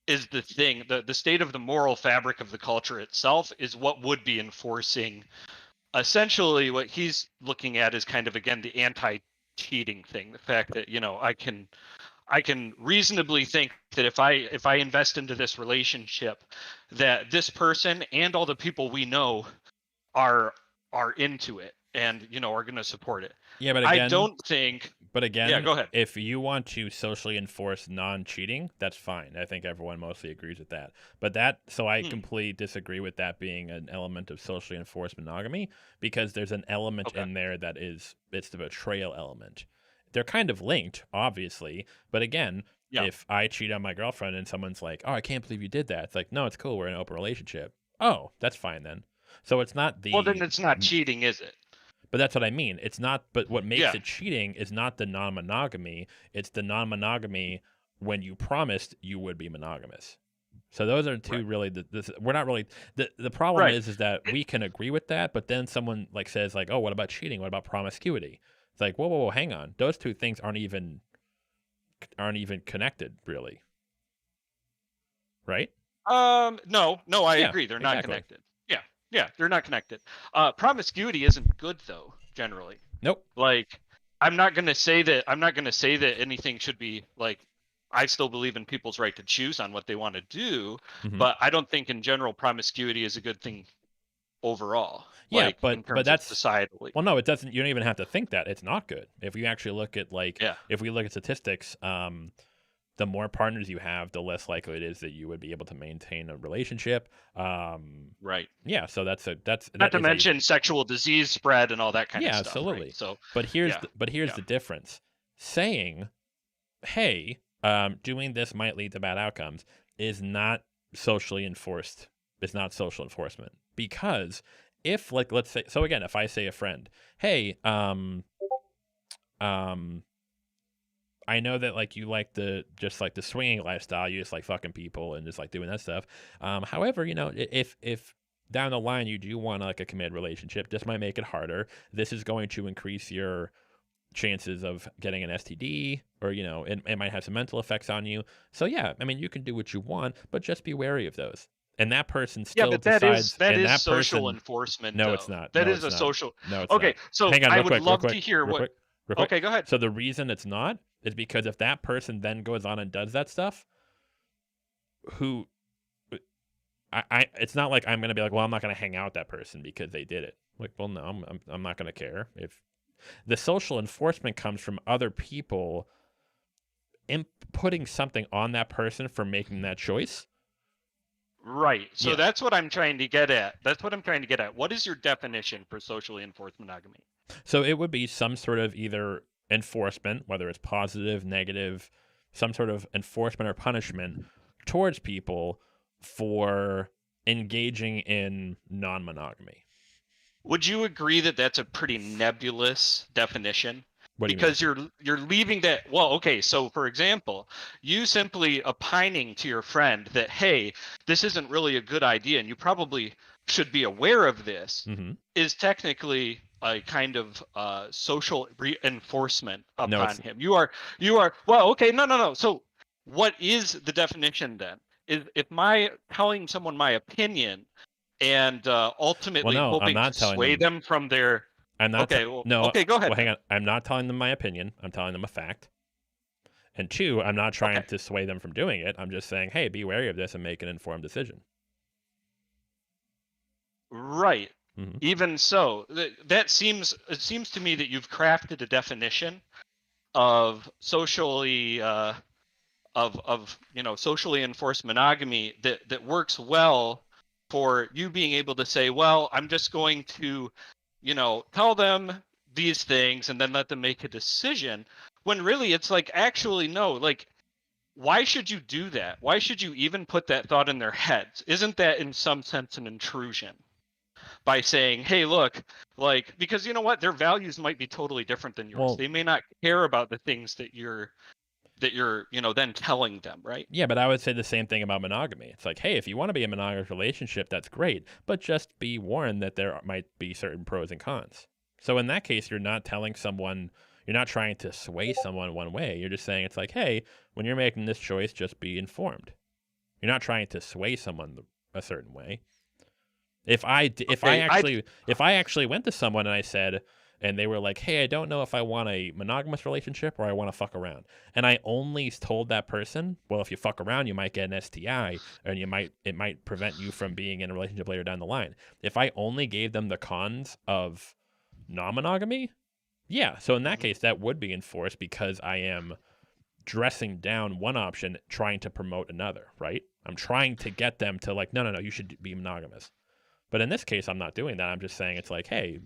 is the thing. The state of the moral fabric of the culture itself is what would be enforcing. Essentially, what he's looking at is kind of, again, the anti-cheating thing. The fact that, I can reasonably think that if I invest into this relationship, that this person and all the people we know are into it and are going to support it. Yeah, but again, I don't think. But again, yeah, go ahead. If you want to socially enforce non-cheating, that's fine. I think everyone mostly agrees with that. But I completely disagree with that being an element of socially enforced monogamy, because there's an element in there that it's the betrayal element. They're kind of linked, obviously, but again, if I cheat on my girlfriend and someone's like, "Oh, I can't believe you did that," it's like, no, it's cool. We're in an open relationship. Oh, that's fine then. So it's not the. Well, then it's not cheating, is it? But that's what I mean. It's not. But what makes Yeah. it cheating is not the non-monogamy. It's the non-monogamy when you promised you would be monogamous. So those are two Right. really. We're not really. The problem Right. is that we can agree with that, but then someone like says like, oh, what about cheating? What about promiscuity? It's like, whoa, hang on. Those two things aren't even connected, really. Right? No, I Yeah, agree. They're not exactly. connected. Yeah, they're not connected. Promiscuity isn't good though, generally. Nope. Like, I'm not gonna say that anything should be like. I still believe in people's right to choose on what they want to do, Mhm. but I don't think in general promiscuity is a good thing overall. Yeah, Like, in but terms of that's societally. well, no, it doesn't. You don't even have to think that it's not good. If you actually look at Yeah. if we look at statistics, the more partners you have, the less likely it is that you would be able to maintain a relationship. Right. Yeah, so Not to mention sexual disease spread and all that kind yeah, of stuff. absolutely. Right? So, But here's yeah. the difference. Saying, hey, doing this might lead to bad outcomes is not socially enforced. It's not social enforcement because if like let's say so again, if I say a friend, hey, I know that like you like the swinging lifestyle, you just like fucking people and just like doing that stuff. However, you know, if down the line you do want like a committed relationship, this might make it harder. This is going to increase your chances of getting an STD, or you know, it might have some mental effects on you. So yeah, I mean, you can do what you want, but just be wary of those. And that person Yeah, still but decides. that and is that social person, enforcement. no, Though. it's not. That No, is it's a not. social. No, it's Okay, not. so Hang on, I real would quick, love to hear real what. quick, real quick. Okay, go ahead. So the reason it's not is because if that person then goes on and does that stuff, who it's not like I'm gonna be like, well, I'm not gonna hang out with that person because they did it. Like, well, no, I'm not gonna care. If the social enforcement comes from other people putting something on that person for making that choice. Right. So Yeah. that's what I'm trying to get at. What is your definition for socially enforced monogamy? So it would be some sort of either enforcement, whether it's positive, negative, some sort of enforcement or punishment towards people for engaging in non-monogamy. Would you agree that that's a pretty nebulous definition? What do you Because mean? you're leaving that. Well, okay, so for example, you simply opining to your friend that, hey, this isn't really a good idea and you probably should be aware of this, Mm-hmm. is technically a kind of social reinforcement No, upon it's him. You are well, okay, no. So what is the definition then? Is if my telling someone my opinion and ultimately well, no, I'm hoping to not telling sway them from their. I'm not. Okay, No. okay, go ahead. Well, hang on. I'm not telling them my opinion. I'm telling them a fact. And two, I'm not trying Okay. to sway them from doing it. I'm just saying, hey, be wary of this and make an informed decision. Right. Mm-hmm. Even so, it seems to me that you've crafted a definition of socially socially enforced monogamy that works well for you being able to say, well, I'm just going to, tell them these things and then let them make a decision, when really it's like, actually no, like, why should you do that? Why should you even put that thought in their heads? Isn't that in some sense an intrusion? By saying, hey, look, like, because you know what, their values might be totally different than yours. Well, they may not care about the things that you're then telling them, right? Yeah, but I would say the same thing about monogamy. It's like, hey, if you want to be in a monogamous relationship, that's great, but just be warned that there might be certain pros and cons. So in that case, you're not telling someone, you're not trying to sway someone one way. You're just saying it's like, hey, when you're making this choice, just be informed. You're not trying to sway someone a certain way. If I actually went to someone and I said, and they were like, hey, I don't know if I want a monogamous relationship or I want to fuck around, and I only told that person, well, if you fuck around, you might get an STI, and it might prevent you from being in a relationship later down the line. If I only gave them the cons of non-monogamy, yeah, so in that case, that would be enforced because I am dressing down one option, trying to promote another, right? I'm trying to get them to like, no, you should be monogamous. But in this case, I'm not doing that. I'm just saying it's like, hey,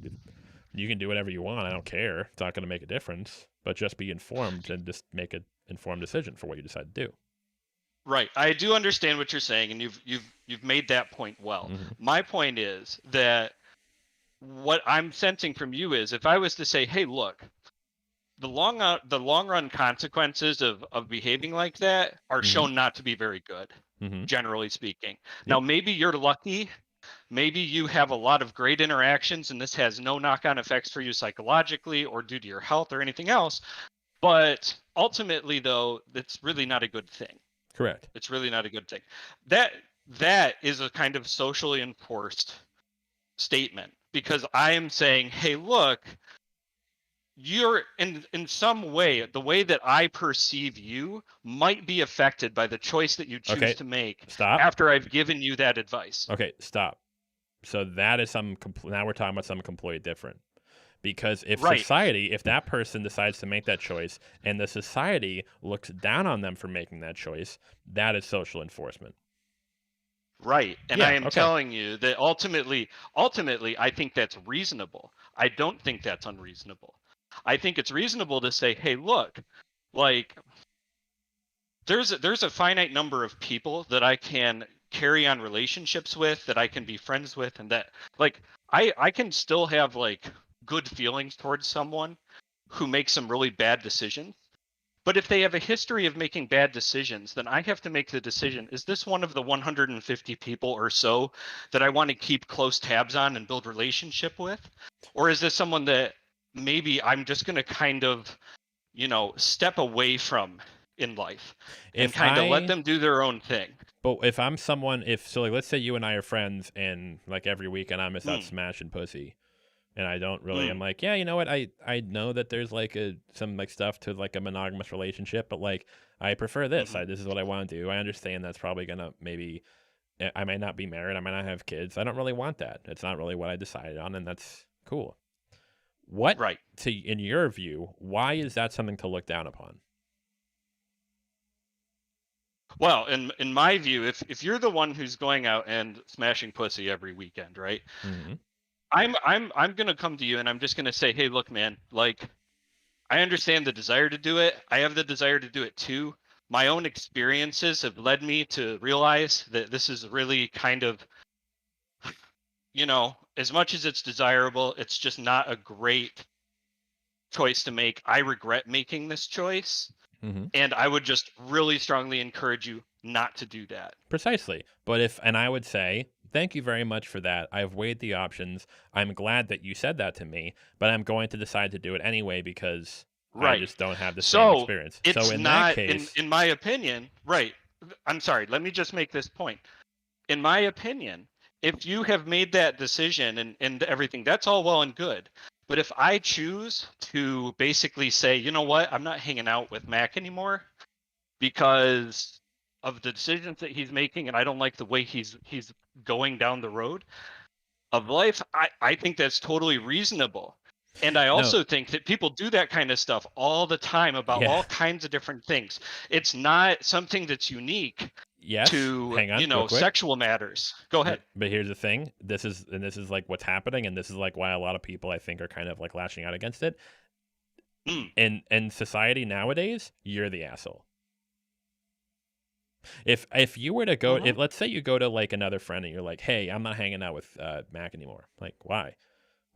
you can do whatever you want. I don't care. It's not going to make a difference. But just be informed and just make an informed decision for what you decide to do. Right. I do understand what you're saying, and you've made that point well. Mhm. My point is that what I'm sensing from you is, if I was to say, hey, look, the long run consequences of behaving like that are Mhm. shown not to be very good, Mhm. generally speaking. Yep. Now, maybe you're lucky. Maybe you have a lot of great interactions and this has no knock-on effects for you psychologically or due to your health or anything else. But ultimately, though, that's really not a good thing. Correct. It's really not a good thing. That is a kind of socially enforced statement, because I am saying, hey, look, you're in some way, the way that I perceive you might be affected by the choice that you choose Okay. to make Stop. after I've given you that advice. Okay, stop. So that is now we're talking about something completely different. Because if Right. society, if that person decides to make that choice and the society looks down on them for making that choice, that is social enforcement. Right. And Yeah, I am okay. telling you that ultimately, I think that's reasonable. I don't think that's unreasonable. I think it's reasonable to say, hey, look, like there's a finite number of people that I can carry on relationships with, that I can be friends with, and that like I can still have like good feelings towards someone who makes some really bad decisions. But if they have a history of making bad decisions, then I have to make the decision, is this one of the 150 people or so that I want to keep close tabs on and build relationship with? Or is this someone that maybe I'm just going to kind of, step away from in life and kind of let them do their own thing? But if I'm someone, like, let's say you and I are friends and like every weekend I'm just out Mm. smashing pussy. And I don't really. Mm. I'm like, yeah, you know what? I know that there's like some like stuff to like a monogamous relationship, but like I prefer this. Mhm. This is what I want to do. I understand that's probably gonna maybe I might not be married. I might not have kids. I don't really want that. It's not really what I decided on, and that's cool. What, Right. in your view, why is that something to look down upon? Well, in my view, if you're the one who's going out and smashing pussy every weekend, right? Mm-hmm. I'm gonna come to you and I'm just gonna say, hey, look, man, like I understand the desire to do it. I have the desire to do it too. My own experiences have led me to realize that this is really kind of, as much as it's desirable, it's just not a great choice to make. I regret making this choice. Mm-hmm. And I would just really strongly encourage you not to do that. Precisely. But and I would say, thank you very much for that. I've weighed the options. I'm glad that you said that to me, but I'm going to decide to do it anyway because I Right. just don't have the same So experience. it's So in not, that case, in my opinion, right. I'm sorry. Let me just make this point. In my opinion, if you have made that decision and everything, that's all well and good. But if I choose to basically say, you know what, I'm not hanging out with Mac anymore because of the decisions that he's making, and I don't like the way he's going down the road of life, I think that's totally reasonable. And I no, also think that people do that kind of stuff all the time about yeah, all kinds of different things. It's not something that's unique yes. to, Hang on, real quick. sexual matters. Go ahead. But here's the thing: this is like what's happening, and this is like why a lot of people I think are kind of like lashing out against it. Mm. In society nowadays, you're the asshole. If you were to go, Mhm. let's say you go to like another friend and you're like, hey, I'm not hanging out with Mac anymore. Like, why?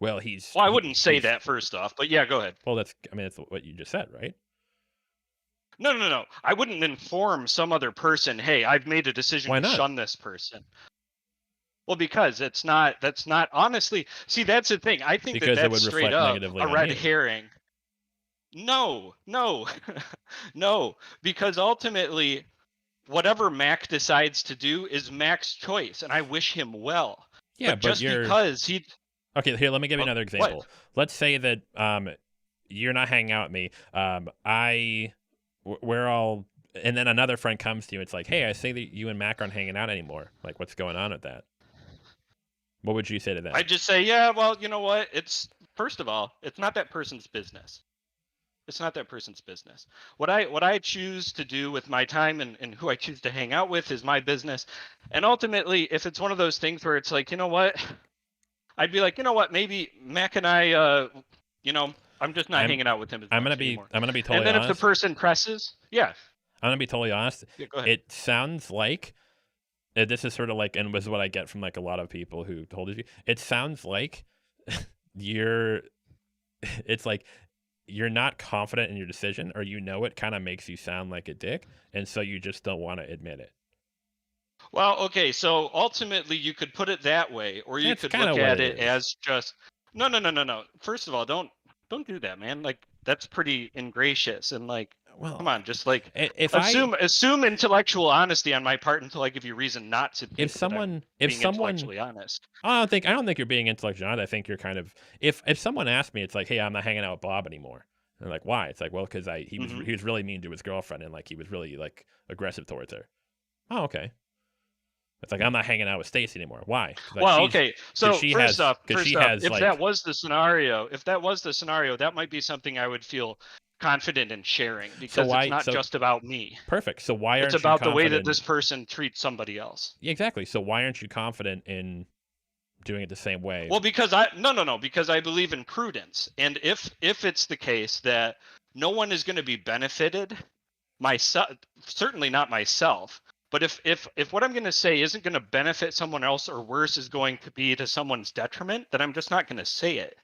Well, Well, I wouldn't say that first off, but yeah, go ahead. Well, that's what you just said, right? No. I wouldn't inform some other person, hey, I've made a decision Why to not? shun this person. Well, because that's not honestly, see, that's the thing. I think because that's it would straight reflect up negatively a on red me. herring. No, no, because ultimately, whatever Mac decides to do is Mac's choice, and I wish him well. Yeah, But just you're because he, okay. Here, let me give you another example. what? Let's say that you're not hanging out with me. We're all, and then another friend comes to you. It's like, hey, I say that you and Mac aren't hanging out anymore. Like, what's going on with that? What would you say to them? I just say, yeah, well, you know what? It's first of all, it's not that person's business. It's not that person's business. What I choose to do with my time and who I choose to hang out with is my business. And ultimately, if it's one of those things where it's like, you know what? I'd be like, you know what? Maybe Mac and I, I'm just not hanging out with him as much anymore. I'm gonna be totally And then if the honest. person presses, yeah. I'm gonna be totally honest. Yeah, go ahead. It sounds like this is sort of like, and was what I get from like a lot of people who told you. It sounds like you're. It's like you're not confident in your decision, or it kind of makes you sound like a dick, and so you just don't want to admit it. Well, okay, so ultimately you could put it that way, or you That's could kinda look what at it it is. as just no. First of all, don't do that, man. Like that's pretty ingracious and like Well, come on, just like if assume intellectual honesty on my part until I give you reason not to think that I'm if being someone intellectually honest. I don't think you're being intellectually honest. I think you're kind of if someone asked me, it's like, hey, I'm not hanging out with Bob anymore. And they're like, why? It's like, well, because he was Mhm. he was really mean to his girlfriend and like he was really like aggressive towards her. Oh, okay. It's like I'm not hanging out with Stacy anymore. Why? Like, Well, okay. So she first has off, has if like that was the scenario, that might be something I would feel confident in sharing so because it's why not so just about me. perfect. So why It's aren't you about the way that confident? this person treats somebody else. Yeah, exactly. So why aren't you confident in doing it the same way? Well, because because I believe in prudence, and if it's the case that no one is going to be benefited, myself certainly not myself, but if what I'm going to say isn't going to benefit someone else, or worse, is going to be to someone's detriment, then I'm just not going to say it.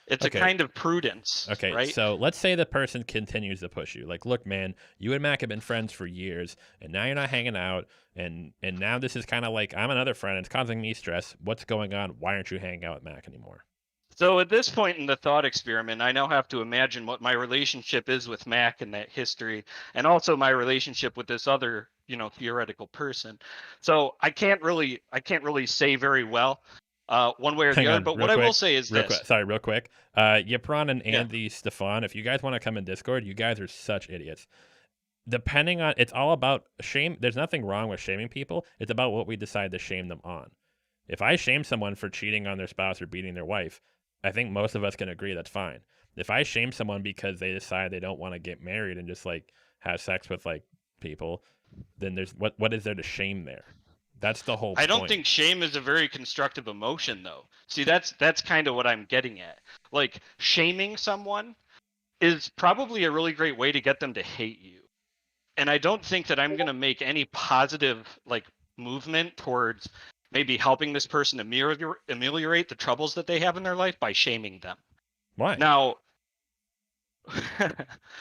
It's a Okay. kind of prudence, Okay, right? so let's say the person continues to push you. Like, look, man, you and Mac have been friends for years, and now you're not hanging out, and now this is kind of like I'm another friend. It's causing me stress. What's going on? Why aren't you hanging out with Mac anymore? So at this point in the thought experiment, I now have to imagine what my relationship is with Mac in that history, and also my relationship with this other, theoretical person. So I can't really say very well, one way or Hang the other. on, But real what I will quick, say is real this: quick. Sorry, real quick. Yipron and yeah, Andy Stefan, if you guys want to come in Discord, you guys are such idiots. Depending on, it's all about shame. There's nothing wrong with shaming people. It's about what we decide to shame them on. If I shame someone for cheating on their spouse or beating their wife, I think most of us can agree that's fine. If I shame someone because they decide they don't want to get married and just like have sex with like people, then there's what is there to shame there? That's the whole I don't point. think shame is a very constructive emotion, though. See, that's kind of what I'm getting at. Like shaming someone is probably a really great way to get them to hate you. And I don't think that I'm going to make any positive like movement towards maybe helping this person ameliorate the troubles that they have in their life by shaming them. Why? Now,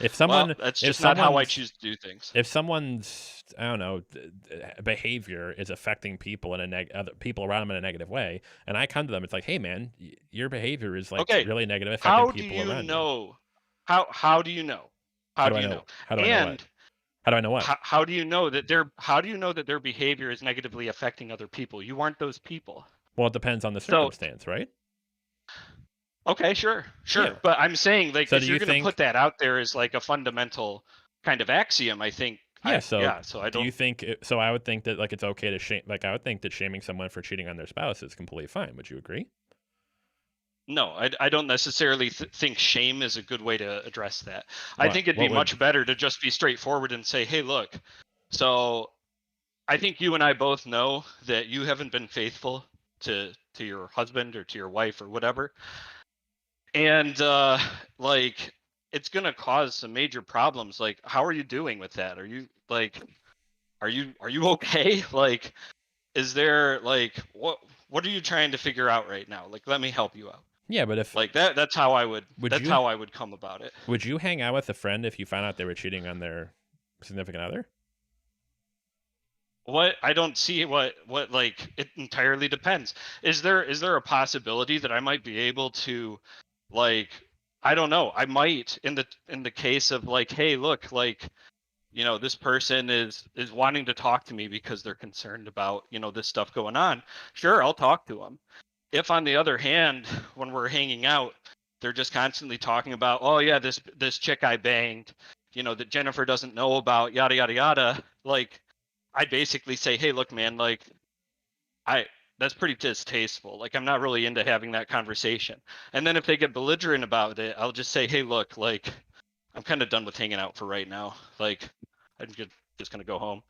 If well, someone that's if just not how I someone's choose to do things. if someone's I don't know behavior is affecting people in other people around them in a negative way, and I come to them, it's like, hey man, your behavior is like Okay, really negative, affecting how do people you around you. know? How do you know? How How do do I you know? know? How do I know what? And How do I know what? how do you know that their behavior is negatively affecting other people? You aren't those people. Well, it depends on the So circumstance, right? okay, sure. Yeah. But I'm saying, like, So if do you're you going to put think? that out there as like a fundamental kind of axiom, I think, Yeah. So So I do you don't. think? So I would think that like it's okay to shame. Like I would think that shaming someone for cheating on their spouse is completely fine. Would you agree? No, I don't necessarily think shame is a good way to address that. I What? think it'd be What would? much better to just be straightforward and say, hey, look, so I think you and I both know that you haven't been faithful to your husband or to your wife or whatever. And like it's going to cause some major problems. Like how are you doing with that? Are you like are you okay? Like is there like what are you trying to figure out right now? Like let me help you out. Yeah, but if Like that's how I would would that's you how I would come about it. would you hang out with a friend if you found out they were cheating on their significant other? What I don't see what like it entirely depends. Is there a possibility that I might be able to like I don't know. I might in the case of like hey, look, like this person is wanting to talk to me because they're concerned about, this stuff going on. Sure, I'll talk to them. If on the other hand, when we're hanging out, they're just constantly talking about, oh yeah, this chick I banged, that Jennifer doesn't know about, yada yada yada. Like, I'd basically say, hey, look, man, like, I that's pretty distasteful. Like, I'm not really into having that conversation. And then if they get belligerent about it, I'll just say, hey, look, like, I'm kind of done with hanging out for right now. Like, I'm just gonna go home.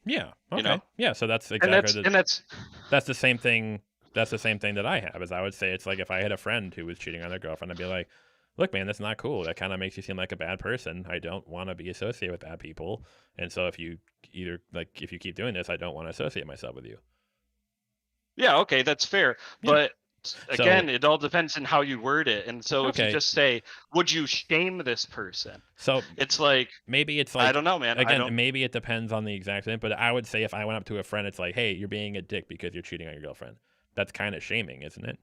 Yeah. You Okay. know, Yeah. So that's and exactly that's that's the same thing. That's the same thing that I have. Is I would say it's like if I had a friend who was cheating on their girlfriend, I'd be like, look, man, that's not cool. That kind of makes you seem like a bad person. I don't want to be associated with bad people. And so if you if you keep doing this, I don't want to associate myself with you. Yeah, okay, that's fair. Yeah. But again, it all depends on how you word it. And so if you Okay. just say, would you shame this person? So It's like, maybe it's like, I don't know, man. again, maybe it depends on the exact thing, but I would say if I went up to a friend, it's like, hey, you're being a dick because you're cheating on your girlfriend. That's kind of shaming, isn't it?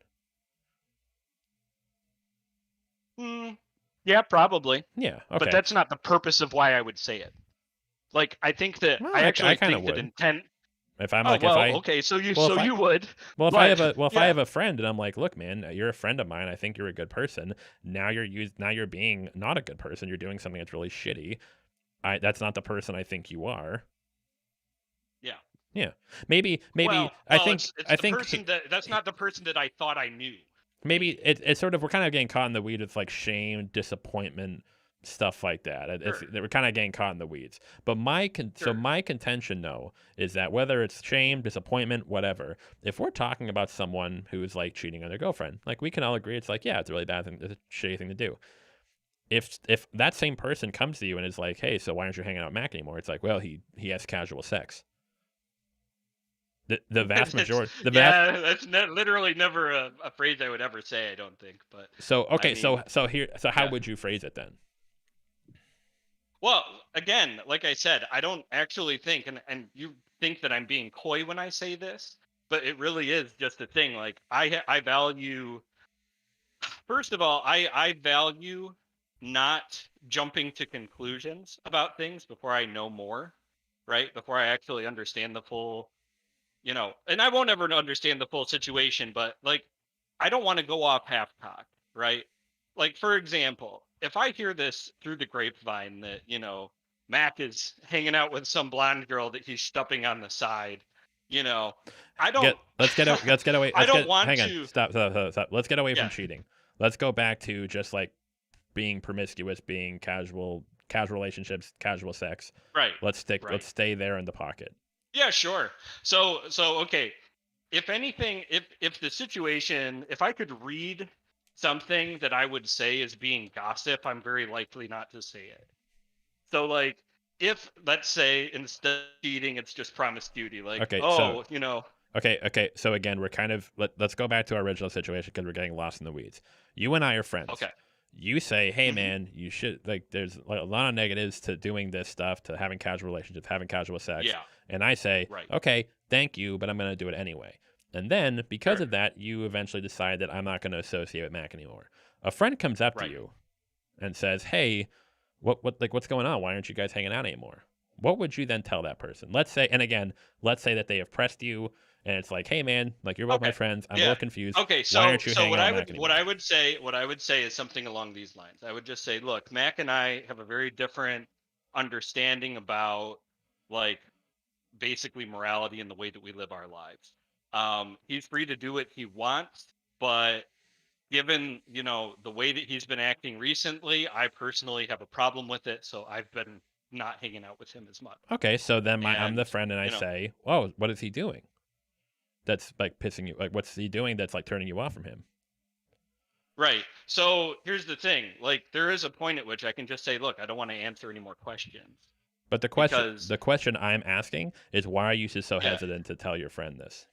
Yeah, probably. Yeah. Okay. But that's not the purpose of why I would say it. Like, I think that Well, I actually kinda think that would. intent. If I'm Oh, like, well, if I okay, so you well, if I- you would. well, if but, I have a if I yeah. have a friend and I'm like, look, man, you're a friend of mine. I think you're a good person. Now you're being not a good person. You're doing something that's really shitty. That's not the person I think you are. Yeah. Yeah. Maybe Well, I think it's I the think person that's not the person that I thought I knew. maybe it's sort of, we're kind of getting caught in the weeds with like shame, disappointment, stuff like that. Sure. We're kind of getting caught in the weeds. But my contention though is that whether it's shame, disappointment, whatever, if we're talking about someone who's like cheating on their girlfriend, like we can all agree it's like, yeah, it's a really bad thing, it's a shitty thing to do. If that same person comes to you and is like, hey, so why aren't you hanging out with Mac anymore? It's like, well, he has casual sex. The vast majority. That's literally never a phrase I would ever say. I don't think. But so okay, I mean, so how would you phrase it then? Well, again, like I said, I don't actually think, and you think that I'm being coy when I say this, but it really is just a thing. Like I value. First of all, I value not jumping to conclusions about things before I know more, right? Before I actually understand the full, and I won't ever understand the full situation, but like, I don't want to go off half-cocked, right? Like, for example, if I hear this through the grapevine that, Mac is hanging out with some blonde girl that he's stuffing on the side, I don't. Let's get away. Hang on. To. Stop. Let's get away Yeah. from cheating. Let's go back to just like being promiscuous, being casual relationships, casual sex. Right. Let's Right. Let's stay there in the pocket. Yeah, sure. So okay. If anything, if the situation, if I could read something that I would say is being gossip, I'm very likely not to say it. So like, if let's say instead of cheating, it's just promiscuity, like, Okay, Okay. So again, we're kind of let's go back to our original situation because we're getting lost in the weeds. You and I are friends. Okay. You say, hey man, you should there's like a lot of negatives to doing this stuff, to having casual relationships, having casual sex. Yeah. And I say, right. Okay, thank you, but I'm gonna do it anyway. And then because of that, you eventually decide that I'm not gonna associate with Mac anymore. A friend comes up to you and says, hey, what's going on? Why aren't you guys hanging out anymore? What would you then tell that person? Let's say that they have pressed you and it's like, hey man, like you're both my friends. I'm a little confused. Okay, so why aren't you hanging what out I with would Mac what I would say is something along these lines. I would just say, look, Mac and I have a very different understanding about like basically morality and the way that we live our lives. He's free to do what he wants, but given the way that he's been acting recently, I personally have a problem with it. So I've been not hanging out with him as much. Okay, so then I'm the friend and I say, oh, what is he doing? That's like pissing you. Like, what's he doing that's like turning you off from him? Right. So here's the thing. Like, there is a point at which I can just say, look, I don't want to answer any more questions. But the question I'm asking is, why are you just so hesitant to tell your friend this?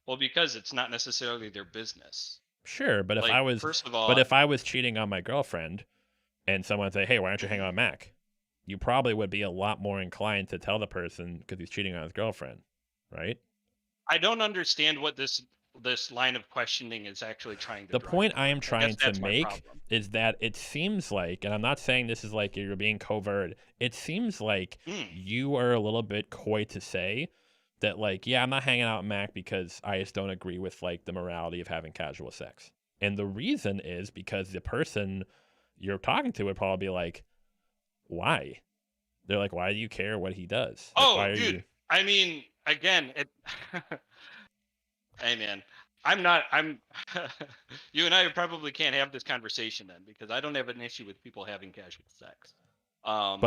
Well, because it's not necessarily their business. Sure, but if I was if I was cheating on my girlfriend and someone say, hey, why aren't you hanging out with Mac? You probably would be a lot more inclined to tell the person because he's cheating on his girlfriend, right? I don't understand what this line of questioning is actually trying to The point I am trying to make is that it seems like, and I'm not saying this is like you're being covert, it seems like you are a little bit coy to say that, like, yeah, I'm not hanging out with Mac because I just don't agree with like the morality of having casual sex. And the reason is because the person you're talking to would probably be like, why? They're like, why do you care what he does? Like, why dude, you... I mean, again, hey man, you and I probably can't have this conversation then, because I don't have an issue with people having casual sex. I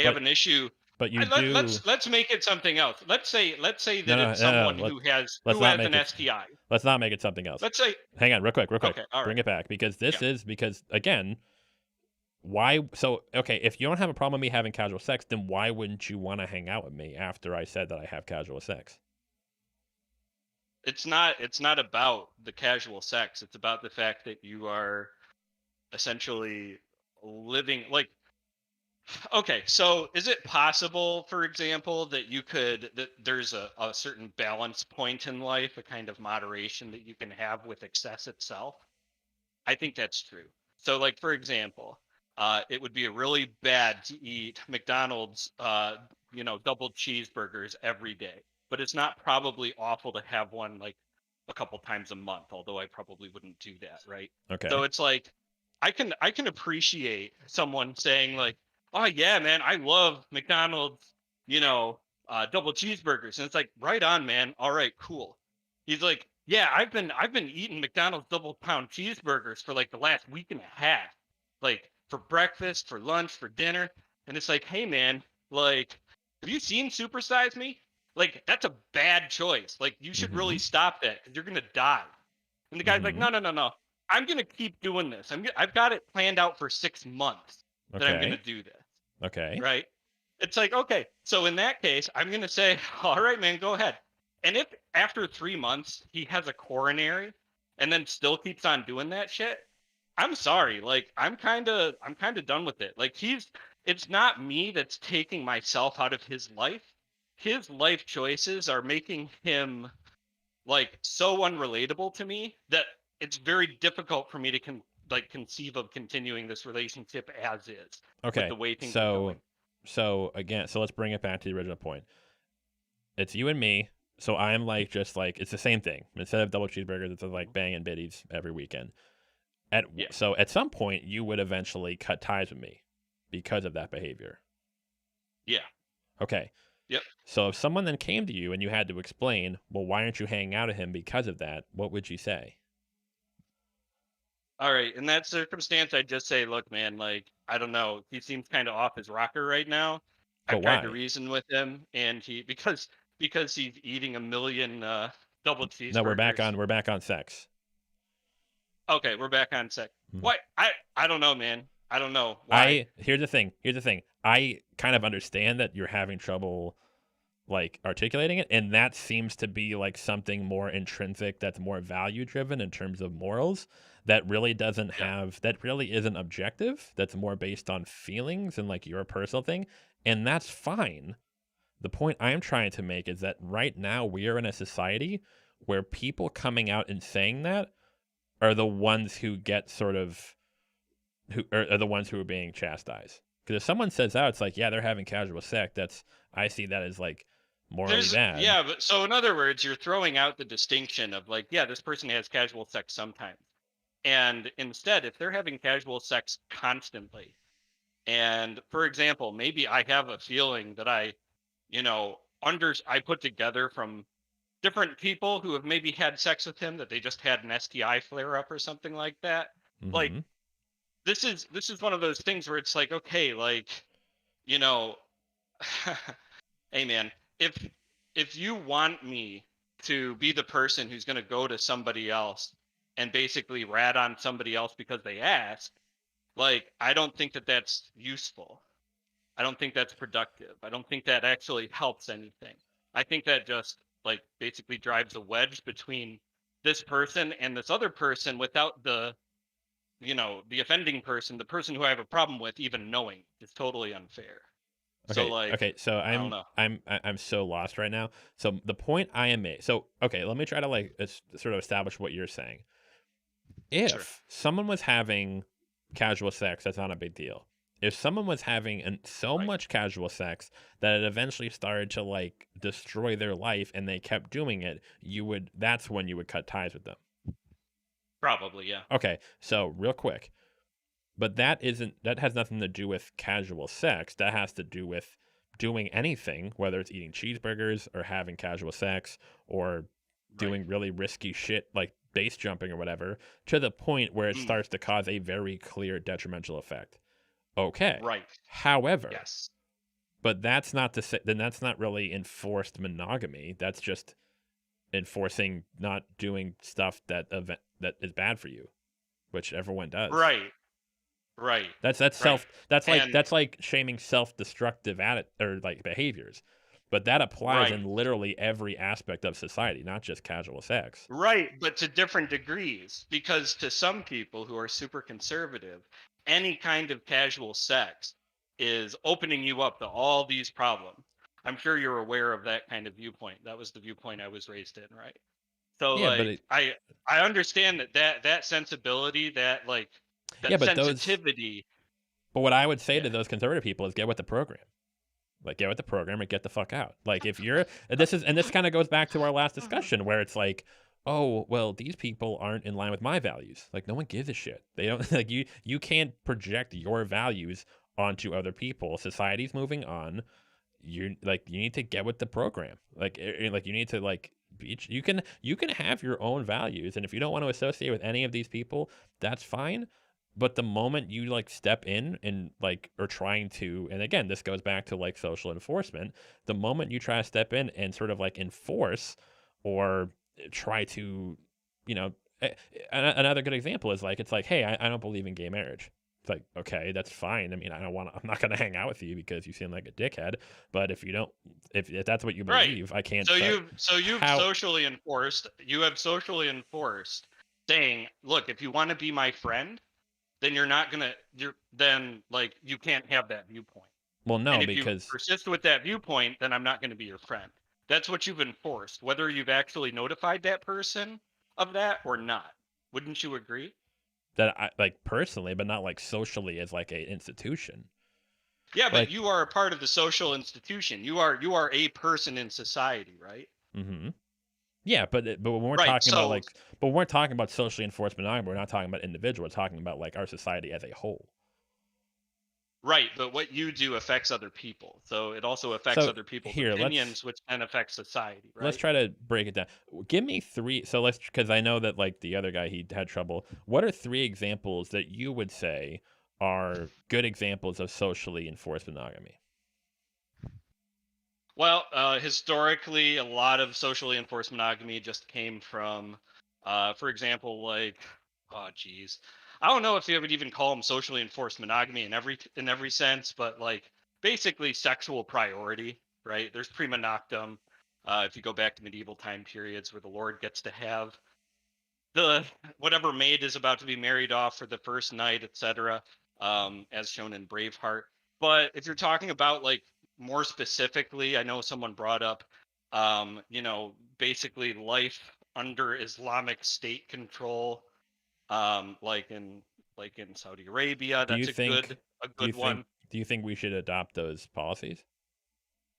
have an issue But you do. Let's make it something else. Let's say that No, it's no, no, someone no. who has Let's not make an it. STI. Let's not make it something else. Let's say. Hang on, real quick. Okay, all Bring right. it back, because this Yeah. is because again, why? So okay, if you don't have a problem with me having casual sex, then why wouldn't you want to hang out with me after I said that I have casual sex? It's not about the casual sex. It's about the fact that you are essentially living like. Okay, so is it possible, for example, that there's a certain balance point in life, a kind of moderation that you can have with excess itself? I think that's true. So, like for example, it would be really bad to eat McDonald's, double cheeseburgers every day, but it's not probably awful to have one like a couple times a month. Although I probably wouldn't do that, right? Okay. So it's like I can appreciate someone saying like, "Oh yeah, man, I love McDonald's, double cheeseburgers," and it's like, "Right on, man. All right, cool." He's like, "Yeah, I've been eating McDonald's double pound cheeseburgers for like the last week and a half, like for breakfast, for lunch, for dinner." And it's like, "Hey, man, like, have you seen Super Size Me? Like, that's a bad choice. Like, you should really Mhm. stop that because you're gonna die." And the guy's like, Mhm. "No, no, no, no. I'm gonna keep doing this. I've got it planned out for 6 months that I'm gonna Okay. do this." Okay. Right? It's like, okay, so in that case, I'm gonna say, all right, man, go ahead. And if after 3 months he has a coronary and then still keeps on doing that shit, I'm sorry. Like I'm kinda done with it. Like it's not me that's taking myself out of his life. His life choices are making him like so unrelatable to me that it's very difficult for me to conceive of continuing this relationship as is with Okay. the way things are So, going. again, so let's bring it back to the original point. It's you and me. So I'm like, just like, it's the same thing. Instead of double cheeseburgers, it's like banging biddies every weekend. Yeah. So at some point, you would eventually cut ties with me because of that behavior. Yeah. Okay. Yep. So if someone then came to you and you had to explain, well, why aren't you hanging out with him because of that? What would you say? All right. In that circumstance, I'd just say, look, man, like, I don't know. He seems kind of off his rocker right now. But I've tried to why? reason with him, and because he's eating a million double No, cheeseburgers. we're back on sex. Okay, we're back on sec. Mhm. What? I don't know, man. I don't know why. Here's the thing. I kind of understand that you're having trouble like articulating it, and that seems to be like something more intrinsic, that's more value driven in terms of morals, that really doesn't Yeah. have, that really isn't objective, that's more based on feelings and like your personal thing, and that's fine. The point I'm trying to make is that right now we are in a society where people coming out and saying that are the ones who get sort of, who are the ones who are being chastised. Because if someone says out, it's like, yeah, they're having casual sex. I see that as like morally bad. Yeah, but so in other words, you're throwing out the distinction of like, yeah, this person has casual sex sometimes. And instead, if they're having casual sex constantly, and for example, maybe I have a feeling that I put together from different people who have maybe had sex with him that they just had an STI flare up or something like that. Like Mm-hmm. this is one of those things where it's like, okay, like, you know, hey man, if you want me to be the person who's going to go to somebody else and basically rat on somebody else because they asked, like, I don't think that that's useful. I don't think that's productive. I don't think that actually helps anything. I think that just like basically drives a wedge between this person and this other person without the offending person, the person who I have a problem with, even knowing. It's totally unfair. So Okay. like, Okay. So I don't know. I'm so lost right now. So the point I am made. So okay, let me try to like sort of establish what you're saying. Sure. If someone was having casual sex, that's not a big deal. If someone was having so Right. much casual sex that it eventually started to like destroy their life and they kept doing it, that's when you would cut ties with them. Probably, yeah. Okay, so real quick. But that has nothing to do with casual sex. That has to do with doing anything, whether it's eating cheeseburgers or having casual sex or Right. doing really risky shit like base jumping or whatever, to the point where it Mm, starts to cause a very clear detrimental effect. Okay. right. However, Yes. But that's not to say, then that's not really enforced monogamy. That's just enforcing not doing stuff that is bad for you, which everyone does. Right. Right. That's Right. that's like shaming self-destructive or like behaviors. But that applies Right. in literally every aspect of society, not just casual sex. Right, but to different degrees. Because to some people who are super conservative, any kind of casual sex is opening you up to all these problems. I'm sure you're aware of that kind of viewpoint. That was the viewpoint I was raised in, right? So Yeah, but like I understand that sensibility, yeah, that but those sensitivity. but what I would say to Yeah. those conservative people is get with the program. Like, get with the program and get the fuck out. Like, if you're this kind of goes back to our last discussion where it's like, oh, well, these people aren't in line with my values. Like, no one gives a shit. They don't like you can't project your values onto other people. Society's moving on. You need to get with the program. Like you need to like you can have your own values, and if you don't want to associate with any of these people, that's fine. But the moment you like step in and like are trying to, and again, this goes back to like social enforcement, the moment you try to step in and sort of like enforce or try to, you know, another good example is like, it's like, hey, I don't believe in gay marriage. It's like, okay, that's fine. I mean, I'm not going to hang out with you because you seem like a dickhead. But if you don't, if that's what you Right. believe, I can't. So you've how socially enforced. You have socially enforced saying, look, if you want to be my friend, then you can't have that viewpoint. well, no, And if you because persist with that viewpoint, then I'm not going to be your friend. That's what you've enforced, whether you've actually notified that person of that or not. Wouldn't you agree? that I like personally, but not like socially as like a institution. Yeah, but Like, you are a part of the social institution. You are a person in society, right? mm-hmm. Yeah, but when we're Right. talking about So like, but when we're talking about socially enforced monogamy, we're not talking about individuals. We're talking about like our society as a whole. right, but what you do affects other people. So it also affects So other people's here, opinions, which then affects society, let's right? try to break it down. Give me three. So let's, because I know that like the other guy, he had trouble. What are three examples that you would say are good examples of socially enforced monogamy? Well, historically, a lot of socially enforced monogamy just came from, for example, like, oh, geez, I don't know if you would even call them socially enforced monogamy in every sense, but like basically sexual priority, right? There's prima noctum. If you go back to medieval time periods where the Lord gets to have the whatever maid is about to be married off for the first night, etc., as shown in Braveheart. But if you're talking about like more specifically, I know someone brought up, basically life under Islamic State control, like in Saudi Arabia. Do you That's a think? Do you good think? one. Do you think we should adopt those policies?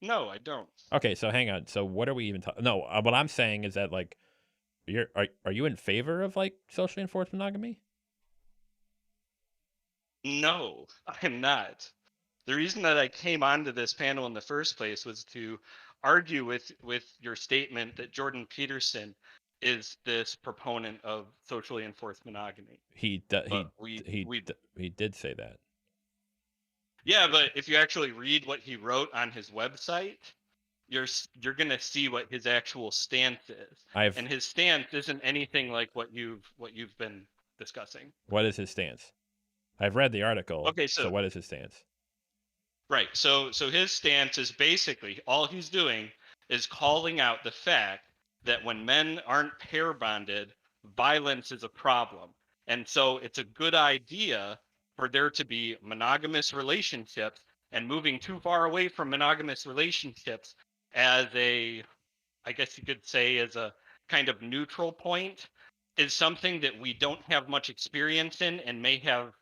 No, I don't. Okay, so hang on. So what are we even talking? No, what I'm saying is that like, are you in favor of like socially enforced monogamy? No, I'm not. The reason that I came onto this panel in the first place was to argue with your statement that Jordan Peterson is this proponent of socially enforced monogamy. He d- But he he did say that. yeah, but if you actually read what he wrote on his website, you're going to see what his actual stance is. I've And his stance isn't anything like what you've been discussing. What is his stance? I've read the article. Okay, So what is his stance? right. So his stance is basically all he's doing is calling out the fact that when men aren't pair bonded, violence is a problem. And so it's a good idea for there to be monogamous relationships, and moving too far away from monogamous relationships as I guess you could say, as a kind of neutral point is something that we don't have much experience in and may have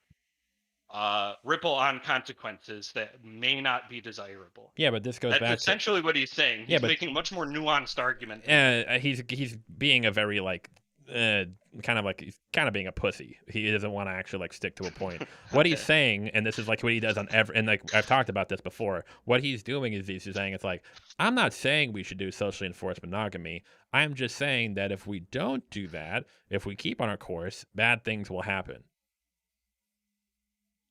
ripple on consequences that may not be desirable. Yeah, but this goes That's back to essentially what he's saying. yeah, He's but making a much more nuanced argument. he's being a very like he's kind of being a pussy. He doesn't want to actually like stick to a point. What he's saying, and this is like what he does on every, and like I've talked about this before. What he's doing is he's saying it's like, I'm not saying we should do socially enforced monogamy. I'm just saying that if we don't do that, if we keep on our course, bad things will happen.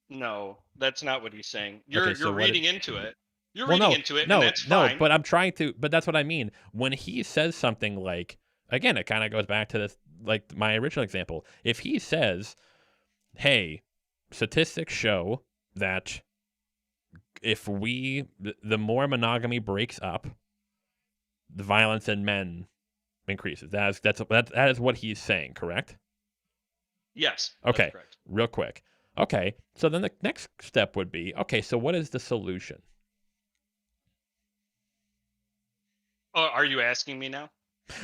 No, that's not what he's saying. Okay, You're so reading into it. You're Well, reading no, into it, and no, that's no, fine. but I'm trying to, but that's what I mean. When he says something like, again, it kind of goes back to this, like my original example. If he says, hey, statistics show that if the more monogamy breaks up, the violence in men increases. That is what he's saying, correct? Yes. Okay, That's correct. real quick. Okay, so then the next step would be, okay, so what is the solution? Oh, are you asking me now?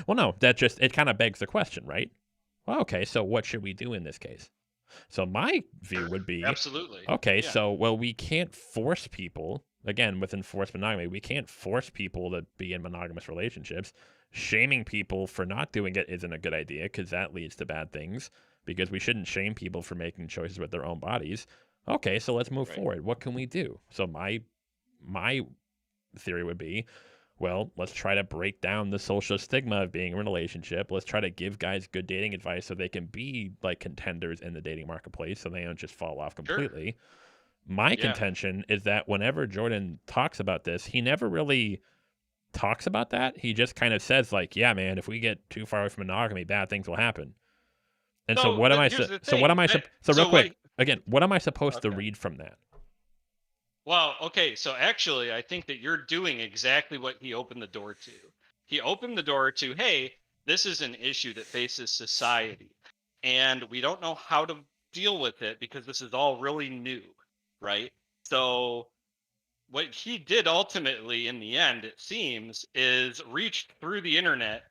Well, no, it kind of begs the question, right? Well, okay, so what should we do in this case? So my view would be, Absolutely. okay, Yeah. so, well, we can't force people, again, with enforced monogamy, we can't force people to be in monogamous relationships. Shaming people for not doing it isn't a good idea because that leads to bad things, because we shouldn't shame people for making choices with their own bodies. Okay, so let's move Right. forward. What can we do? So my theory would be, well, let's try to break down the social stigma of being in a relationship. Let's try to give guys good dating advice so they can be like contenders in the dating marketplace so they don't just fall off Sure. completely. My Yeah. contention is that whenever Jordan talks about this, he never really talks about that. He just kind of says like, yeah, man, if we get too far away from monogamy, bad things will happen. And so So, what am but I here's the so what thing. am I That- so real so quick, what- again, what am I supposed to Okay. read from that? Well, okay, so actually, I think that you're doing exactly what he opened the door to. He opened the door to, hey, this is an issue that faces society, and we don't know how to deal with it because this is all really new, right? So, what he did ultimately, in the end, it seems, is reached through the internet,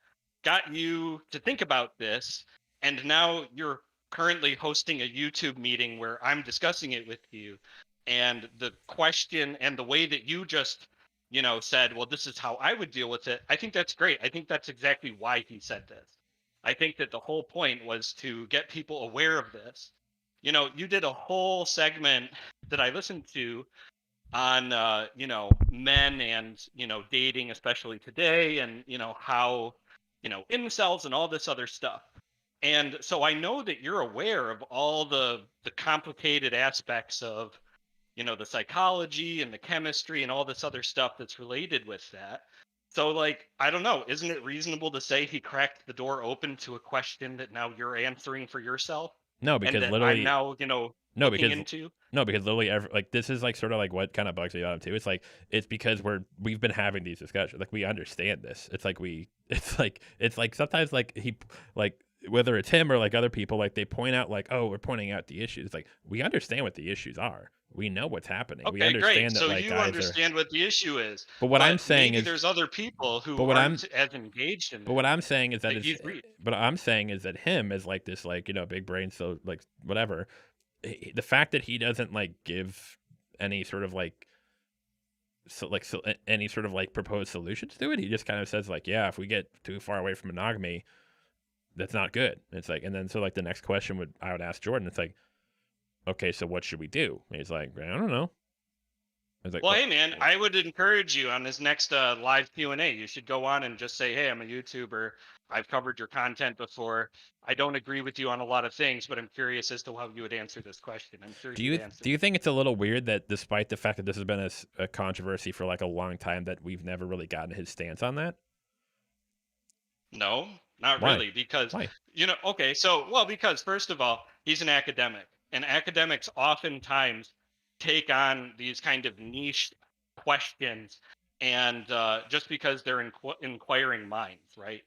got you to think about this, and now you're currently hosting a YouTube meeting where I'm discussing it with you. And the question and the way that you just, said, well, this is how I would deal with it. I think that's great. I think that's exactly why he said this. I think that the whole point was to get people aware of this. You did a whole segment that I listened to on men and dating, especially today, and how incels and all this other stuff. And so I know that you're aware of all the complicated aspects of the psychology and the chemistry and all this other stuff that's related with that. So, like, I don't know, isn't it reasonable to say he cracked the door open to a question that now you're answering for yourself No, and because that I'm literally now no, looking because into? no, because literally, like this is like sort of like what kind of bugs me about him too. It's like it's because we've been having these discussions. Like we understand this. It's like sometimes like like whether it's him or like other people, like they point out like, oh, we're pointing out the issues. It's like we understand what the issues are. We know what's happening. We Okay, great. understand that So like you guys are. understand what the issue is, But what I'm but saying maybe is, there's other people but who what I'm aren't as engaged in But what that I'm saying is that that he's reached. but I'm saying is that him as like this like big brain, so like whatever, the fact that he doesn't like give any sort of like any sort of like proposed solutions to it, he just kind of says like, yeah, if we get too far away from monogamy, that's not good. It's like, and then so like the next question I would ask Jordan, it's like, okay, so what should we do? And he's like, I don't know. It's like, Well, hey man, I would encourage you on this next live Q&A. You should go on and just say, "Hey, I'm a YouTuber. I've covered your content before. I don't agree with you on a lot of things, but I'm curious as to how you would answer this question." I'm sure do he'd you answer. do you think it's a little weird that despite the fact that this has been a controversy for like a long time, that we've never really gotten his stance on that? No, not Why? really, because Why? okay, so because first of all, he's an academic, and academics oftentimes take on these kind of niche questions, and just because they're inquiring minds, right?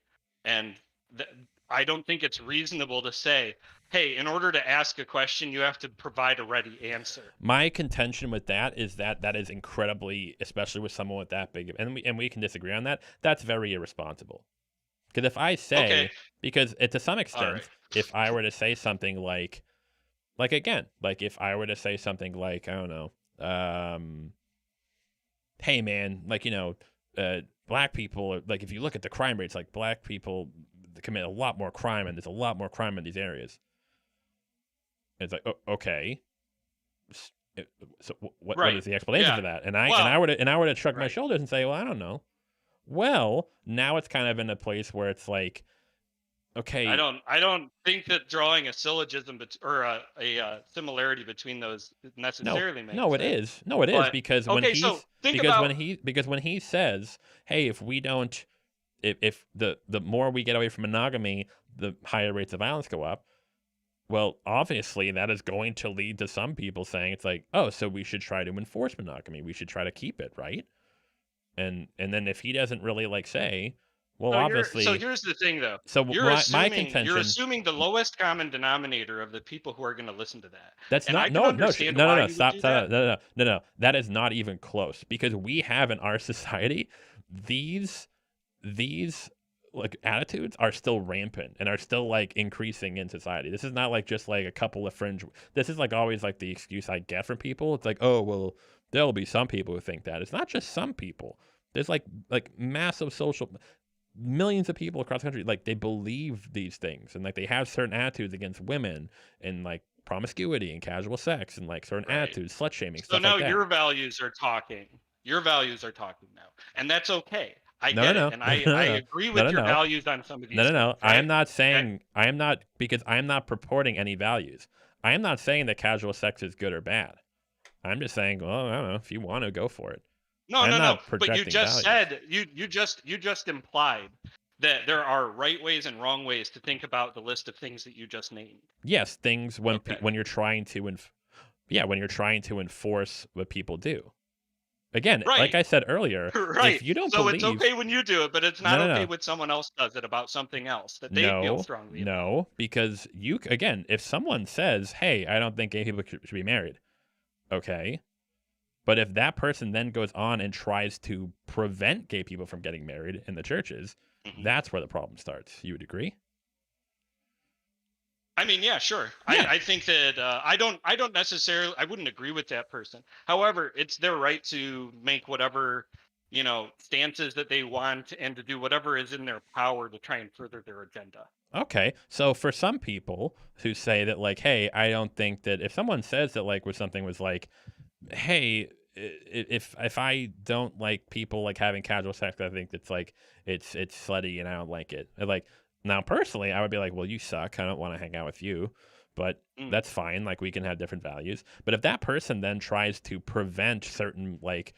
And th- I don't think it's reasonable to say, hey, in order to ask a question, you have to provide a ready answer. My contention with that is that is incredibly, especially with someone with that big, and we can disagree on that. That's very irresponsible. Because if I say, Okay, because to some all extent, right. if I were to say something like again, like if I were to say something like, I don't know, hey man, like black people, like if you look at the crime rates, like black people commit a lot more crime, and there's a lot more crime in these areas. And it's like, okay, so what Right. is the explanation Yeah. for that? And Well, I would have shrugged my right. shoulders and say, well, I don't know. Well, now it's kind of in a place where it's like, Okay. I don't think that drawing a syllogism or a similarity between those necessarily makes No, it sense. is. No, it is But because okay, so think about when he says, "Hey, if we don't, if the more we get away from monogamy, the higher rates of violence go up." Well, obviously, that is going to lead to some people saying it's like, "Oh, so we should try to enforce monogamy. We should try to keep it, right?" And then if he doesn't really like say, well, so obviously, here's the thing though. so my You're contention. assuming the lowest common denominator of the people who are going to listen to that. That's And I not can understand why you would stop do that. no. That is not even close because we have in our society these like attitudes are still rampant and are still like increasing in society. This is not like just like a couple of fringe. This is like always like the excuse I get from people. It's like, oh well, there'll be some people who think that. It's not just some people. There's like massive social millions of people across the country like they believe these things and like they have certain attitudes against women and like promiscuity and casual sex and like certain Right. attitudes, slut shaming, So stuff now like that. your values are talking. Your values are talking now, and that's okay. I No, get no, it, and no, I no, no, agree no, with no, your no. values on some of these No. things. I Right? am not saying I am not because I am not purporting any values. I am not saying that casual sex is good or bad. I'm just saying, well, I don't know if you want to go for it. No, I'm no, no. not But you projecting just values. said you just implied that there are right ways and wrong ways to think about the list of things that you just named. Yes, things when Okay. when you're trying to when you're trying to enforce what people do. Again, Right. like I said earlier, Right. if you don't So believe, it's okay when you do it, but it's not no, okay when someone else does it about something else that they feel strongly about. no, because you again, if someone says, "Hey, I don't think gay people should be married," okay, but if that person then goes on and tries to prevent gay people from getting married in the churches, Mhm. that's where the problem starts. You would agree? I mean, yeah, sure. Yeah. I think that I don't necessarily I wouldn't agree with that person. However, it's their right to make whatever stances that they want and to do whatever is in their power to try and further their agenda. Okay, so for some people who say that, like, hey, I don't think that if someone says that, like, was something was like, hey, if I don't like people like having casual sex, I think it's like it's slutty and I don't like it. And, like now, personally, I would be like, well, you suck. I don't want to hang out with you, but that's fine. Like we can have different values. But if that person then tries to prevent certain like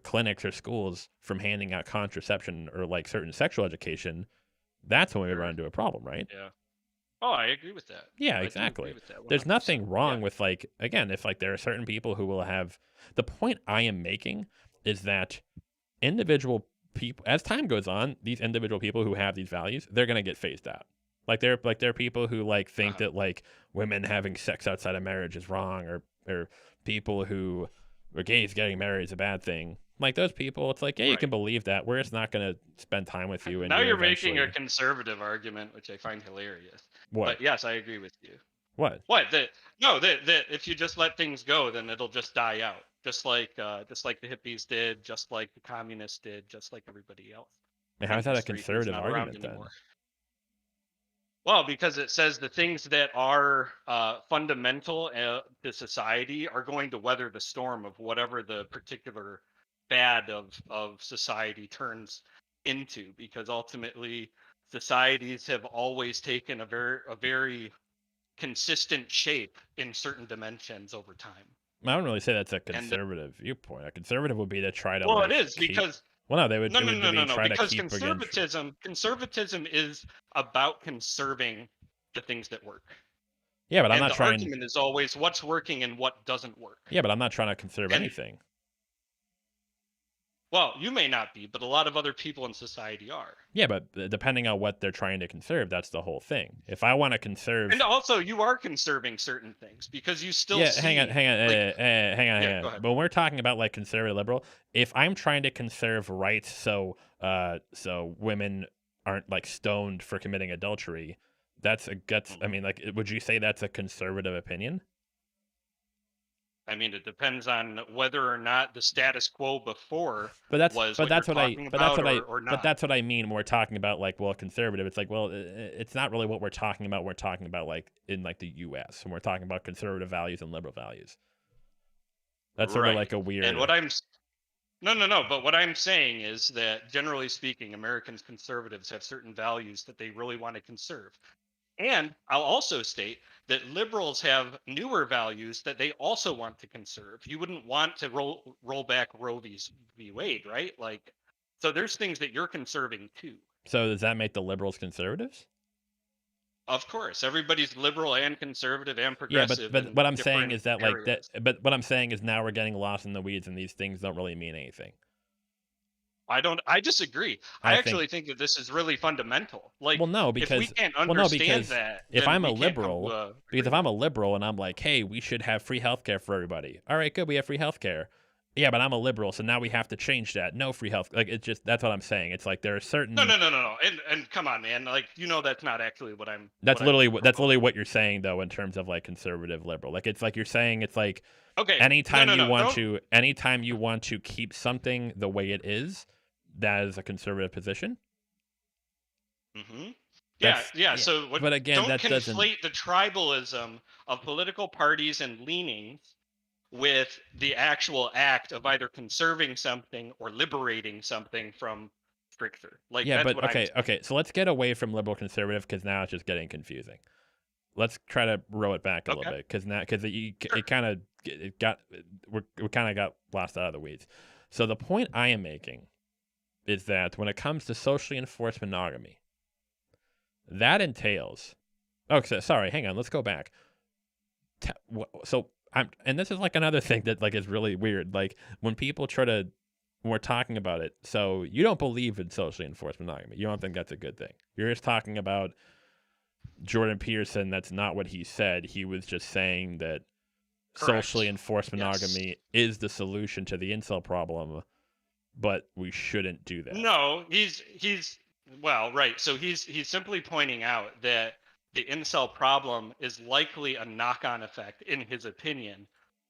clinics or schools from handing out contraception or like certain sexual education, that's when we run into a problem, right? Yeah. Oh, I agree with that. Yeah, I do exactly. agree with that There's 100%. nothing wrong Yeah. with like again, if like there are certain people who will have the point I am making is that individual people as time goes on, these individual people who have these values, they're going to get phased out. Like they're people who like think that like women having sex outside of marriage is wrong or people who or gays getting married is a bad thing. Like those people, it's like, yeah, you can believe that. We're just not going to spend time with you. And Now you're making a eventually- conservative argument, which I find hilarious. What? But yes, I agree with you. What? What? That if you just let things go, then it'll just die out. Just like the hippies did, just like the communists did, just like everybody else. How is that a History is conservative not around argument then? anymore. Well, because it says the things that are fundamental to society are going to weather the storm of whatever the particular bad of society turns into. Because ultimately, societies have always taken a very consistent shape in certain dimensions over time. I don't really say that's a conservative viewpoint. A conservative would be to try to. Well, like, it is keep... because. Well, no, they would. No. Try Because to keep conservatism is about conserving the things that work. Yeah, but I'm not the trying. argument is always what's working and what doesn't work. Yeah, but I'm not trying to conserve anything. Well, you may not be, but a lot of other people in society are. Yeah, but depending on what they're trying to conserve, that's the whole thing. If I want to conserve, and also you are conserving certain things because you still. Yeah, see, hang on. Go ahead. But when we're talking about like conservative liberal, if I'm trying to conserve rights, so women aren't like stoned for committing adultery, that's. I mean, like, would you say that's a conservative opinion? I mean, it depends on whether or not the status quo before that's what I mean. When we're talking about like, well, conservative, it's like, well, it's not really what we're talking about. We're talking about like in like the U.S. when we're talking about conservative values and liberal values. That's sort of like a weird. And No. But what I'm saying is that generally speaking, Americans conservatives have certain values that they really want to conserve. And I'll also state that liberals have newer values that they also want to conserve. You wouldn't want to roll back Roe v. Wade, right? Like, so there's things that you're conserving too. So does that make the liberals conservatives? Of course, everybody's liberal and conservative and Yeah, progressive but in what I'm saying different is that like that. areas. But what I'm saying is now we're getting lost in the weeds, and these things don't really mean anything. I disagree. I I think. actually think that this is really fundamental. Like, Well, no, if we because can't well, no, understand because that, if then I'm a we can't come to liberal, a because if I'm agreement. a liberal and I'm like, hey, we should have free healthcare for everybody. All right, good, we have free healthcare. Yeah, but I'm a liberal, so now we have to change that. No free health. Like it's just that's what I'm saying. It's like there are certain. No. And come on, man. Like, that's not actually what I'm That's what I'm literally proposing. what you're saying though in terms of like conservative liberal. Like it's like you're saying it's like Okay. anytime you want Don't. to anytime you want to keep something the way it is, that is a conservative position. Hmm. Yeah, That's yeah. yeah. So But again, don't that doesn't. conflate the tribalism of political parties and leanings with the actual act of either conserving something or liberating something from stricture. Like, Yeah, that's but what I'm saying. okay. So let's get away from liberal conservative because now it's just getting confusing. Let's try to row it back a little Okay. bit because now because Sure. it kind of it got we kind of got lost out of the weeds. So the point I am making is that when it comes to socially enforced monogamy, that entails. Oh, sorry. Hang on. Let's go back. So and this is like another thing that like is really weird. Like when people try to, when we're talking about it. So you don't believe in socially enforced monogamy. You don't think that's a good thing. You're just talking about Jordan Peterson. That's not what he said. He was just saying that socially Correct. enforced Yes. monogamy is the solution to the incel problem, but we shouldn't do that. No, he's well, right. So he's simply pointing out that the incel problem is likely a knock-on effect, in his opinion,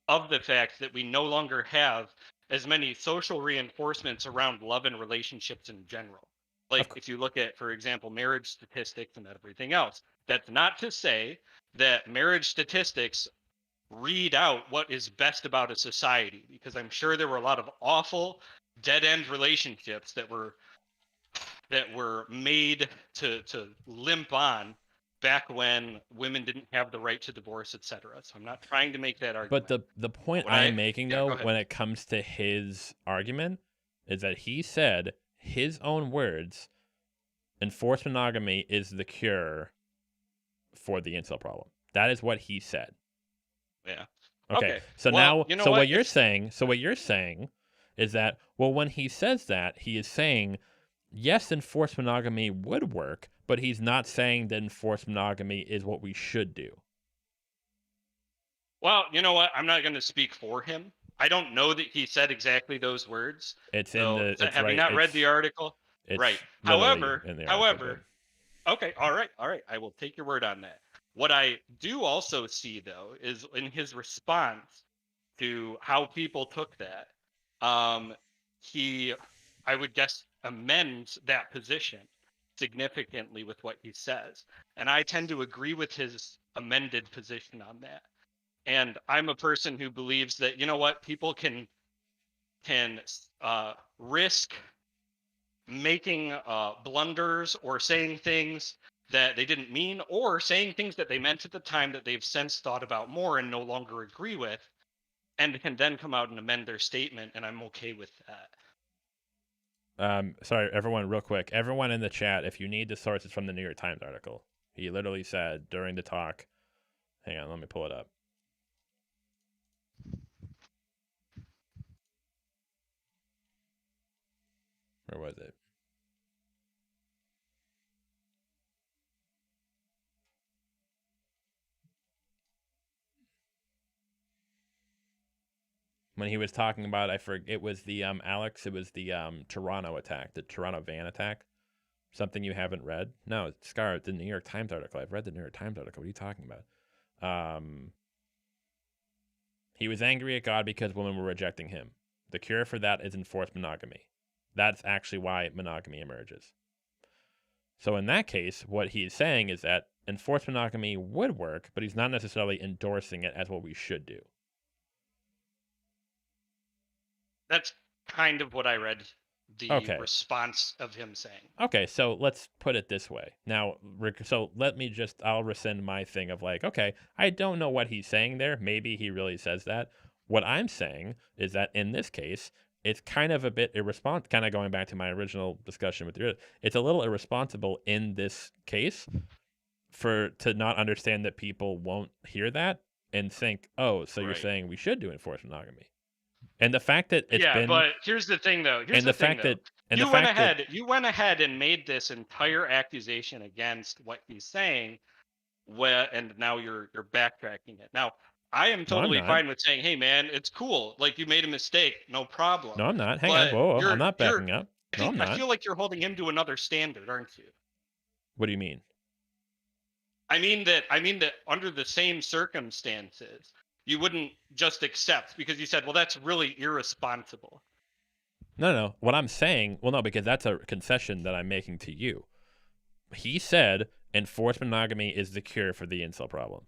of the fact that we no longer have as many social reinforcements around love and relationships in general. Of Like, if you look at, for example, marriage statistics and everything else, that's not to say that marriage statistics read out what is best about a society, because I'm sure there were a lot of awful dead end relationships that were made to limp on back when women didn't have the right to divorce, etc. So I'm not trying to make that But argument. the But point what I am I making Yeah, though, go ahead. when it comes to his argument, is that he said his own words, enforced monogamy is the cure for the incel problem. That is what he said. Yeah. Okay. Okay. So Well, now you know what? It's what you're saying is that well when he says that, he is saying yes, enforced monogamy would work, but he's not saying that enforced monogamy is what we should do. Well, you know what? I'm not going to speak for him. I don't know that he said exactly those words. It's in So, the it's have you right not read the article? Right. it's literally However, in the article, but however, okay, all right. I will take your word on that. What I do also see, though, is in his response to how people took that, um, he, I would guess, amends that position significantly with what he says. And I tend to agree with his amended position on that. And I'm a person who believes that, you know what, people can risk making blunders or saying things that they didn't mean, or saying things that they meant at the time that they've since thought about more and no longer agree with, and can then come out and amend their statement, and I'm okay with that. sorry, everyone, real quick. Everyone in the chat, if you need the sources from the New York Times article, he literally said during the talk. Hang on, let me pull it up. Where was it? When he was talking about, I forget, it was the Alex. It was the Toronto attack, the Toronto van attack. Something you haven't read? No, Scar, the New York Times article. I've read the New York Times article. What are you talking about? He was angry at God because women were rejecting him. The cure for that is enforced monogamy. That's actually why monogamy emerges. So in that case, what he's saying is that enforced monogamy would work, but he's not necessarily endorsing it as what we should do. That's kind of what I read the Okay. response of him saying. Okay, so let's put it this way. Now, so I'll rescind my thing of like, okay, I don't know what he's saying there. Maybe he really says that. What I'm saying is that in this case, it's kind of a bit irresponsible, kind of going back to my original discussion with you. It's a little irresponsible in this case to not understand that people won't hear that and think, oh, so you're Right. saying we should do enforced monogamy. And the fact that it's Yeah, been but here's the thing, though. and the fact that and You the went fact that ahead. You went ahead and made this entire accusation against what he's saying, and now you're backtracking it. Now, I am No, I'm totally not. fine with saying, "Hey, man, it's cool. Like you made a mistake, no problem." No, I'm not. Hang on. But Whoa, I'm not backing up. No, I'm I not. feel like you're holding him to another standard, aren't you? What do you mean? I mean that under the same circumstances, you wouldn't just accept because you said, "Well, that's really irresponsible." No. What I'm saying, well, no, because that's a concession that I'm making to you. He said enforced monogamy is the cure for the incel problem.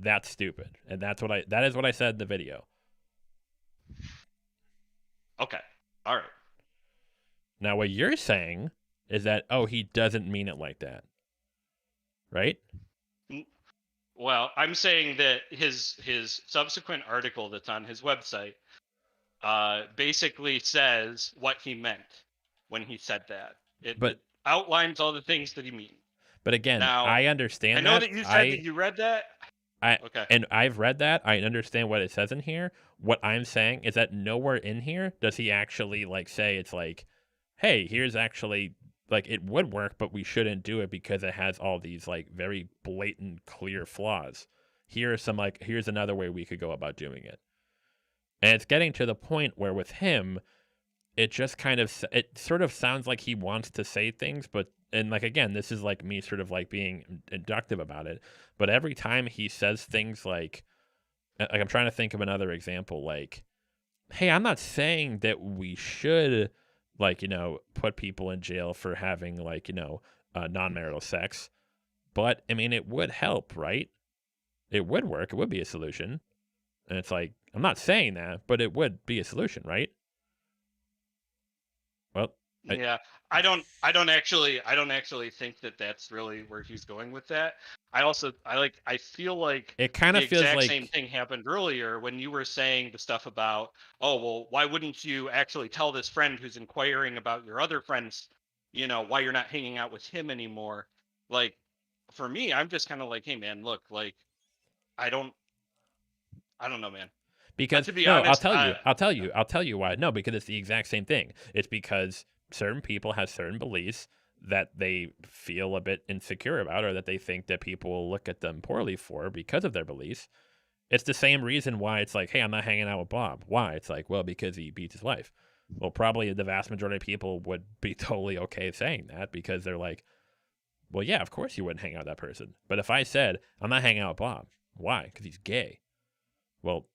That's stupid, and that is what I said in the video. Okay. All right. Now, what you're saying is that he doesn't mean it like that, right? Well, I'm saying that his subsequent article that's on his website basically says what he meant when he said that. It outlines all the things that he means. But again, now, I understand. I know that you said that you read that. Okay. And I've read that. I understand what it says in here. What I'm saying is that nowhere in here does he actually like say it's like, hey, here's actually like it would work, but we shouldn't do it because it has all these like very blatant, clear flaws. Here's another way we could go about doing it. And it's getting to the point where with him, it sort of sounds like he wants to say things, and like again, this is like me sort of like being inductive about it. But every time he says things like I'm trying to think of another example, like, hey, I'm not saying that we should put people in jail for having non-marital sex, but I mean, it would help, right? It would work. It would be a solution. And it's like, I'm not saying that, but it would be a solution, right? Well, yeah, I don't actually think that that's really where he's going with that. I feel like it kind of feels exact like same thing happened earlier when you were saying the stuff about, oh, well, why wouldn't you actually tell this friend who's inquiring about your other friends, why you're not hanging out with him anymore? Like, for me, I'm just kind of like, hey, man, look, like, I don't know, man. Because to be honest, I'll tell you why. No, because it's the exact same thing. It's because certain people have certain beliefs that they feel a bit insecure about, or that they think that people will look at them poorly for because of their beliefs. It's the same reason why it's like, hey, I'm not hanging out with Bob. Why? It's like, well, because he beats his wife. Well, probably the vast majority of people would be totally okay saying that because they're like, well, yeah, of course you wouldn't hang out with that person. But if I said, I'm not hanging out with Bob, why? Because he's gay. Well,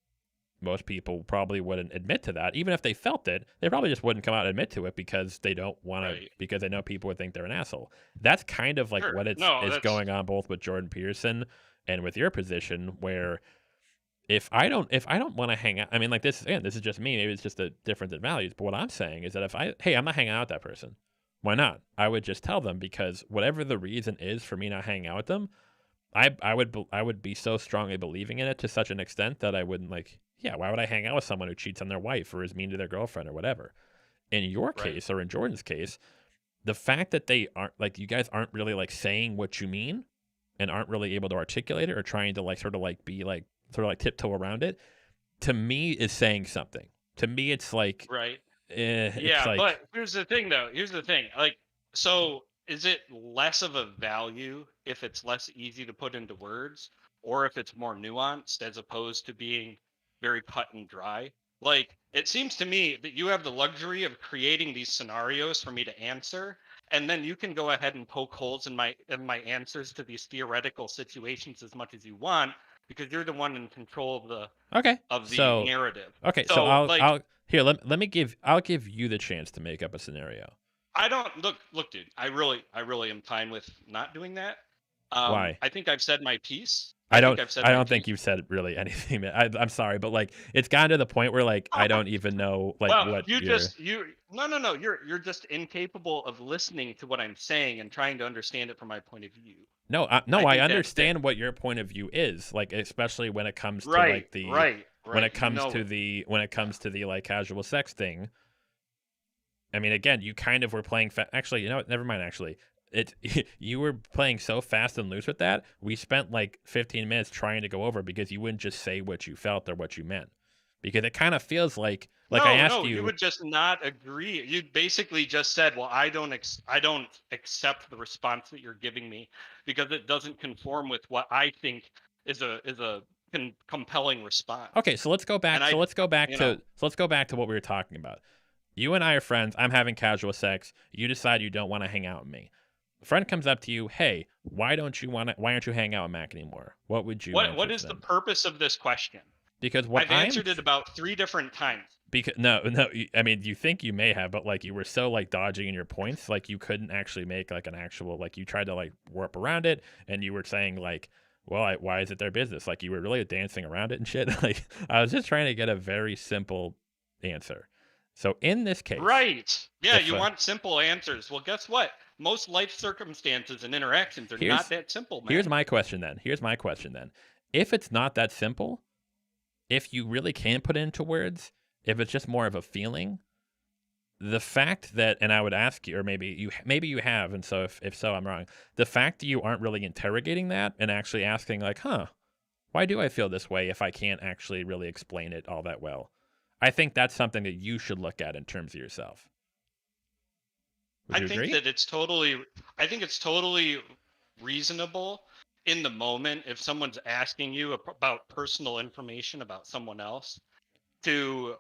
most people probably wouldn't admit to that. Even if they felt it, they probably just wouldn't come out and admit to it because they don't want to, because they know people would think they're an asshole. That's kind of like what is going on both with Jordan Peterson and with your position, where if I don't want to hang out, I mean, like this is just me. Maybe it's just a difference in values. But what I'm saying is that I'm not hanging out with that person. Why not? I would just tell them, because whatever the reason is for me not hanging out with them, I would be so strongly believing in it to such an extent that I wouldn't why would I hang out with someone who cheats on their wife or is mean to their girlfriend or whatever? In your case, or in Jordan's case, the fact that they aren't you guys aren't really saying what you mean and aren't really able to articulate it, or trying to tiptoe around it, to me is saying something. To me, it's like, right. Yeah, but here's the thing, though. So is it less of a value if it's less easy to put into words, or if it's more nuanced as opposed to being very cut and dry? Like, it seems to me that you have the luxury of creating these scenarios for me to answer, and then you can go ahead and poke holes in my answers to these theoretical situations as much as you want, because you're the one in control of the narrative. Okay, so I'll give you the chance to make up a scenario. I don't look, dude. I really am fine with not doing that. Why? I think I've said my piece. I think I've said I my don't think piece. you've said really anything. I'm sorry, but like it's gotten to the point where like I don't even know like Well, what you you're. just no, you're just incapable of listening to what I'm saying and trying to understand it from my point of view. No, I no, I think that's it. understand what your point of view is, like especially when it comes to Right, like the right, when right. it comes You know to it. the when it comes to the like casual sex thing. I mean, again, you kind of were playing. Actually, you know what? Never mind. Actually, it you were playing so fast and loose with that. We spent like 15 minutes trying to go over because you wouldn't just say what you felt or what you meant, because it kind of feels like I No, asked no, you you. would just not agree. You basically just said, "Well, I don't accept the response that you're giving me because it doesn't conform with what I think is a compelling response." Okay, so let's go back. And I, you know, Let's go back to what we were talking about. You and I are friends. I'm having casual sex. You decide you don't want to hang out with me. A friend comes up to you, hey, why aren't you hanging out with Mac anymore? What would you answer what to is the them? purpose of this question? Because what I've answered it about 3 different times. because no, I mean you think you may have, but like you were so like dodging in your points, like you couldn't actually make like an actual like you tried to like warp around it, and you were saying like, well, why is it their business? Like you were really dancing around it and shit. Like I was just trying to get a very simple answer. So in this case, Right. Yeah, if you want simple answers. Well, guess what? Most life circumstances and interactions are not that simple, here's man. my question then. If it's not that simple, if you really can't put it into words, if it's just more of a feeling, the fact that, and I would ask you, or maybe you have, and so if so, I'm wrong. The fact that you aren't really interrogating that and actually asking like, huh, why do I feel this way if I can't actually really explain it all that well? I think that's something that you should look at in terms of yourself. Would you agree? I think it's totally reasonable in the moment if someone's asking you about personal information about someone else to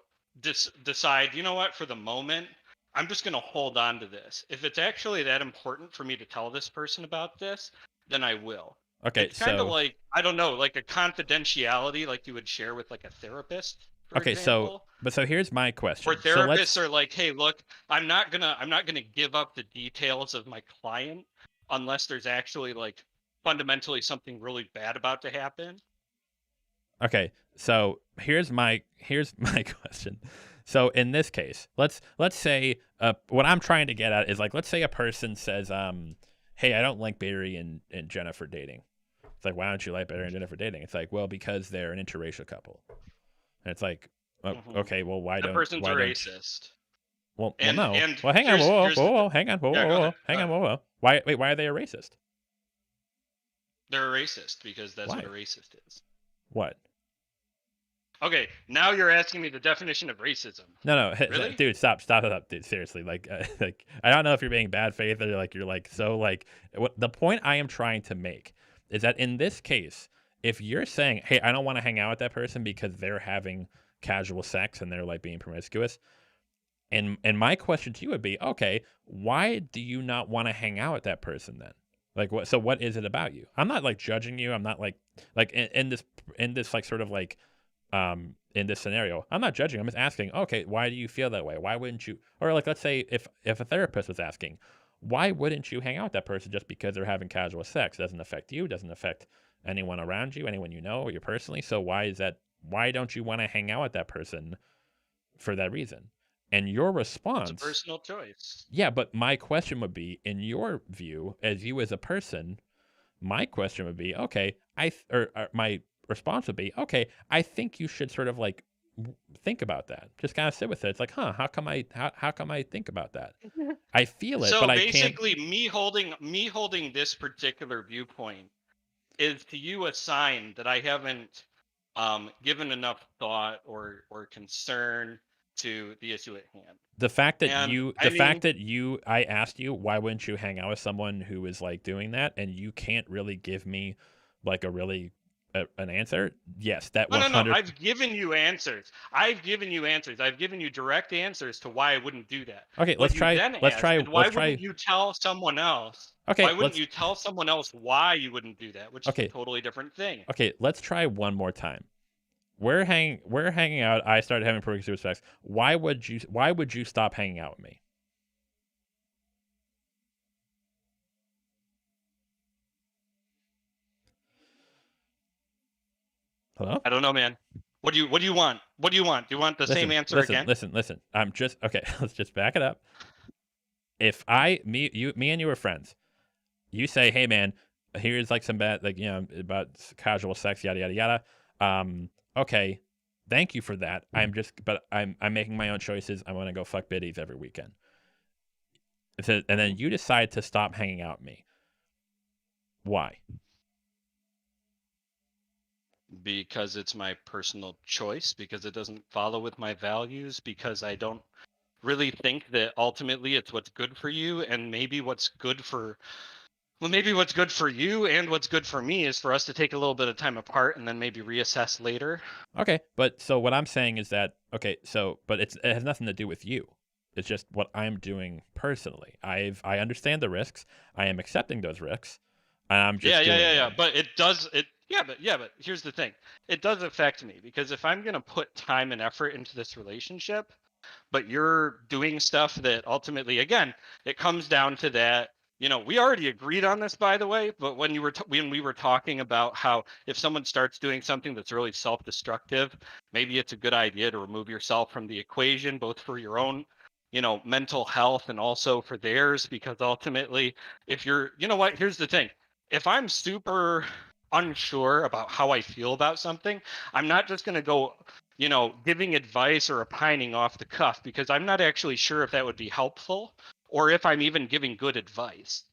decide, you know what, for the moment, I'm just going to hold on to this. If it's actually that important for me to tell this person about this, then I will. Okay, It's kind of so like, I don't know, like a confidentiality like you would share with like a therapist, for okay, so example. but so here's my Where question. So therapists are like, hey, look, I'm not gonna give up the details of my client unless there's actually like fundamentally something really bad about to happen. okay, so here's my question. So in this case, let's say what I'm trying to get at is like let's say a person says hey, I don't like Barry and Jennifer dating. It's like, why don't you like Barry and Jennifer dating? It's like, well, because they're an interracial couple. And it's like, oh, okay, well, The person's a racist. well, And no. and Well, hang on, here's the hang on, yeah, go ahead. hang Go on, ahead. whoa. Why are they a racist? They're a racist because that's Why? what a racist is. What? Okay, now you're asking me the definition of racism. No, Really? dude, stop, dude. Seriously, like, like, I don't know if you're being bad faith or like you're like so like. What the point I am trying to make is that in this case, if you're saying, hey, I don't want to hang out with that person because they're having casual sex and they're like being promiscuous, and my question to you would be, okay, why do you not want to hang out with that person then? Like, what? So what is it about you? I'm not like judging you. I'm not like in this like sort of like in this scenario, I'm not judging. I'm just asking, okay, why do you feel that way? Why wouldn't you? Or like, let's say if a therapist was asking, why wouldn't you hang out with that person just because they're having casual sex? Doesn't affect you. Doesn't affect anyone around you, anyone you know, or you personally. So why is that? Why don't you want to hang out with that person for that reason? And your response, It's a personal choice. yeah, but my question would be, in your view, as you as a person, my question would be, okay, or my response would be, okay, I think you should sort of like think about that. Just kind of sit with it. It's like, huh, how come I think about that? I feel it, So but I can't. basically, me holding this particular viewpoint is to you a sign that I haven't given enough thought or concern to the issue at hand. The fact that And I asked you, why wouldn't you hang out with someone who is like doing that, and you can't really give me like a really an answer. Yes, that no, 100. I've given you answers. I've given you direct answers to why I wouldn't do that. Okay, What you then asked is why wouldn't you tell someone else? Okay, Why wouldn't you tell someone else why you wouldn't do that? Which is a totally different thing. Okay, let's try one more time. We're hanging out. I started having promiscuous sex. Why would you stop hanging out with me? Hello? I don't know, man. What do you want? What do you want? Do you want the same answer again? Listen. I'm just okay. Let's just back it up. If me and you were friends, you say, "Hey, man, here's like some bad, like about casual sex, yada yada yada." Okay, thank you for that. But I'm making my own choices. I want to go fuck biddies every weekend. And then you decide to stop hanging out with me. Why? Because it's my personal choice, because it doesn't follow with my values, because I don't really think that ultimately it's what's good for you, and maybe what's good for you and what's good for me is for us to take a little bit of time apart and then maybe reassess later. Okay, but so what I'm saying is that but it has nothing to do with you. It's just what I'm doing personally. I understand the risks. I am accepting those risks, and I'm just doing them. But but here's the thing. It does affect me, because if I'm gonna put time and effort into this relationship, but you're doing stuff that ultimately, again, it comes down to that. We already agreed on this, by the way, but when we were talking about how if someone starts doing something that's really self-destructive, maybe it's a good idea to remove yourself from the equation, both for your own, mental health and also for theirs, because ultimately, if you're, here's the thing. If I'm super unsure about how I feel about something, I'm not just going to go giving advice or opining off the cuff, because I'm not actually sure if that would be helpful or if I'm even giving good advice.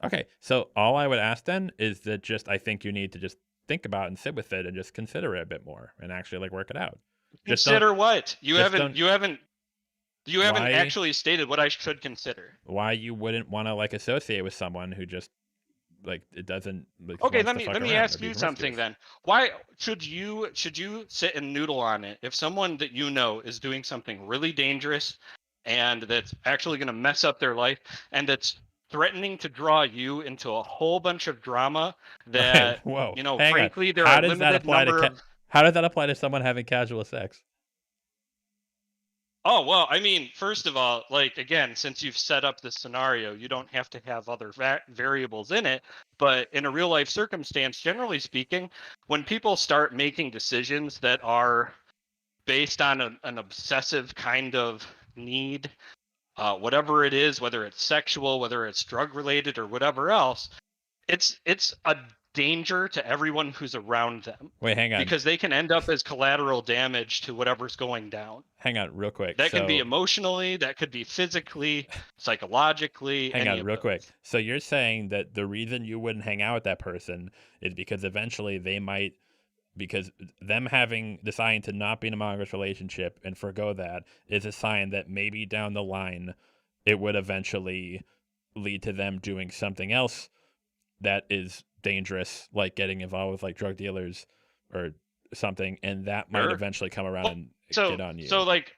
Okay, so all I would ask then is that I think you need to just think about and sit with it and just consider it a bit more and actually like work it out. Consider what? You haven't why, actually stated what I should consider. Why you wouldn't want to like associate with someone who just like it doesn't like Okay, wants let to me fuck let me around or ask be you something promiscuous. then. Why should you sit and noodle on it if someone that you know is doing something really dangerous and that's actually going to mess up their life, and that's threatening to draw you into a whole bunch of drama Okay, that, whoa, hang on. frankly, there are a limited number of. How does that apply to someone having casual sex? Oh, well, I mean, first of all, like, again, since you've set up this scenario, you don't have to have other variables in it. But in a real life circumstance, generally speaking, when people start making decisions that are based on an obsessive kind of need, whatever it is, whether it's sexual, whether it's drug related, or whatever else, it's a danger to everyone who's around them, Wait, hang on. because they can end up as collateral damage to whatever's going down. Hang on, real quick. That can be emotionally, that could be physically, psychologically, hang any on, of real those. quick. So you're saying that the reason you wouldn't hang out with that person is because eventually because them deciding to not be in a monogamous relationship and forgo that is a sign that maybe down the line it would eventually lead to them doing something else that is dangerous, like getting involved with like drug dealers or something, and that might Sure. eventually come around Well, and so get on you. so like,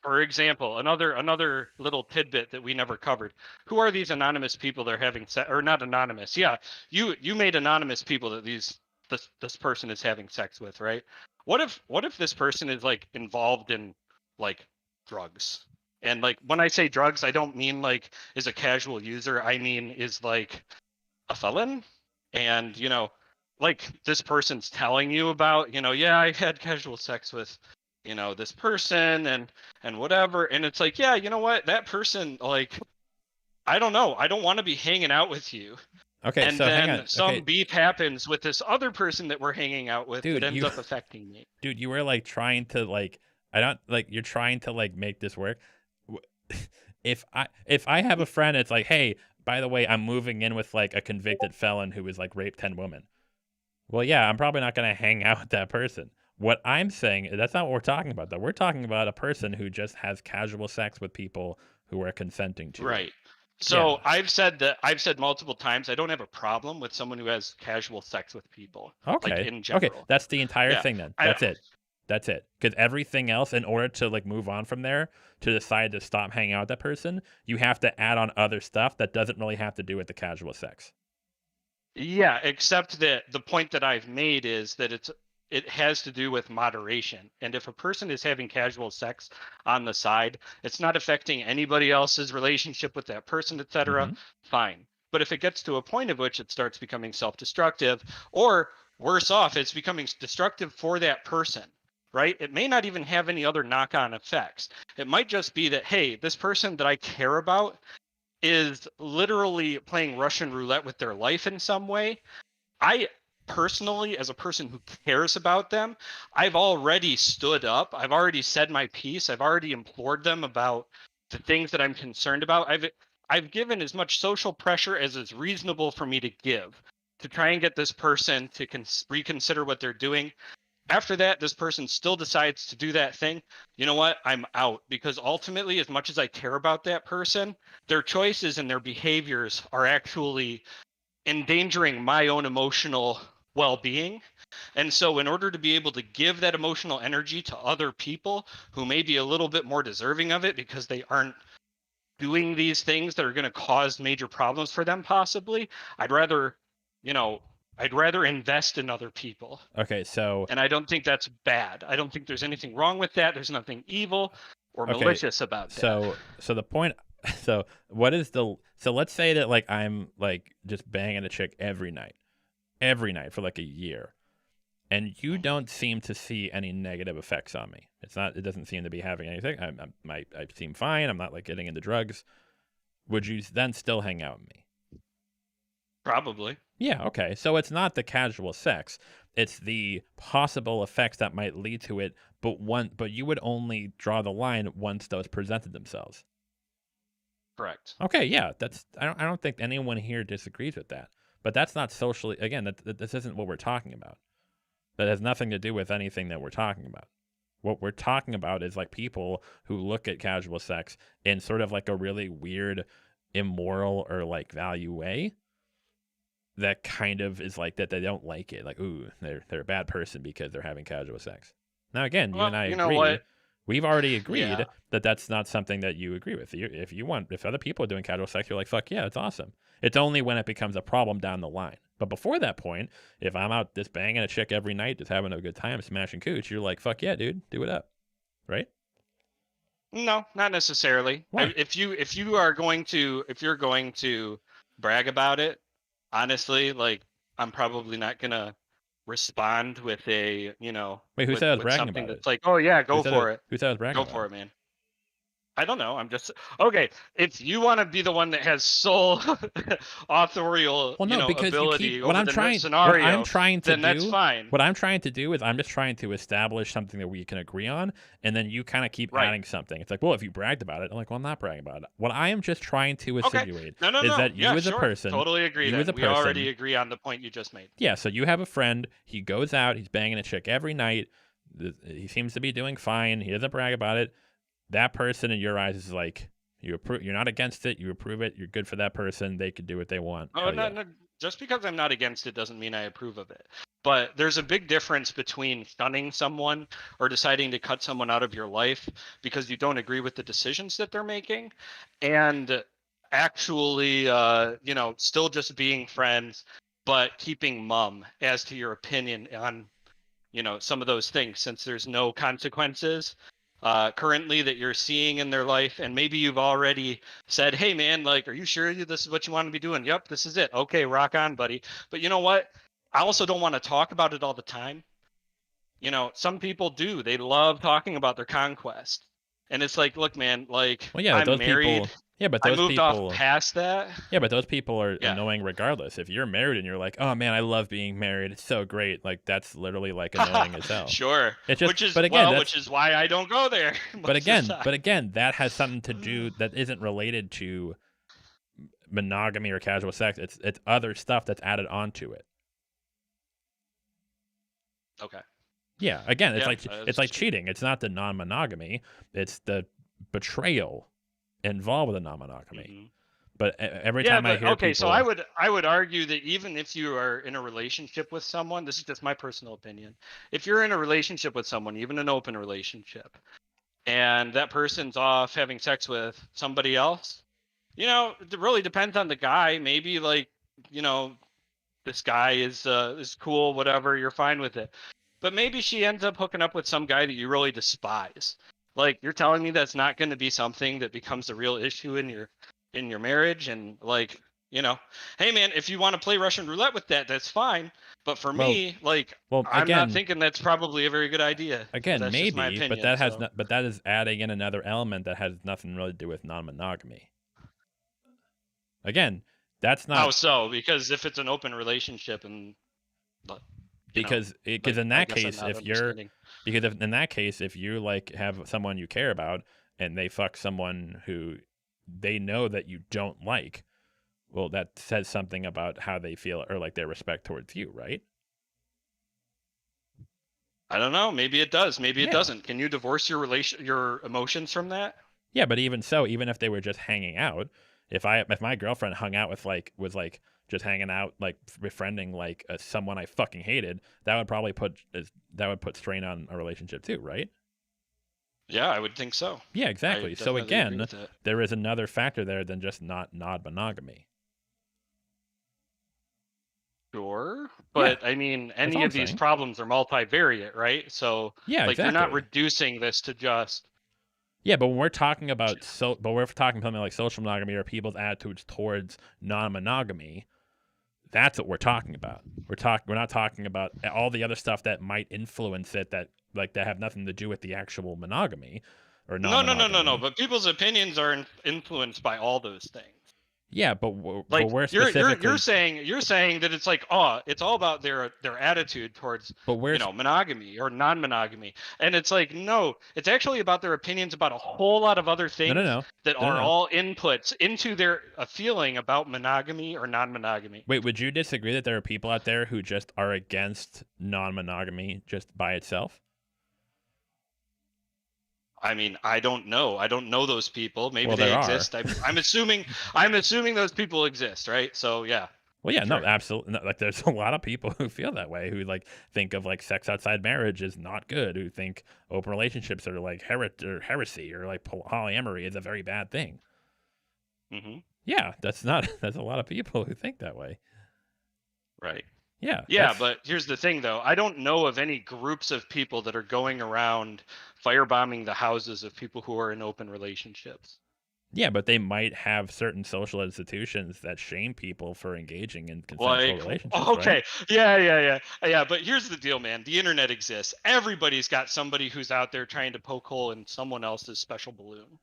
for example, another little tidbit that we never covered. Who are these anonymous people that are having sex, or not anonymous? Yeah, you made anonymous people that this person is having sex with, right? What if this person is like involved in like drugs? And like, when I say drugs, I don't mean like is a casual user. I mean is like a felon. And like, this person's telling you about, yeah, I had casual sex with this person and whatever, and it's like, yeah, you know what, that person, like, I don't know, I don't want to be hanging out with you. Okay, And so hang then on. some Okay, beef happens with this other person that we're hanging out with that dude, ends up affecting me. dude, you were like trying to like I don't like you're trying to like make this work. If I have a friend, it's like, hey, by the way, I'm moving in with like a convicted felon who has like raped 10 women. Well, yeah, I'm probably not gonna hang out with that person. What I'm saying, that's not what we're talking about, though. We're talking about a person who just has casual sex with people who are consenting to it. Right. Yeah. So I've said multiple times, I don't have a problem with someone who has casual sex with people, like, Okay. in Okay. general. That's the entire Yeah. thing then. I That's it. That's it. Because everything else, in order to like move on from there, to decide to stop hanging out with that person, you have to add on other stuff that doesn't really have to do with the casual sex. Yeah, except that the point that I've made is that it has to do with moderation. And if a person is having casual sex on the side, it's not affecting anybody else's relationship with that person, etc. Mm-hmm. Fine. But if it gets to a point of which it starts becoming self-destructive, or worse off, it's becoming destructive for that person, right? It may not even have any other knock-on effects. It might just be that, hey, this person that I care about is literally playing Russian roulette with their life in some way. I personally, as a person who cares about them, I've already stood up. I've already said my piece. I've already implored them about the things that I'm concerned about. I've given as much social pressure as is reasonable for me to give to try and get this person to reconsider what they're doing. After that, this person still decides to do that thing. You know what? I'm out, because ultimately, as much as I care about that person, their choices and their behaviors are actually endangering my own emotional well-being. And so in order to be able to give that emotional energy to other people who may be a little bit more deserving of it because they aren't doing these things that are going to cause major problems for them, possibly, I'd rather, I'd rather invest in other people. Okay, so And I don't think that's bad. I don't think there's anything wrong with that. There's nothing evil or okay, malicious about that. so the point. So what is the? So let's say that like I'm like just banging a chick every night for like a year, and you don't seem to see any negative effects on me. It doesn't seem to be having anything. I seem fine. I'm not like getting into drugs. Would you then still hang out with me? Probably. Yeah, okay. So it's not the casual sex. It's the possible effects that might lead to it, but you would only draw the line once those presented themselves. Correct. Okay, yeah, I don't think anyone here disagrees with that. But that's not socially, again, this isn't what we're talking about. That has nothing to do with anything that we're talking about. What we're talking about is like people who look at casual sex in sort of like a really weird, immoral or like value way. That kind of is like that they don't like it. Like, ooh, they're a bad person because they're having casual sex. Now, again, you and I you agree. know what? We've already agreed Yeah. that that's not something that you agree with. If other people are doing casual sex, you're like, fuck yeah, it's awesome. It's only when it becomes a problem down the line. But before that point, if I'm out just banging a chick every night, just having a good time, smashing cooch, you're like, fuck yeah, dude, do it up, right? No, not necessarily. Why? If you're going to brag about it, honestly, like, I'm probably not gonna respond with a, Wait, who with said I was with bragging something about it? that's like, oh yeah, Who go said for it, Who said I was bragging go about for it? it, man. I don't know. I'm just okay. If you want to be the one that has sole authorial, Well, no, because you ability keep over the what I'm scenario, trying to then that's do. fine. What I'm trying to do is I'm just trying to establish something that we can agree on, and then you kind of keep Right. adding something. It's like, well, if you bragged about it, I'm like, well, I'm not bragging about it. What I am just trying to Okay. insinuate No. is that you Yeah, as a sure. person, Totally agree. you Then as a we already person, agree on the point you just made. yeah. So you have a friend. He goes out. He's banging a chick every night. He seems to be doing fine. He doesn't brag about it. That person in your eyes is like, you're not against it. You approve it. You're good for that person. They could do what they want. Oh, Hell no, yeah. no. Just because I'm not against it doesn't mean I approve of it. But there's a big difference between shunning someone or deciding to cut someone out of your life because you don't agree with the decisions that they're making, and actually, still just being friends, but keeping mum as to your opinion on, some of those things, since there's no consequences currently that you're seeing in their life. And maybe you've already said, hey man, like, are you sure this is what you want to be doing? Yep, this is it. Okay, rock on, buddy. But you know what? I also don't want to talk about it all the time. Some people do. They love talking about their conquest. And it's like, look, man, like, Well, yeah, I'm married. I moved off past that. Yeah, but those people are Yeah. annoying regardless. If you're married and you're like, "Oh man, I love being married. It's so great." Like that's literally like annoying as hell. Sure. It's just, Which is but again, which is why I don't go there. but again, that has something to do that isn't related to monogamy or casual sex. It's other stuff that's added onto it. Okay. Yeah, again, it's Yeah, it's like cheating. It's not the non-monogamy. It's the betrayal involved with the non-monogamy. Mm-hmm. But every time I hear people, so I would argue that even if you are in a relationship with someone, this is just my personal opinion. If you're in a relationship with someone, even an open relationship, and that person's off having sex with somebody else, it really depends on the guy. Maybe like, this guy is cool, whatever, you're fine with it. But maybe she ends up hooking up with some guy that you really despise. Like, you're telling me that's not going to be something that becomes a real issue in your marriage, and like, You know, hey man, if you want to play Russian roulette with that, that's fine. But for me, like, well, I'm not again, thinking that's probably a very good idea. But that's just my maybe, but opinion. So. but that is adding in another element that has nothing really to do with non-monogamy. Again, that's not How so? Because if it's an open relationship and because in that case, if in that case, if you like have someone you care about and they fuck someone who they know that you don't like, well, that says something about how they feel or like their respect towards you, right? I don't know. Maybe it does. Maybe it doesn't. Can you divorce your emotions from that? Yeah, but even so, even if they were just hanging out, if my girlfriend hung out with was just hanging out, like befriending like someone I fucking hated, that would probably put strain on a relationship too, right? Yeah, I would think so. Yeah, exactly. So again, there is another factor there than just not non-monogamy. Sure, but I mean, any of these problems are multivariate, right? So yeah, like you're not reducing this to just. Yeah, but when we're talking about something like social monogamy or people's attitudes towards non-monogamy, that's what we're talking about. We're not talking about all the other stuff that might influence it that have nothing to do with the actual monogamy or non-monogamy. No. But people's opinions are influenced by all those things. Yeah, but we're specifically you're saying that it's like it's all about their attitude towards monogamy or non-monogamy, and it's like no, it's actually about their opinions about a whole lot of other things that are all inputs into their feeling about monogamy or non-monogamy. Wait, would you disagree that there are people out there who just are against non-monogamy just by itself? I mean, I don't know. I don't know those people. Maybe they exist. I'm assuming those people exist, right? So yeah. Well, yeah, no, absolutely. No, like, there's a lot of people who feel that way, who like think of like sex outside marriage is not good, who think open relationships are like heresy, or like polyamory is a very bad thing. Mm-hmm. Yeah, that's a lot of people who think that way. Right. Yeah, but here's the thing, though. I don't know of any groups of people that are going around firebombing the houses of people who are in open relationships. Yeah, but they might have certain social institutions that shame people for engaging in consensual relationships. Okay, right? yeah. But here's the deal, man. The internet exists. Everybody's got somebody who's out there trying to poke hole in someone else's special balloon.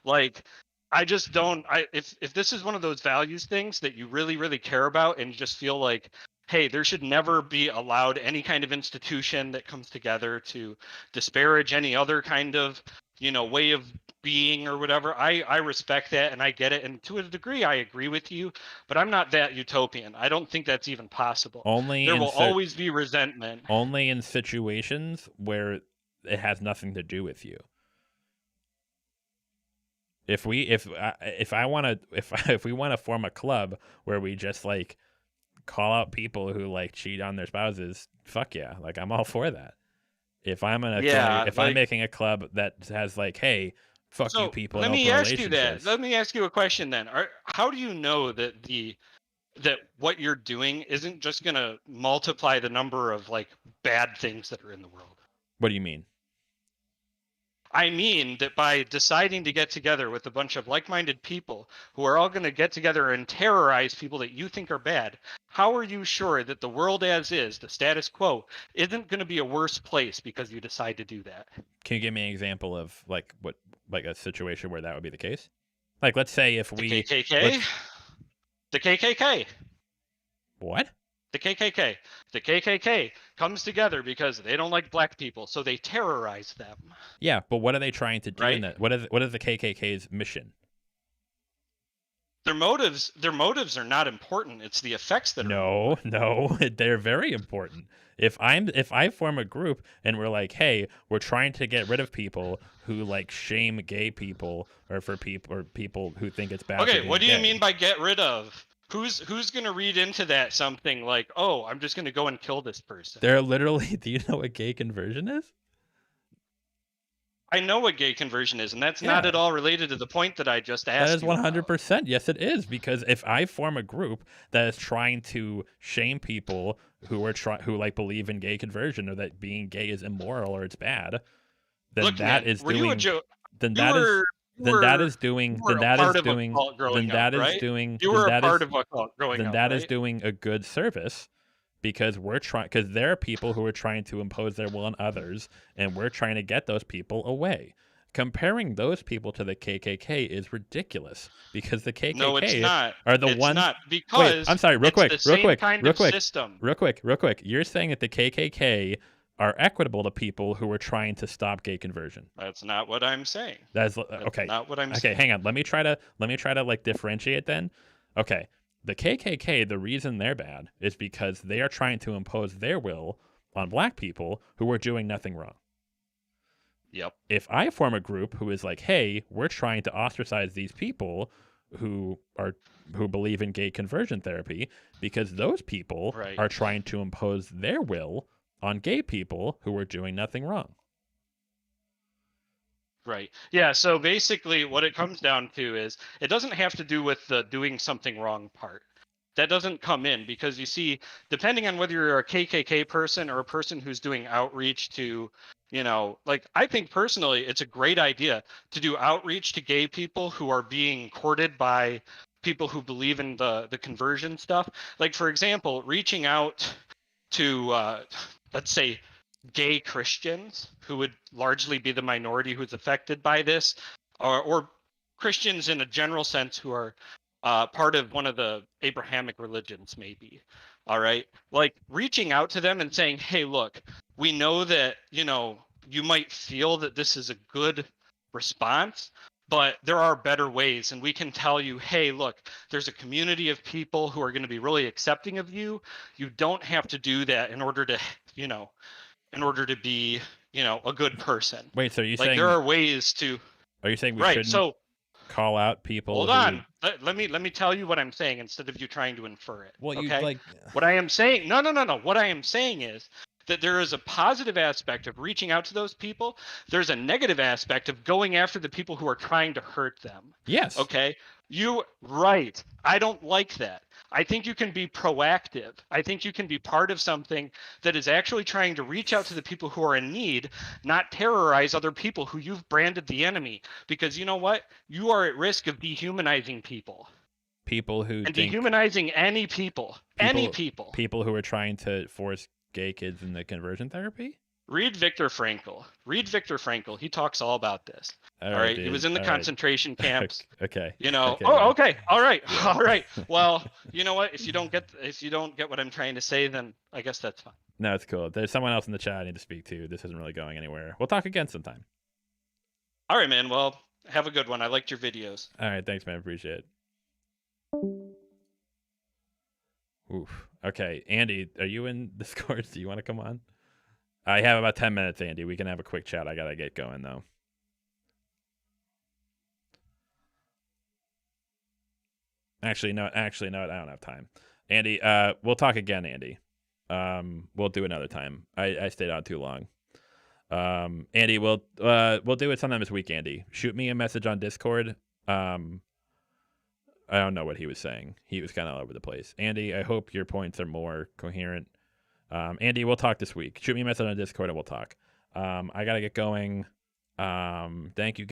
Like, I just don't. If this is one of those values things that you really, really care about, and you just feel like, hey, there should never be allowed any kind of institution that comes together to disparage any other kind of, way of being or whatever. I respect that and I get it. And to a degree, I agree with you, but I'm not that utopian. I don't think that's even possible. There will always be resentment. Only in situations where it has nothing to do with you. If we want to form a club where we just like call out people who like cheat on their spouses, fuck yeah, like I'm all for that. If I'm making a club that has like, hey, fuck you people. Let me ask you that. Let me ask you a question then. How do you know that that what you're doing isn't just gonna multiply the number of like bad things that are in the world? What do you mean? I mean that by deciding to get together with a bunch of like-minded people who are all going to get together and terrorize people that you think are bad, how are you sure that the world as is, the status quo, isn't going to be a worse place because you decide to do that? Can you give me an example of like a situation where that would be the case? Like, let's say if the KKK? The KKK. What? The KKK. The KKK comes together because they don't like black people, so they terrorize them. Yeah, but what are they trying to do in that? What is the KKK's mission? Their motives are not important. It's the effects that are important. No, they're very important. If I form a group and we're like, hey, we're trying to get rid of people who like shame gay people or people who think it's bad. Okay, what do you mean by get rid of? Who's going to read into that something like, oh, I'm just going to go and kill this person? They're literally, do you know what gay conversion is? I know what gay conversion is, and that's not at all related to the point that I just asked. That is 100%. Yes, it is, because if I form a group that is trying to shame people who like believe in gay conversion or that being gay is immoral or it's bad, then Look, that man, is were doing. You a then that is. then that is doing. You were Then a that part is of a doing. cult growing Then up, that is right? doing. You Then were a that part is. of a cult growing Then up, that right? is doing a good service, because we're trying. Because there are people who are trying to impose their will on others, and we're trying to get those people away. Comparing those people to the KKK is ridiculous, because the No, it's KKK not. are the It's ones. not Wait, because I'm sorry. Real it's quick. the Real same quick. kind Real of quick. system. Real quick. Real quick. You're saying that the KKK are equitable to people who are trying to stop gay conversion. That's not what I'm saying. That's That's okay. not what I'm Okay, saying. hang on. Let me try to like differentiate then. Okay. The KKK, the reason they're bad is because they are trying to impose their will on black people who are doing nothing wrong. Yep. If I form a group who is like, "Hey, we're trying to ostracize these people who believe in gay conversion therapy, because those people Right. are trying to impose their will on gay people who are doing nothing wrong." Right. Yeah. So basically, what it comes down to is it doesn't have to do with the doing something wrong part. That doesn't come in because you see, depending on whether you're a KKK person or a person who's doing outreach to, like I think personally, it's a great idea to do outreach to gay people who are being courted by people who believe in the conversion stuff. Like, for example, reaching out to, let's say, gay Christians who would largely be the minority who's affected by this, or Christians in a general sense who are part of one of the Abrahamic religions, maybe. All right. Like reaching out to them and saying, hey, look, we know that, you might feel that this is a good response, but there are better ways. And we can tell you, hey, look, there's a community of people who are going to be really accepting of you. You don't have to do that in order to, be, a good person. Wait, so are you Like saying there are ways to. are you saying we Right. shouldn't So call out people hold who on. Let me tell you what I'm saying instead of you trying to infer it. well, you Okay. like What I am saying, no. What I am saying is that there is a positive aspect of reaching out to those people. There's a negative aspect of going after the people who are trying to hurt them. yes. Okay. Right. I don't like that. I think you can be proactive. I think you can be part of something that is actually trying to reach out to the people who are in need, not terrorize other people who you've branded the enemy. Because you know what? You are at risk of dehumanizing people. People who And think dehumanizing any people. people who are trying to force gay kids into conversion therapy. Read Viktor Frankl. He talks all about this. All right. He dude. was in the All concentration camps. Okay. Okay. man. Okay. All right. All right. Well, you know what? If you don't get what I'm trying to say, then I guess that's fine. No, it's cool. There's someone else in the chat I need to speak to. This isn't really going anywhere. We'll talk again sometime. All right, man. Well, have a good one. I liked your videos. All right. Thanks, man. Appreciate it. Oof. Okay. Andy, are you in Discord? Do you want to come on? I have about 10 minutes, Andy. We can have a quick chat. I got to get going, though. Actually, no. I don't have time. Andy, we'll talk again, Andy. We'll do another time. I stayed on too long. Andy, we'll do it sometime this week, Andy. Shoot me a message on Discord. I don't know what he was saying. He was kind of all over the place. Andy, I hope your points are more coherent. Andy, we'll talk this week. Shoot me a message on Discord and we'll talk. I got to get going. Thank you.